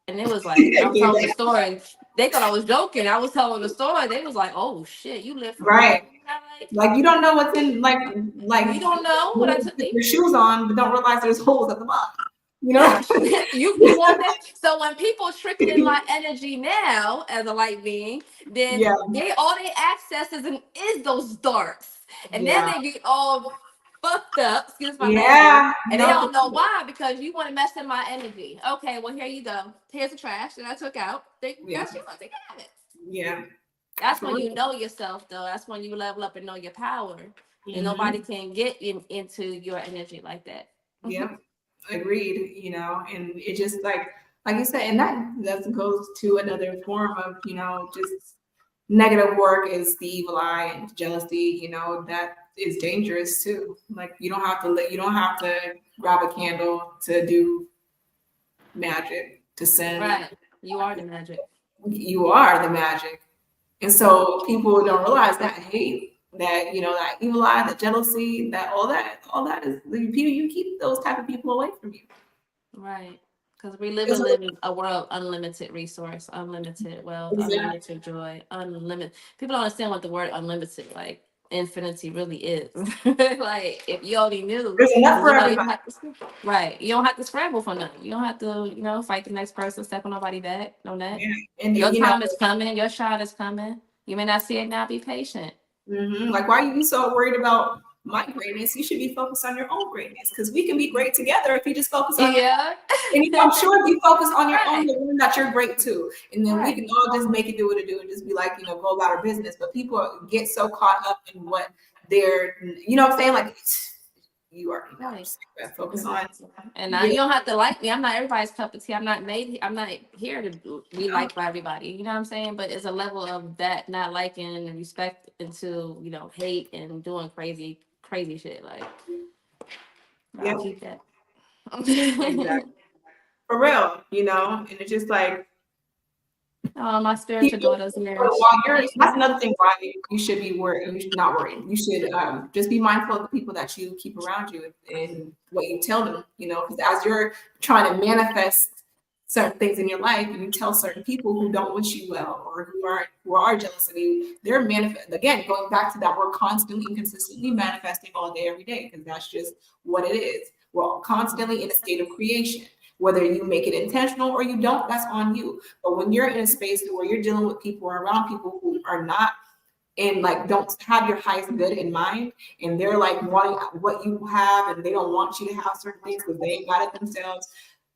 And it was like, I was telling the story. They thought I was joking. I was telling the story. They was like, "Oh shit, you live for right." Real. Like you don't know what's in, like you don't know what I took your shoes on, but don't realize there's holes at the bottom. You want that? So when people trickling my energy now as a light being, then they access is those darks, and then they get all fucked up. Excuse my language, and they don't know why, because you want to mess in my energy. Okay, well here you go. Here's the trash that I took out. That's yours. They can have it. Yeah. That's when you know yourself, though. That's when you level up and know your power, and nobody can get into your energy like that. Yeah. Agreed, and it just like you said, and that goes to another form of, just negative work is the evil eye and jealousy, that is dangerous too. Like you don't have to grab a candle to do magic, to send. Right. You are the magic. You are the magic. And so people don't realize that hate, that that evil eye, that jealousy, that all that is you keep those type of people away from you. Right. Because we live in a world of unlimited resource, unlimited wealth, unlimited joy, unlimited. People don't understand what the word unlimited, like infinity, really is. Like if you only knew, there's enough for everybody. Right. You don't have to scramble for nothing. You don't have to, fight the next person, step on nobody's back. No that. Yeah. And your time is coming. Your shot is coming. You may not see it now. Be patient. Like, why are you so worried about my greatness? You should be focused on your own greatness, because we can be great together if you just focus on and I'm sure if you focus on your own, then that you're great too, and then we can all just make it do what it do and just be like, go about our business. But people get so caught up in what they're, what I'm saying, like you already know. Focus on, and now you don't have to like me. I'm not everybody's cup of tea. I'm not here to be liked by everybody. You know what I'm saying? But it's a level of that not liking and respect into hate and doing crazy shit. Like I'll keep that. Exactly. For real, and it's just like, oh, my spiritual daughters here. That's another thing why you should be worried. You should not worry. You should just be mindful of the people that you keep around you and what you tell them. Because as you're trying to manifest certain things in your life, and you tell certain people who don't wish you well or who are jealous of you, they're again, going back to that, we're constantly and consistently manifesting all day, every day, because that's just what it is. We're all constantly in a state of creation. Whether you make it intentional or you don't, that's on you. But when you're in a space where you're dealing with people or around people who are not and like don't have your highest good in mind, and they're like wanting what you have, and they don't want you to have certain things because they ain't got it themselves,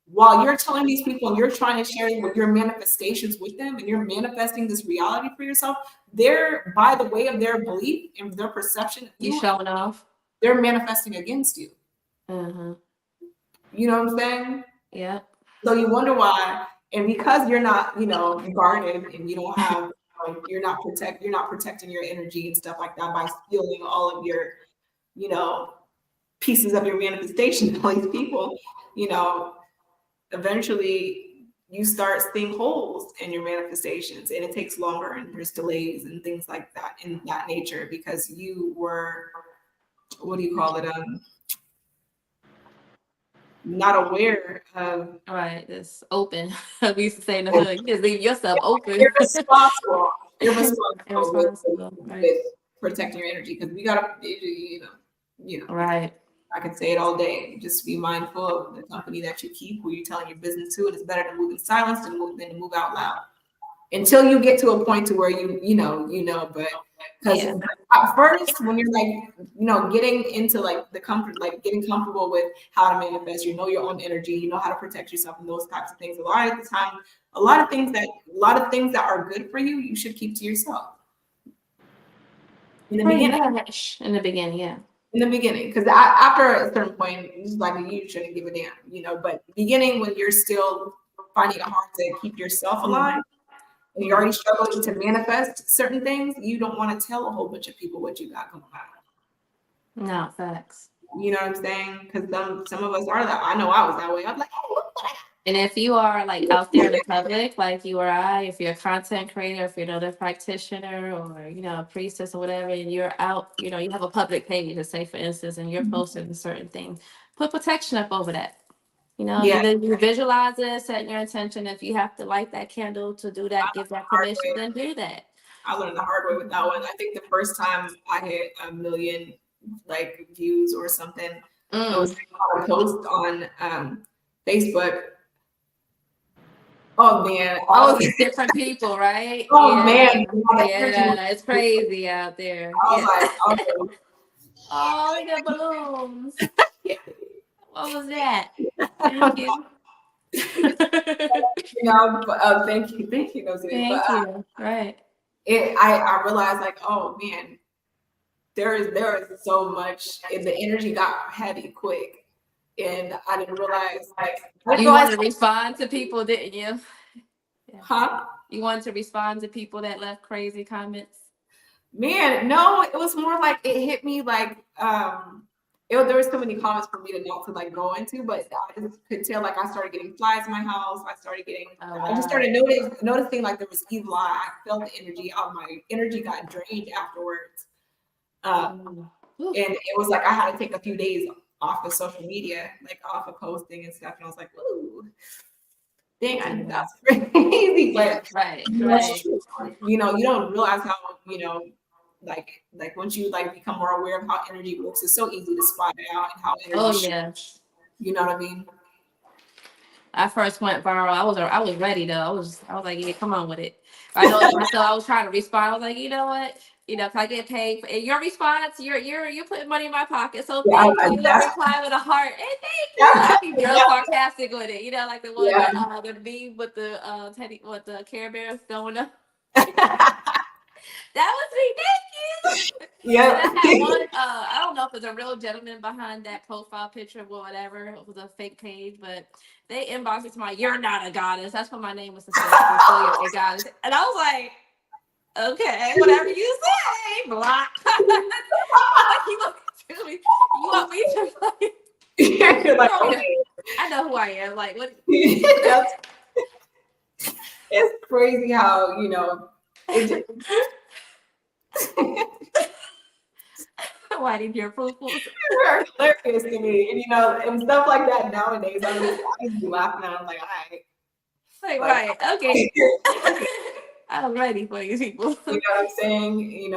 while you're telling these people and you're trying to share your manifestations with them, and you're manifesting this reality for yourself, they're, by the way of their belief and their perception, you showing off, they're manifesting against you. You know what I'm saying? Yeah. So you wonder why, and because you're not, guarded, and you don't have, you're not protecting your energy and stuff like that by stealing all of your, pieces of your manifestation to all these people, eventually you start seeing holes in your manifestations, and it takes longer, and there's delays and things like that in that nature, because you were, what do you call it? not aware of. Right, it's open. We used to say in the hood, you just leave yourself open. Irresponsible Irresponsible, right. with protecting your energy, because we gotta, Right. I could say it all day. Just be mindful of the company that you keep, who you're telling your business to, and it's better to move in silence than to move out loud. Until you get to a point to where you know, but because at first, when you're like, getting into like the comfort, like getting comfortable with how to manifest, you know your own energy, you know how to protect yourself and those types of things. A lot of the time, a lot of things that are good for you, you should keep to yourself. In the beginning, yeah. In the beginning, because after a certain point, it's like you shouldn't give a damn, But beginning, when you're still finding it hard to keep yourself alive, and you're already struggling to manifest certain things, you don't want to tell a whole bunch of people what you got going on. No, facts. You know what I'm saying? Because some of us are that. I know I was that way. I'm like, oh, look what I got. And if you are like out there in the public, like you or I, if you're a content creator, if you're another practitioner or, a priestess or whatever, and you're out, you have a public page, let's say, for instance, and you're posting certain things, put protection up over that. Either you visualize it, set your intention. If you have to light that candle to do that, give that permission, then do that. I learned the hard way with that one. I think the first time I hit 1 million views or something, it was a post on Facebook. Oh man, all these different people, right? Oh man, yeah, it's crazy out there. Oh, we got balloons. What was that? Thank you. Thank you. Thank you. Right. I realized oh man, there is so much, and the energy got heavy quick, and I didn't realize you wanted to respond to people, didn't you? Yeah. Huh? You wanted to respond to people that left crazy comments? Man, no, it was more like it hit me there was so many comments for me to not to go into, but I just could tell I started getting flies in my house. I started getting, I just started noticing there was evil eye. I felt the energy. My energy got drained afterwards, and it was I had to take a few days off of social media, off of posting and stuff. And I was like, ooh, dang, I know that's crazy, but right. You don't realize how once you become more aware of how energy works, it's so easy to spot it out and how energy you know what I mean? I first went viral. I was ready though. I was like, yeah, come on with it. I know myself. I was trying to respond. I was like, you know what? If I get paid for your response, you're putting money in my pocket. So thank you. Reply with a heart. Hey, thank you. I be real sarcastic with it. Like the one the meme with the Teddy with the Care Bears going up. That was me. Thank you. Yeah. I had one. I don't know if it's a real gentleman behind that profile picture or whatever. It was a fake page, but they inboxed me to my, "You're not a goddess." That's what my name was. You're a goddess, and I was like, "Okay, whatever you say." Block. You want me to You're like, okay. I know who I am. Like, what? It's crazy how Why did your approval? They're hilarious to me, and stuff like that nowadays. I just be laughing at. I'm like, all right, right, okay. I'm ready for you people. You know what I'm saying?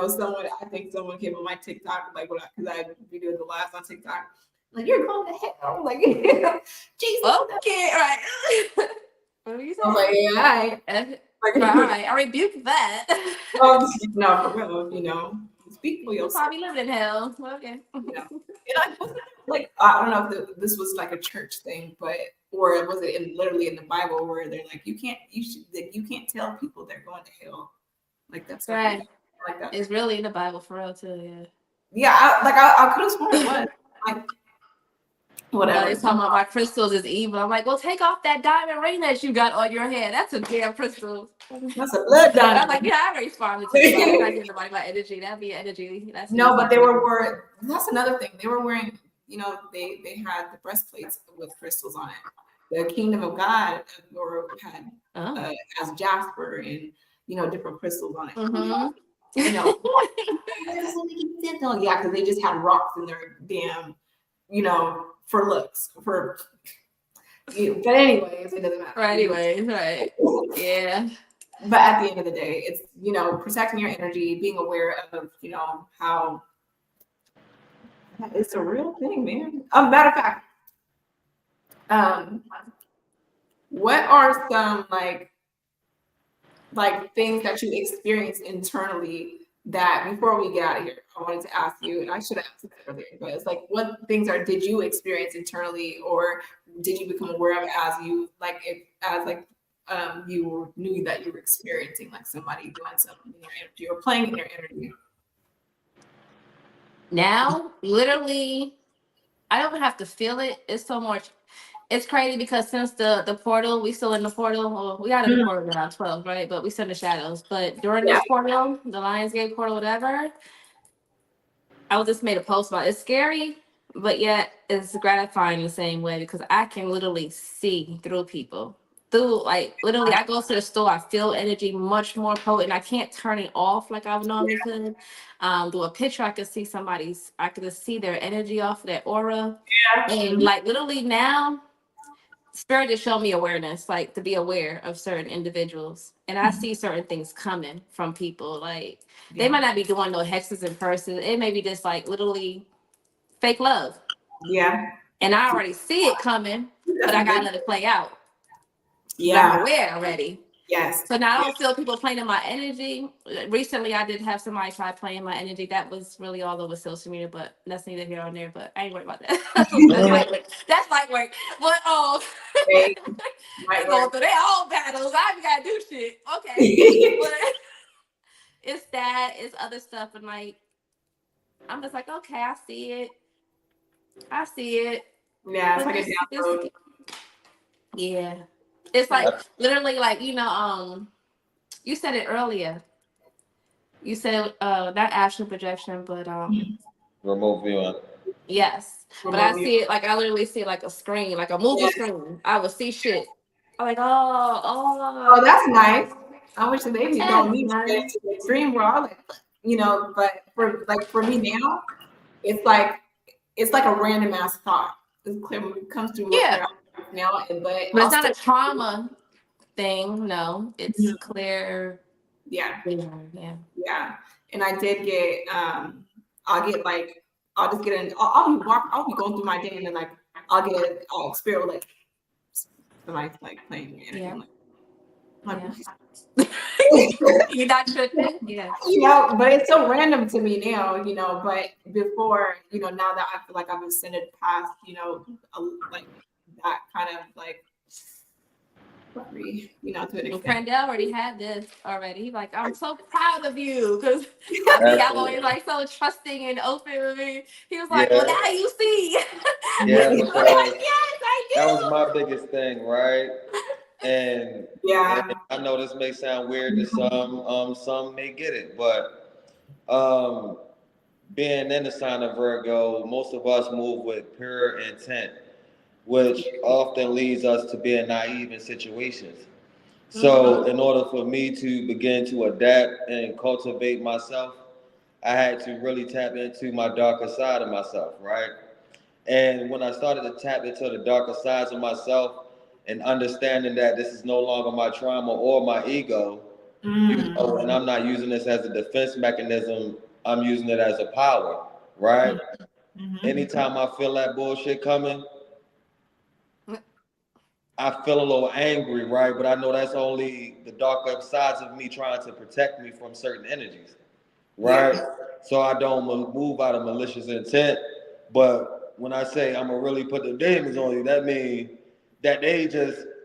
I think someone came on my TikTok, because I videoed the last on TikTok. Like, you're going to hell. Like, Jesus. Okay, right. What were you saying? I was like, yeah, all right. I rebuke that. No, for real, speak for yourself. Probably live in hell. Okay. And I don't know if this was a church thing, or was it literally in the Bible where they're like, you can't tell people they're going to hell. That's right. That. It's really in the Bible for real too, yeah. Yeah, I could have sworn it was. Whatever. They're talking about my crystals is evil. I'm like, well, take off that diamond ring that you got on your head. That's a damn crystal. That's a blood diamond. I'm like, yeah, I already responded to you. I'm not giving nobody my energy. That'd be energy. But they were that's another thing. They were wearing, they had the breastplates with crystals on it. The kingdom of God had as jasper and different crystals on it. Mm-hmm. Yeah, because they just had rocks in their damn, for looks, for you. But anyways, it doesn't matter. Anyways, right. Yeah. But at the end of the day, it's, you know, protecting your energy, being aware of, you know, how it's a real thing, man. Matter of fact, what are some like things that you experienced internally that before we get out of here, I wanted to ask you, and I should have asked it earlier, but it's like, what things did you experience internally, or did you become aware of as you you knew that you were experiencing like somebody doing something in your energy or playing in your energy? Now, literally, I don't have to feel it. It's so much. It's crazy because since the portal, we still in the portal. Well, we got in the portal around 12, right? But we still in the shadows. But during this portal, the Lionsgate portal, whatever, I just made a post about it. It's scary, but yet it's gratifying the same way because I can literally see through people. Like literally, I go to the store, I feel energy much more potent. I can't turn it off like I would normally could. Do a picture, I could see I could just see their energy off of that aura. And like literally now, Spirit just showed me awareness, like to be aware of certain individuals. And I see certain things coming from people. Like they might not be doing no hexes in person. It may be just like literally fake love. Yeah. And I already see it coming, but I gotta let it play out. Yeah. I'm aware already. Yes. So now I don't feel people playing in my energy. Recently, I did have somebody try playing my energy. That was really all over social media, but that's neither here nor there. But I ain't worried about that. That's light work. But they going through their own battles. I ain't gotta do shit. Okay. But it's that. It's other stuff, and like I'm just like, okay, I see it. Yeah, it's like a download. Yeah. It's like literally like, you know, you said it earlier. You said not astral projection, but remote viewing. Yes. But I see it like I literally see like a screen, like a movie screen. I would see shit. I'm like, oh, that's nice. I wish they don't need to get into the dream world, you know, but for me now, it's like a random ass thought. It comes through now, but it's not a trauma thing. No, it's clear. Yeah. Yeah. And I did get I'll just get in, I'll be going through my day and then like I'll get a spirit like somebody's like playing anything You're not tripping? Yeah. You know, but it's so random to me now, you know, but before, you know, now that I feel like I've ascended past, you know, like that kind of like, you know, to an extent. Crandell already had this already. He's like, I'm so proud of you because I'm always like so trusting and open with me. He was like, well, now you see. Yeah, I was like, yes, I do. That was my biggest thing, right? And and I know this may sound weird to some may get it, but being in the sign of Virgo, most of us move with pure intent, which often leads us to being naive in situations. So in order for me to begin to adapt and cultivate myself, I had to really tap into my darker side of myself, right? And when I started to tap into the darker sides of myself and understanding that this is no longer my trauma or my ego, you know, and I'm not using this as a defense mechanism, I'm using it as a power, right? Anytime I feel that bullshit coming, I feel a little angry, right? But I know that's only the darker sides of me trying to protect me from certain energies, right? So I don't move out of malicious intent. But when I say I'm gonna really put the demons on you, that means that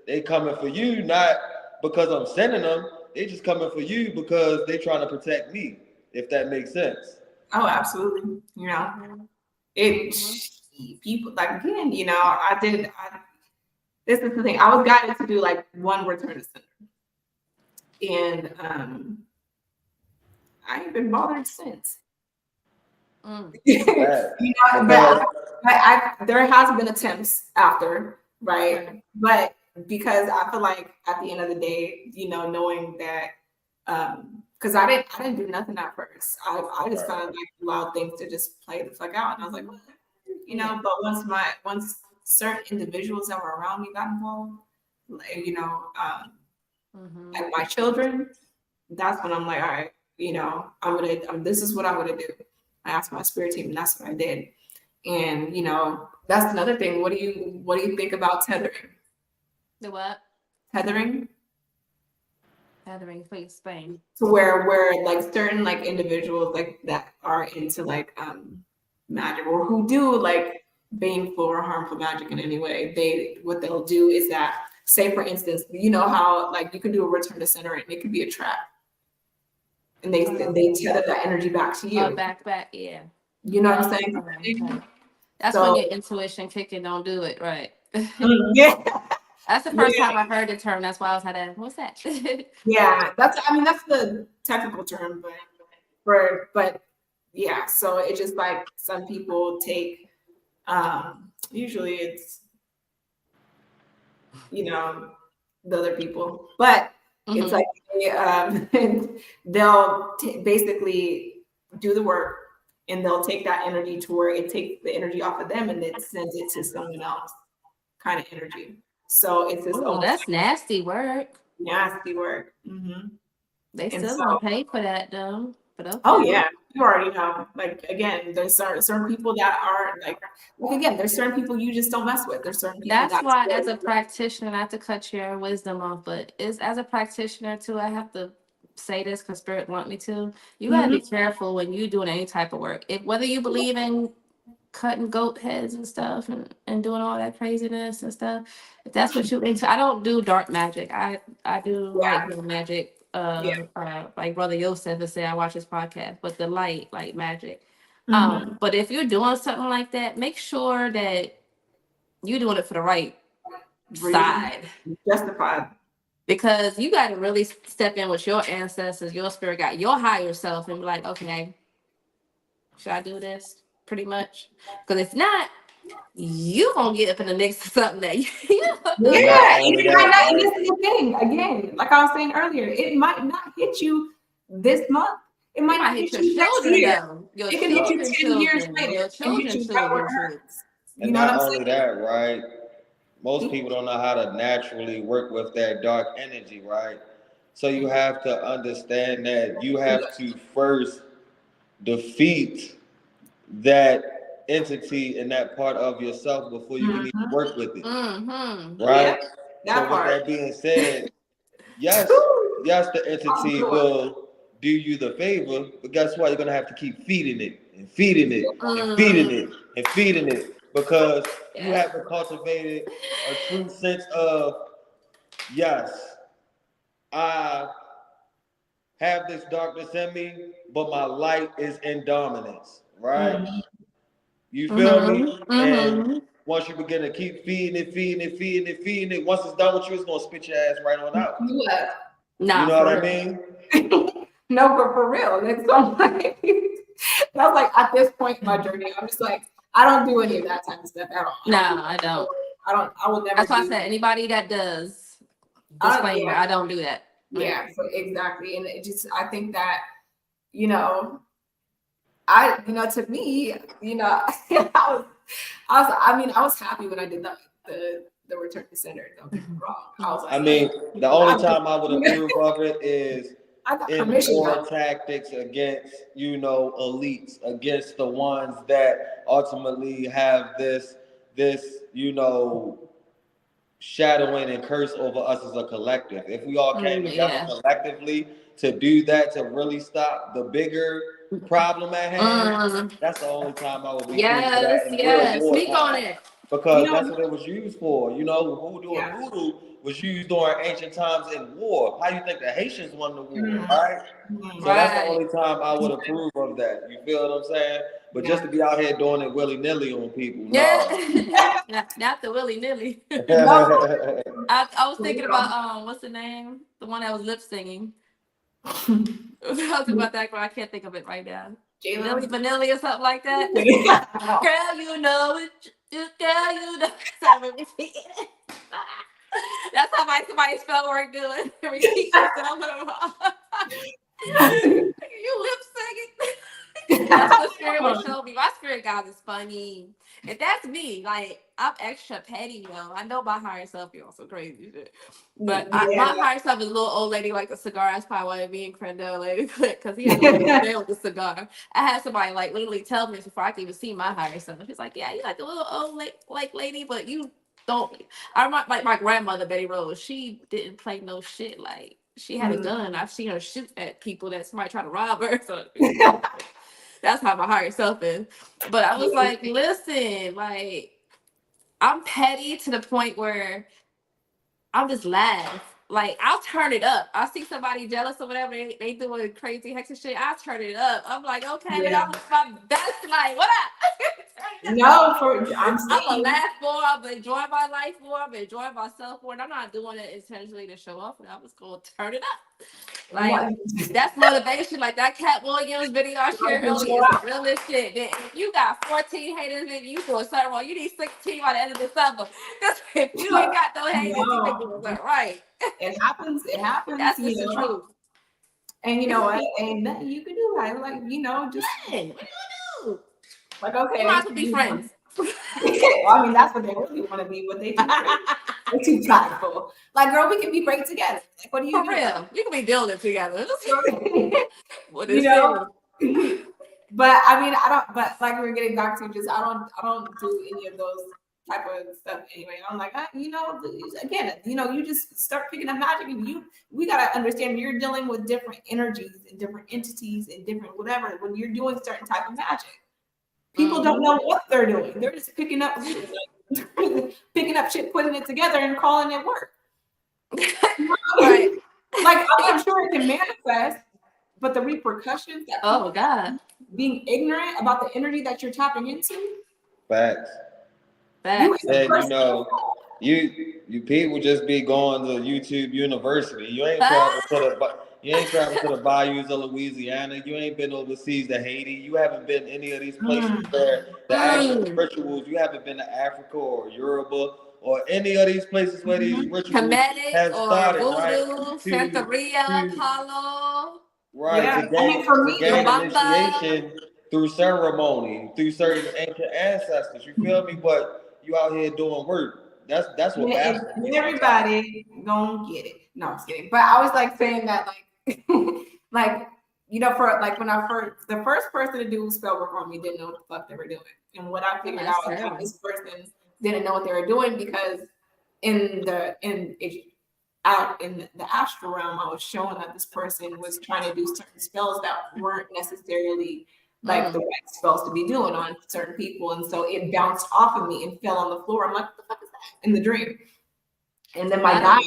they coming for you, not because I'm sending them. They just coming for you because they trying to protect me, if that makes sense. Oh, absolutely. You know, people like, again, you know, this is the thing. I was guided to do like one return to sender, and I ain't been bothered since. You know, but there has been attempts after, right? But because I feel like at the end of the day, you know, knowing that, because I didn't do nothing at first. I just kind of like allowed things to just play the fuck out, and I was like, what? you know, but once certain individuals that were around me got involved, like, you know, like my children, that's when I'm like, all right, you know, this is what I'm gonna do. I asked my spirit team, and that's what I did. And you know, that's another thing. What do you think about tethering? The what? Tethering. Tethering, please explain. To where like certain like individuals like that are into like magic or who do like baneful or harmful magic in any way, what they'll do is that, say for instance, you know how like you can do a return to center and it could be a trap. And they tether that energy back to you. Oh, back, yeah. You know what I'm saying? Okay. That's when your intuition kicking, don't do it, right? Yeah. That's the first time I heard the term. That's why I was had to, what's that? Yeah, that's the technical term, but yeah, so it's just like some people take usually it's, you know, the other people, but it's like they'll basically do the work and they'll take that energy to where it takes the energy off of them and it sends it to someone else kind of energy. So it's this. Oh, that's nasty work. Nasty work. Mm-hmm. They still don't pay for that though. But okay. Oh yeah, you already know. Like again, there's certain people that are like again, there's certain people you just don't mess with. There's certain people. That's why, as a practitioner, not to cut your wisdom off, but as a practitioner too, I have to say this because Spirit want me to. You gotta be careful when you're doing any type of work. Whether you believe in cutting goat heads and stuff and doing all that craziness and stuff, if that's what you into. I don't do dark magic. I do light magic. Like Brother Yosef would say, I watch his podcast, but the light magic. But if you're doing something like that, make sure that you're doing it for the right side. Justified. Because you got to really step in with your ancestors, your spirit guide, your higher self, and be like, okay, should I do this? Pretty much. Because if not, you gonna get up in the next to something that you and it might not. And this is the thing. Again, like I was saying earlier, it might not hit you this month. It might not hit you next year. It can hit you 10 years later. Your children. And not only that, right? Most people don't know how to naturally work with that dark energy, right? So you have to understand that you have to first defeat that entity in that part of yourself before you can even work with it, right? So with that being said, yes, the entity will do you the favor, but guess what? You're gonna have to keep feeding it and feeding it and feeding it and feeding it because you haven't cultivated a true sense of, yes, I have this darkness in me, but my light is in dominance, right? You feel me? And once you begin to keep feeding it, once it's done with you, it's gonna spit your ass right on out. Yeah. You know what I mean? No, but for real, that's so like that's like at this point in my journey, I'm just like, I don't do any of that type of stuff at all. No, I don't. I will never. That's why I said anybody that does, disclaimer, I don't do that. Yeah, so exactly. And it just, I think that, you know, to me, you know, I was happy when I did the return to center. Don't get me wrong. I was like, the only time I would approve of it is in war tactics against, elites, against the ones that ultimately have this, shadowing and curse over us as a collective. If we all came together collectively to do that, to really stop the bigger problem at hand, that's the only time I would be speak on it. Because that's what it was used for. Voodoo and voodoo was used during ancient times in war. How you think the Haitians won the war, right? So that's the only time I would approve of that. You feel what I'm saying? But just to be out here doing it willy-nilly on people, not the willy-nilly. I was thinking about what's the name? The one that was lip singing. I was thinking about that girl. I can't think of it right now. Milli Vanilli or something like that. Girl, you know it. Girl, you know. That's how somebody spell work doing. Repeat yourself. You lip singing. That's what the spirit will show me. My spirit guide is funny. And that's me. Like, I'm extra petty, yo. I know my higher self be on some crazy shit. But my higher self is a little old lady like a cigar. That's probably why me and Crendell lady click, because he had a little with the cigar. I had somebody like literally tell me this before I could even see my higher self. She's like, yeah, you like the little old like lady, but you don't. I remember like my grandmother, Betty Rose, she didn't play no shit. Like, she had a gun. I've seen her shoot at people that somebody try to rob her. So that's how my higher self is. But I was like, listen, like, I'm petty to the point where I'm just laugh. Like, I'll turn it up. I see somebody jealous or whatever, they doing crazy Hexes shit. I'll turn it up. I'm like, okay, man, I'm my best. Like, what up? No, I'm gonna laugh more. I'm gonna enjoy my life more. I'm gonna enjoy myself more. And I'm not doing it intentionally to show off. I'm just gonna turn it up. Like, that's motivation. Like that Cat Williams video I shared earlier is the realest shit. Then if you got 14 haters, then you doing something wrong. You need 16 by the end of December. Because if you ain't got no haters, you been doing something right. It happens. It happens. That's just the truth. And you know what? Ain't nothing you can do. Like you know, just what do you do? Like, okay, we might as well be friends. Well, I mean, that's what they really want to be. What they they're too prideful. Like, girl, we can be great together. Like, what do you do? Real. You can be building together. What you is know? But I mean, I don't. But like we're getting back to just, I don't do any of those type of stuff anyway. I'm like, you know, again, you know, you just start picking up magic, and we gotta understand you're dealing with different energies and different entities and different whatever when you're doing certain type of magic. People don't know what they're doing. They're just picking up shit, putting it together, and calling it work. Right. Like, I'm sure it can manifest, but the repercussions that God, being ignorant about the energy that you're tapping into. Facts. And you know, you people just be going to YouTube University. You ain't traveling to the bayous of Louisiana. You ain't been overseas to Haiti. You haven't been any of these places where the actual rituals. You haven't been to Africa or Yoruba or any of these places where these rituals have started. Voodoo, Santeria, Apollo. Right. Yeah. To gain initiation through ceremony, through certain ancient ancestors. You feel me? But you out here doing work. That's what everybody gonna get it. No, I'm just kidding. But I was like saying that like like, you know, for like when the first person to do spell work on me didn't know what the fuck they were doing. And what I figured out was that this person didn't know what they were doing, because in the astral realm, I was showing that this person was trying to do certain spells that weren't necessarily like the right spells to be doing on certain people. And so it bounced off of me and fell on the floor. I'm like, what the fuck is that? In the dream. And then my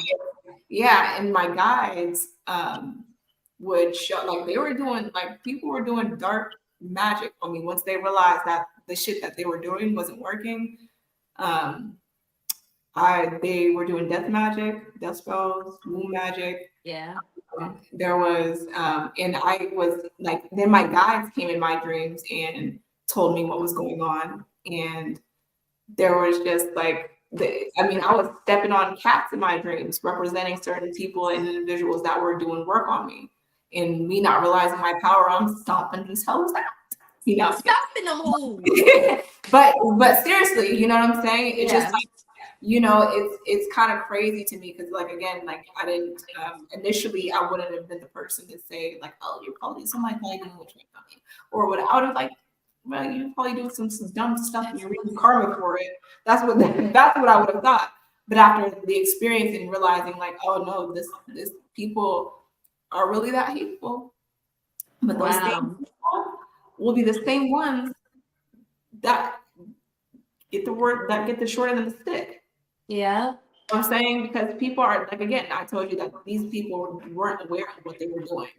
guides would show, like, they were doing, like, people were doing dark magic on me once they realized that the shit that they were doing wasn't working. They were doing death magic, death spells, womb magic. Yeah. There was, and I was like, then my guides came in my dreams and told me what was going on. And there was just like, I was stepping on cats in my dreams, representing certain people and individuals that were doing work on me. And me not realizing my power, I'm stomping these hoes out. You know, stomping them hoes. but seriously, you know what I'm saying? It's just like, you know, it's kind of crazy to me, because like, again, like I didn't initially, I wouldn't have been the person to say like, oh, you're probably somebody doing what you're doing, or what I would have like, well, you probably do some dumb stuff and you're reading karma for it. That's what I would have thought. But after the experience and realizing like, oh no, this people are really that hateful. But those same people will be the same ones that get the short end of the stick. Yeah. I'm saying, because people are like, again, I told you that these people weren't aware of what they were doing.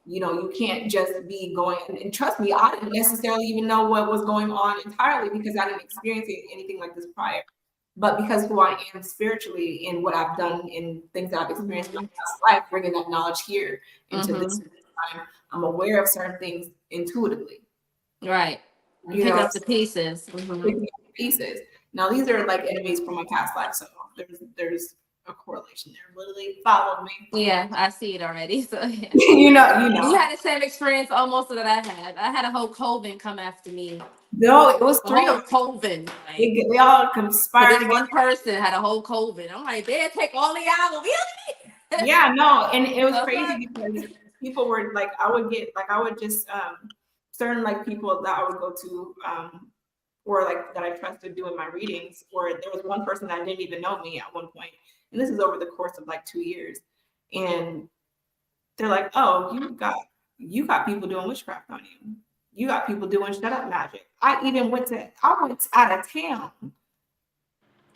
You know, you can't just be going, and trust me, I didn't necessarily even know what was going on entirely, because I didn't experience anything like this prior. But because who I am spiritually and what I've done and things that I've experienced in my past life, bringing that knowledge here into this time, I'm aware of certain things intuitively. Right. You pick up the pieces. Picking up the pieces. Now, these are like enemies from my past life. So there's a correlation there. Literally followed me. Yeah, I see it already. So yeah. you know. You had the same experience almost that I had. I had a whole coven come after me. No, it was A 3 whole of them. coven. Like, They all conspired. this one person had a whole coven. I'm like, they take all the hour. Really? Yeah, no, and it was crazy because people were like, I would just certain like people that I would go to or like that I trusted doing my readings, or there was one person that didn't even know me at one point, and this is over the course of like 2 years, and they're like, oh, you got people doing witchcraft on you. You got people doing shut up magic. I went out of town.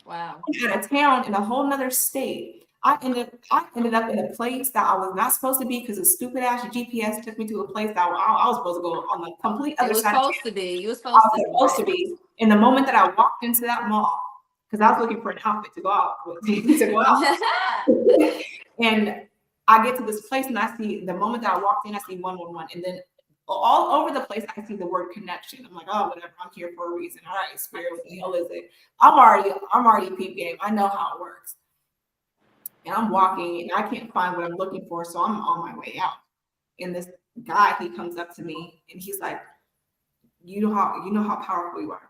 Wow. Out of town in a whole nother state. I ended up in a place that I was not supposed to be because a stupid ass GPS took me to a place that I was supposed to go on the complete other side. You were supposed to be. And the moment that I walked into that mall, because I was looking for an outfit to go out and I get to this place and I see, the moment that I walked in, I see 111, and then all over the place I see the word connection. I'm like, oh, whatever, I'm here for a reason. All right, spirit, what the hell is it? I'm already peep game. I know how it works. And I'm walking and I can't find what I'm looking for, so I'm on my way out. And this guy, he comes up to me and he's like, you know how powerful you are.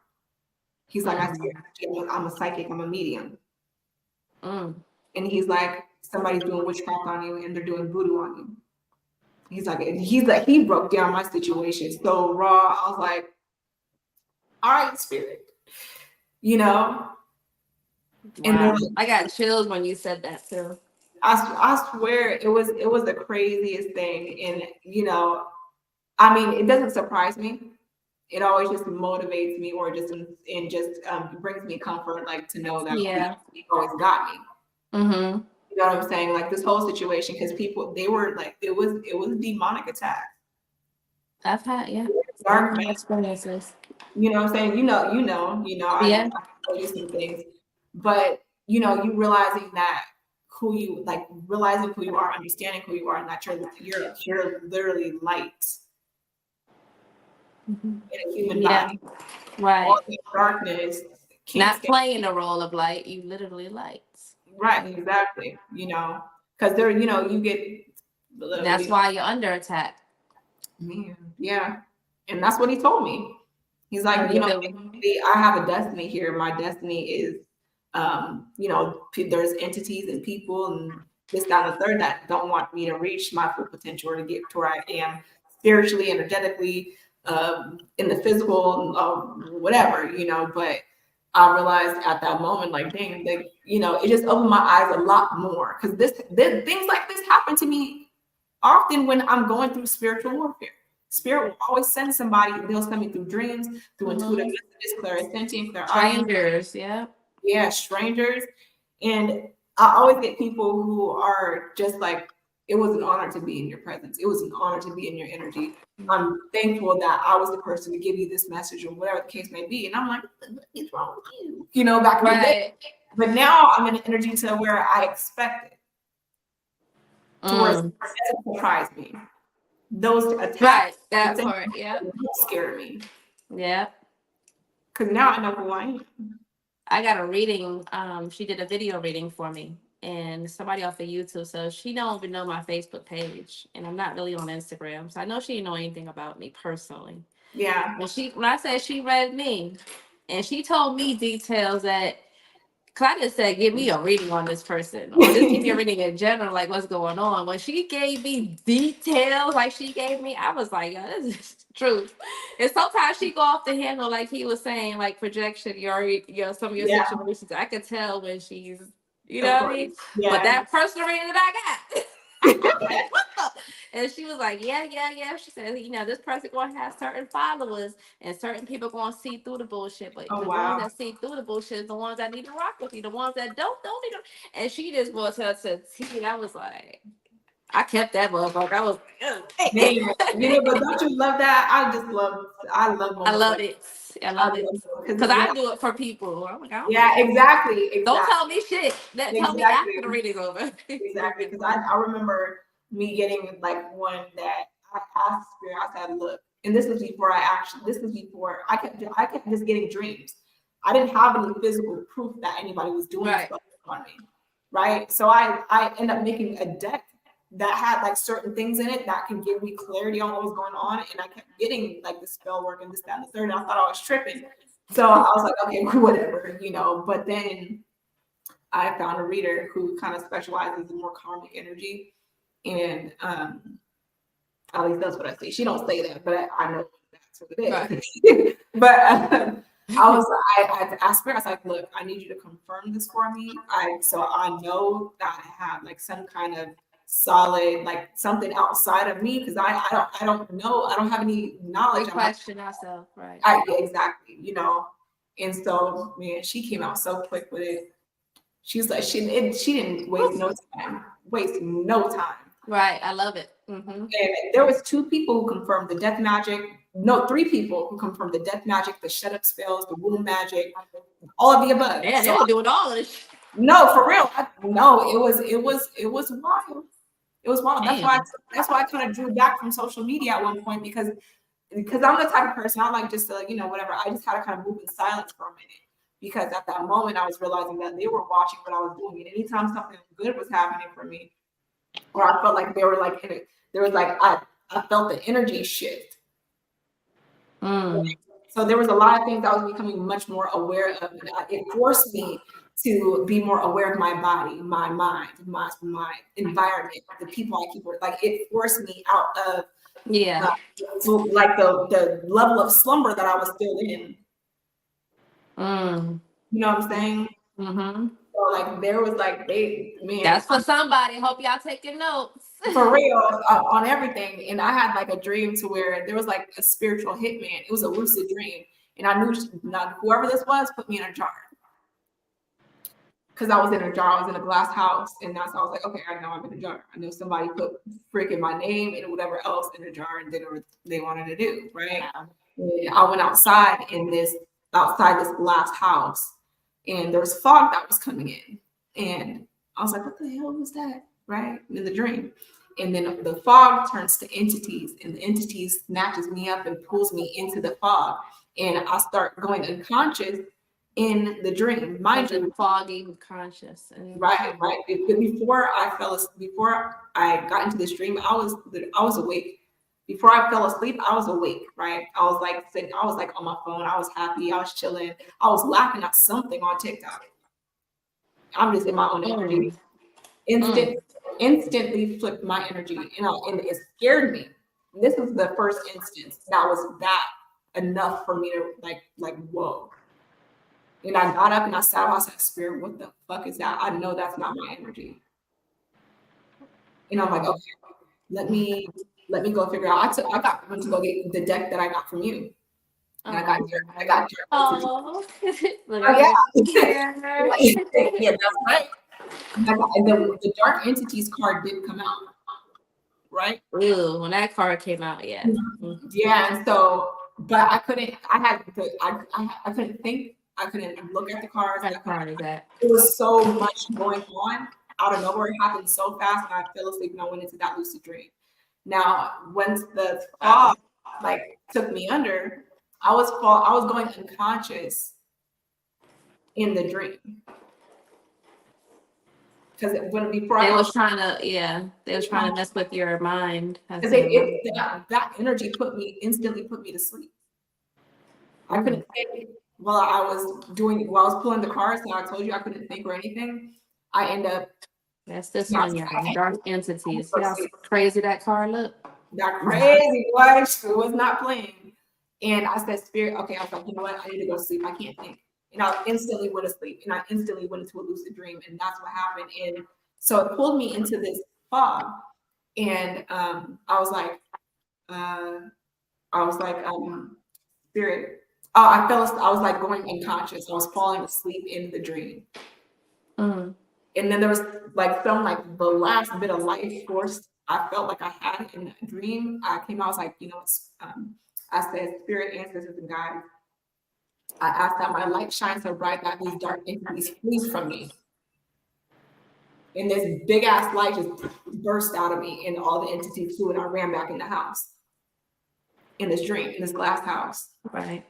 He's like, I'm a psychic, I'm a medium. And he's like, somebody's doing witchcraft on you and they're doing voodoo on you. He broke down my situation so raw. I was like, all right, spirit, you know. Wow. And then, I got chills when you said that too. I swear it was the craziest thing. And you know, I mean, it doesn't surprise me. It always just motivates me, or just brings me comfort, like to know that he always got me. Mm-hmm. You know what I'm saying? Like this whole situation, because people, they were like, it was demonic attack. I've had dark experiences. You know what I'm saying? You know. I can tell you some things, but you know, you realizing who you are, understanding who you are, and that you're literally light in a human body. Right. All the darkness. Not playing the role of light, you literally light. Right, exactly. You know, because there, you know, you get. That's why you're under attack. Man, yeah, and that's what he told me. He's like, you know, I have a destiny here. My destiny is, you know, there's entities and people and this, that, and the third that don't want me to reach my full potential or to get to where I am spiritually, energetically, in the physical, whatever, you know. But I realized at that moment, like, dang, you know, it just opened my eyes a lot more, because things like this happen to me often when I'm going through spiritual warfare. Spirit will always send somebody. They'll send me through dreams, through intuitive messages, clairsentient, strangers, strangers. And I always get people who are just like, it was an honor to be in your presence. It was an honor to be in your energy. I'm thankful that I was the person to give you this message, or whatever the case may be. And I'm like, what is wrong with you? You know, back in the day. But now I'm in an energy to where I expect it. To where it doesn't surprise me. Those attacks, that part, scare me. Yeah. Because now I know who I am. I got a reading. She did a video reading for me, and somebody off of YouTube. So she don't even know my Facebook page, and I'm not really on Instagram. So I know she didn't know anything about me personally. Yeah. When I said she read me, and she told me details that, because I just said, give me a reading on this person, or just give me a reading in general, like what's going on. When she gave me details like she gave me, I was like, this is truth. And sometimes she go off the handle, like he was saying, like projection, some of your situations. I could tell when she's, you know what I mean? Yeah. But that personal reading that I got, like, what the? And she was like, yeah. She said, you know, this person going to have certain followers, and certain people going to see through the bullshit. But the ones that see through the bullshit is the ones that need to rock with you. The ones that don't need to. And she just brought her to tea. I was like, I kept that motherfucker. I was like, you know, but don't you love that? I love it. I love it. Because I do it for people. I'm like, exactly. Don't tell me shit. Tell me after the reading's over. Exactly. Because I remember me getting like one that I asked Spirit. I said, look, and this was before I kept just getting dreams. I didn't have any physical proof that anybody was doing stuff on me. right? So I end up making a deck that had like certain things in it that can give me clarity on what was going on. And I kept getting like the spell work and this, that, and the third. And I thought I was tripping. So I was like, okay, whatever, you know. But then I found a reader who kind of specializes in more karmic energy. And at least that's what I say. She don't say that, but I know that's what it is. Right. But I asked her, I was like, look, I need you to confirm this for me. So I know that I have like some kind of solid, like something outside of me, because I don't know, I don't have any knowledge. We question ourselves, right? Exactly, you know. And so, man, she came out so quick with it. She's like, she didn't waste no time. Right, I love it. Mm-hmm. And there was 2 people who confirmed the death magic. No, 3 people who confirmed the death magic, the shut up spells, the womb magic, all of the above. Yeah, they were doing all of this. No, for real. It was wild. It was wild. That's why I kind of drew back from social media at one point, because I'm the type of person, I like just to, you know, whatever. I just had to kind of move in silence for a minute, because at that moment I was realizing that they were watching what I was doing, and anytime something good was happening for me, or I felt like they were like in it, there was like I felt the energy shift. So there was a lot of things I was becoming much more aware of. It forced me to be more aware of my body, my mind, my environment, the people I keep with. Like, it forced me out of like the level of slumber that I was still in. You know what I'm saying? Mm-hmm. So like there was like that's for somebody. Hope y'all taking notes. For real, on everything. And I had like a dream to where there was like a spiritual hitman. It was a lucid dream, and I knew whoever this was put me in a jar. Because I was in a jar, I was in a glass house, and that's how I was like, okay, I know I'm in a jar. I know somebody put freaking my name and whatever else in a jar and did what they wanted to do, right? And I went outside this glass house, and there was fog that was coming in, and I was like, what the hell was that, right? In the dream. And then the fog turns to entities, and the entities snatches me up and pulls me into the fog, and I start going unconscious in the dream. Mind you, foggy conscious. Right. Before I got into this dream, I was awake. Before I fell asleep, I was awake, right? I was like sitting, I was like on my phone, I was happy, I was chilling, I was laughing at something on TikTok. I'm just in my own energy. Instantly flipped my energy, and it scared me. This was the first instance that was that enough for me to like whoa. And I got up and I sat up, I was like, Spirit, what the fuck is that? I know that's not my energy. And I'm like, okay, let me go figure out. I went to go get the deck that I got from you. And I got dirt. Oh, yeah. Yeah, that's right. And the dark entities card did come out, right? Ooh, when that card came out, yeah. Mm-hmm. Yeah, and so, but I couldn't think. I couldn't look at the cards. What card is that? It was so much going on out of nowhere. It happened so fast, and I fell asleep and I went into that lucid dream. Now, once the fog took me under, I was going unconscious in the dream. Because they was trying to mess with your mind. That energy instantly put me to sleep. I couldn't think while I was pulling the cards, and I told you I couldn't think or anything. I end up. That's this one, yeah. Dark entities. See how crazy that card looked? That crazy was. It was not playing. And I said, Spirit, okay. I was like, you know what? I need to go to sleep. I can't think. And I instantly went to sleep, and I instantly went into a lucid dream, and that's what happened. And so it pulled me into this fog, and I was like, Spirit. I was like going unconscious. I was falling asleep in the dream. Mm-hmm. And then there was the last bit of life force I felt like I had in a dream. I came out, I was like, I said, Spirit, ancestors, and guides, I asked that my light shine so bright that these dark entities flee from me. And this big ass light just burst out of me, and all the entities flew, and I ran back in the house. In this dream, in this glass house. Right?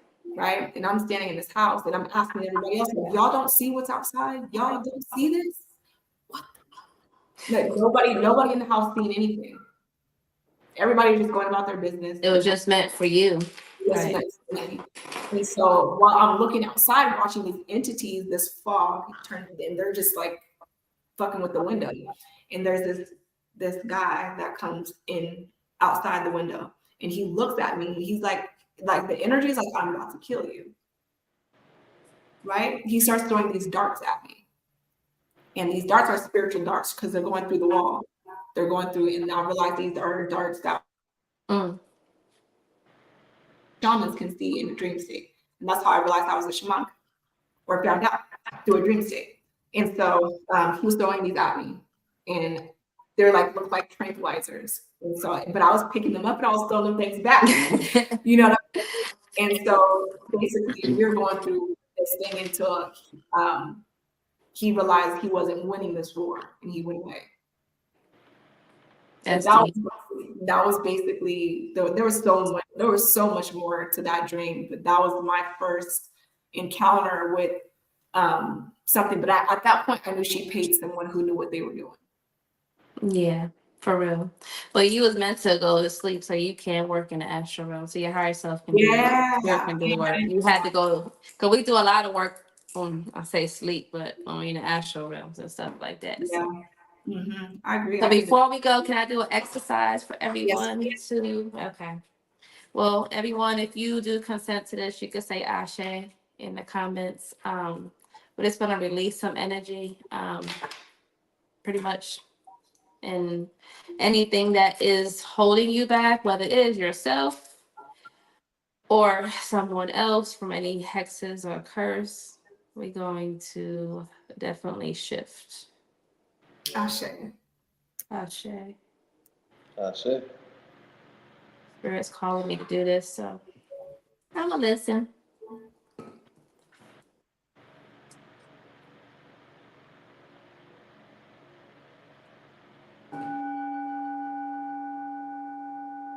And I'm standing in this house, and I'm asking everybody else, y'all don't see what's outside? Y'all don't see this? What Like nobody in the house seen anything. Everybody was just going about their business. It was just meant for you. Right. And so while I'm looking outside watching these entities, this fog turned, and they're just like fucking with the window. And there's this guy that comes in outside the window, and he looks at me, and he's like the energy is like, I'm about to kill you. Right? He starts throwing these darts at me. And these darts are spiritual darts because they're going through the wall. They're going through, and I realize these are darts that shamans can see in a dream state. And that's how I realized I was a shaman, or found out through a dream state. And so he was throwing these at me, and they're like, look like tranquilizers. And so, but I was picking them up and I was throwing them things back. You know what I mean? And so basically we were going through this thing until he realized he wasn't winning this war, and he went away. And that was basically, there was so much more to that dream, but that was my first encounter with something. But at that point, I knew she paid someone who knew what they were doing. Yeah, for real. But you was meant to go to sleep so you can work in the astral realm, so your higher self can do work. You had to go, because we do a lot of work on, I say sleep, but on in the astral realms and stuff like that. Yeah. So. I agree. So before we go, can I do an exercise for everyone? Yes. Okay. Well, everyone, if you do consent to this, you can say Ashe in the comments. But it's going to release some energy, pretty much, and anything that is holding you back, whether it is yourself or someone else from any hexes or curse, we're going to definitely shift. Ashe. Ashe. Ashe. Spirit's calling me to do this, so I'm gonna listen.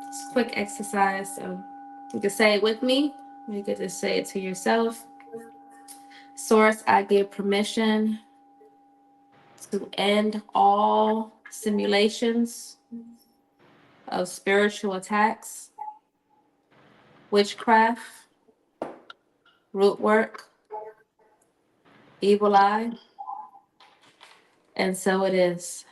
It's a quick exercise, so you can say it with me. You could just say it to yourself. Source, I give permission to end all simulations of spiritual attacks, witchcraft, root work, evil eye, and so it is.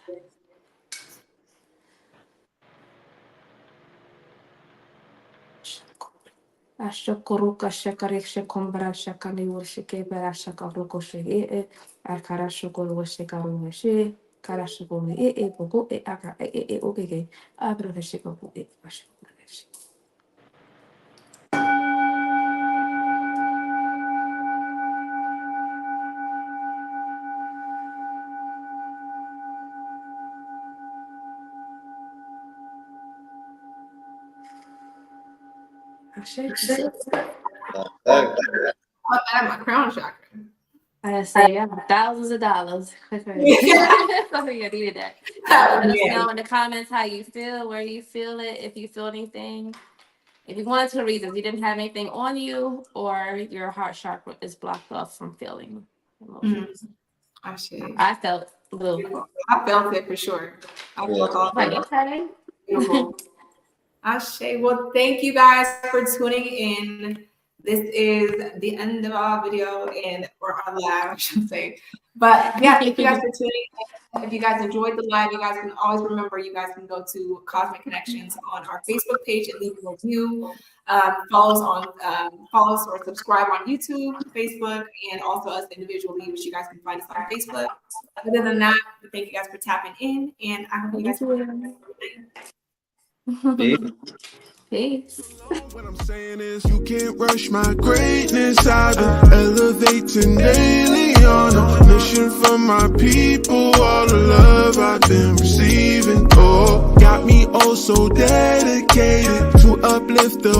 Ashokuruka shakarisha kumbra shakani worshike barashaka rokoshe akarashoko woshikarushi karashoko bogo aka okay abrashiko bashiko. I have my crown chakra. I say, yeah, thousands of dollars. So you needed that. Let us know in the comments how you feel, where you feel it, if you feel anything. If you wanted to read this, you didn't have anything on you, or your heart chakra is blocked off from feeling emotions. I felt a little. I felt it for sure. I felt all that. Okay. Beautiful. Ashe. Well, thank you guys for tuning in. This is the end of our video or our live, I should say. But yeah, thank you guys for tuning in. If you guys enjoyed the live, you guys can always remember, you guys can go to Kozmic Konnectionz on our Facebook page and leave a review. Follow us or subscribe on YouTube, Facebook, and also us individually, which you guys can find us on Facebook. Other than that, thank you guys for tapping in, and I hope you guys have a good night. Peace. What I'm saying is you can't rush my greatness. I've been elevating daily on a mission for my people. All the love I've been receiving, got me oh so dedicated to uplift the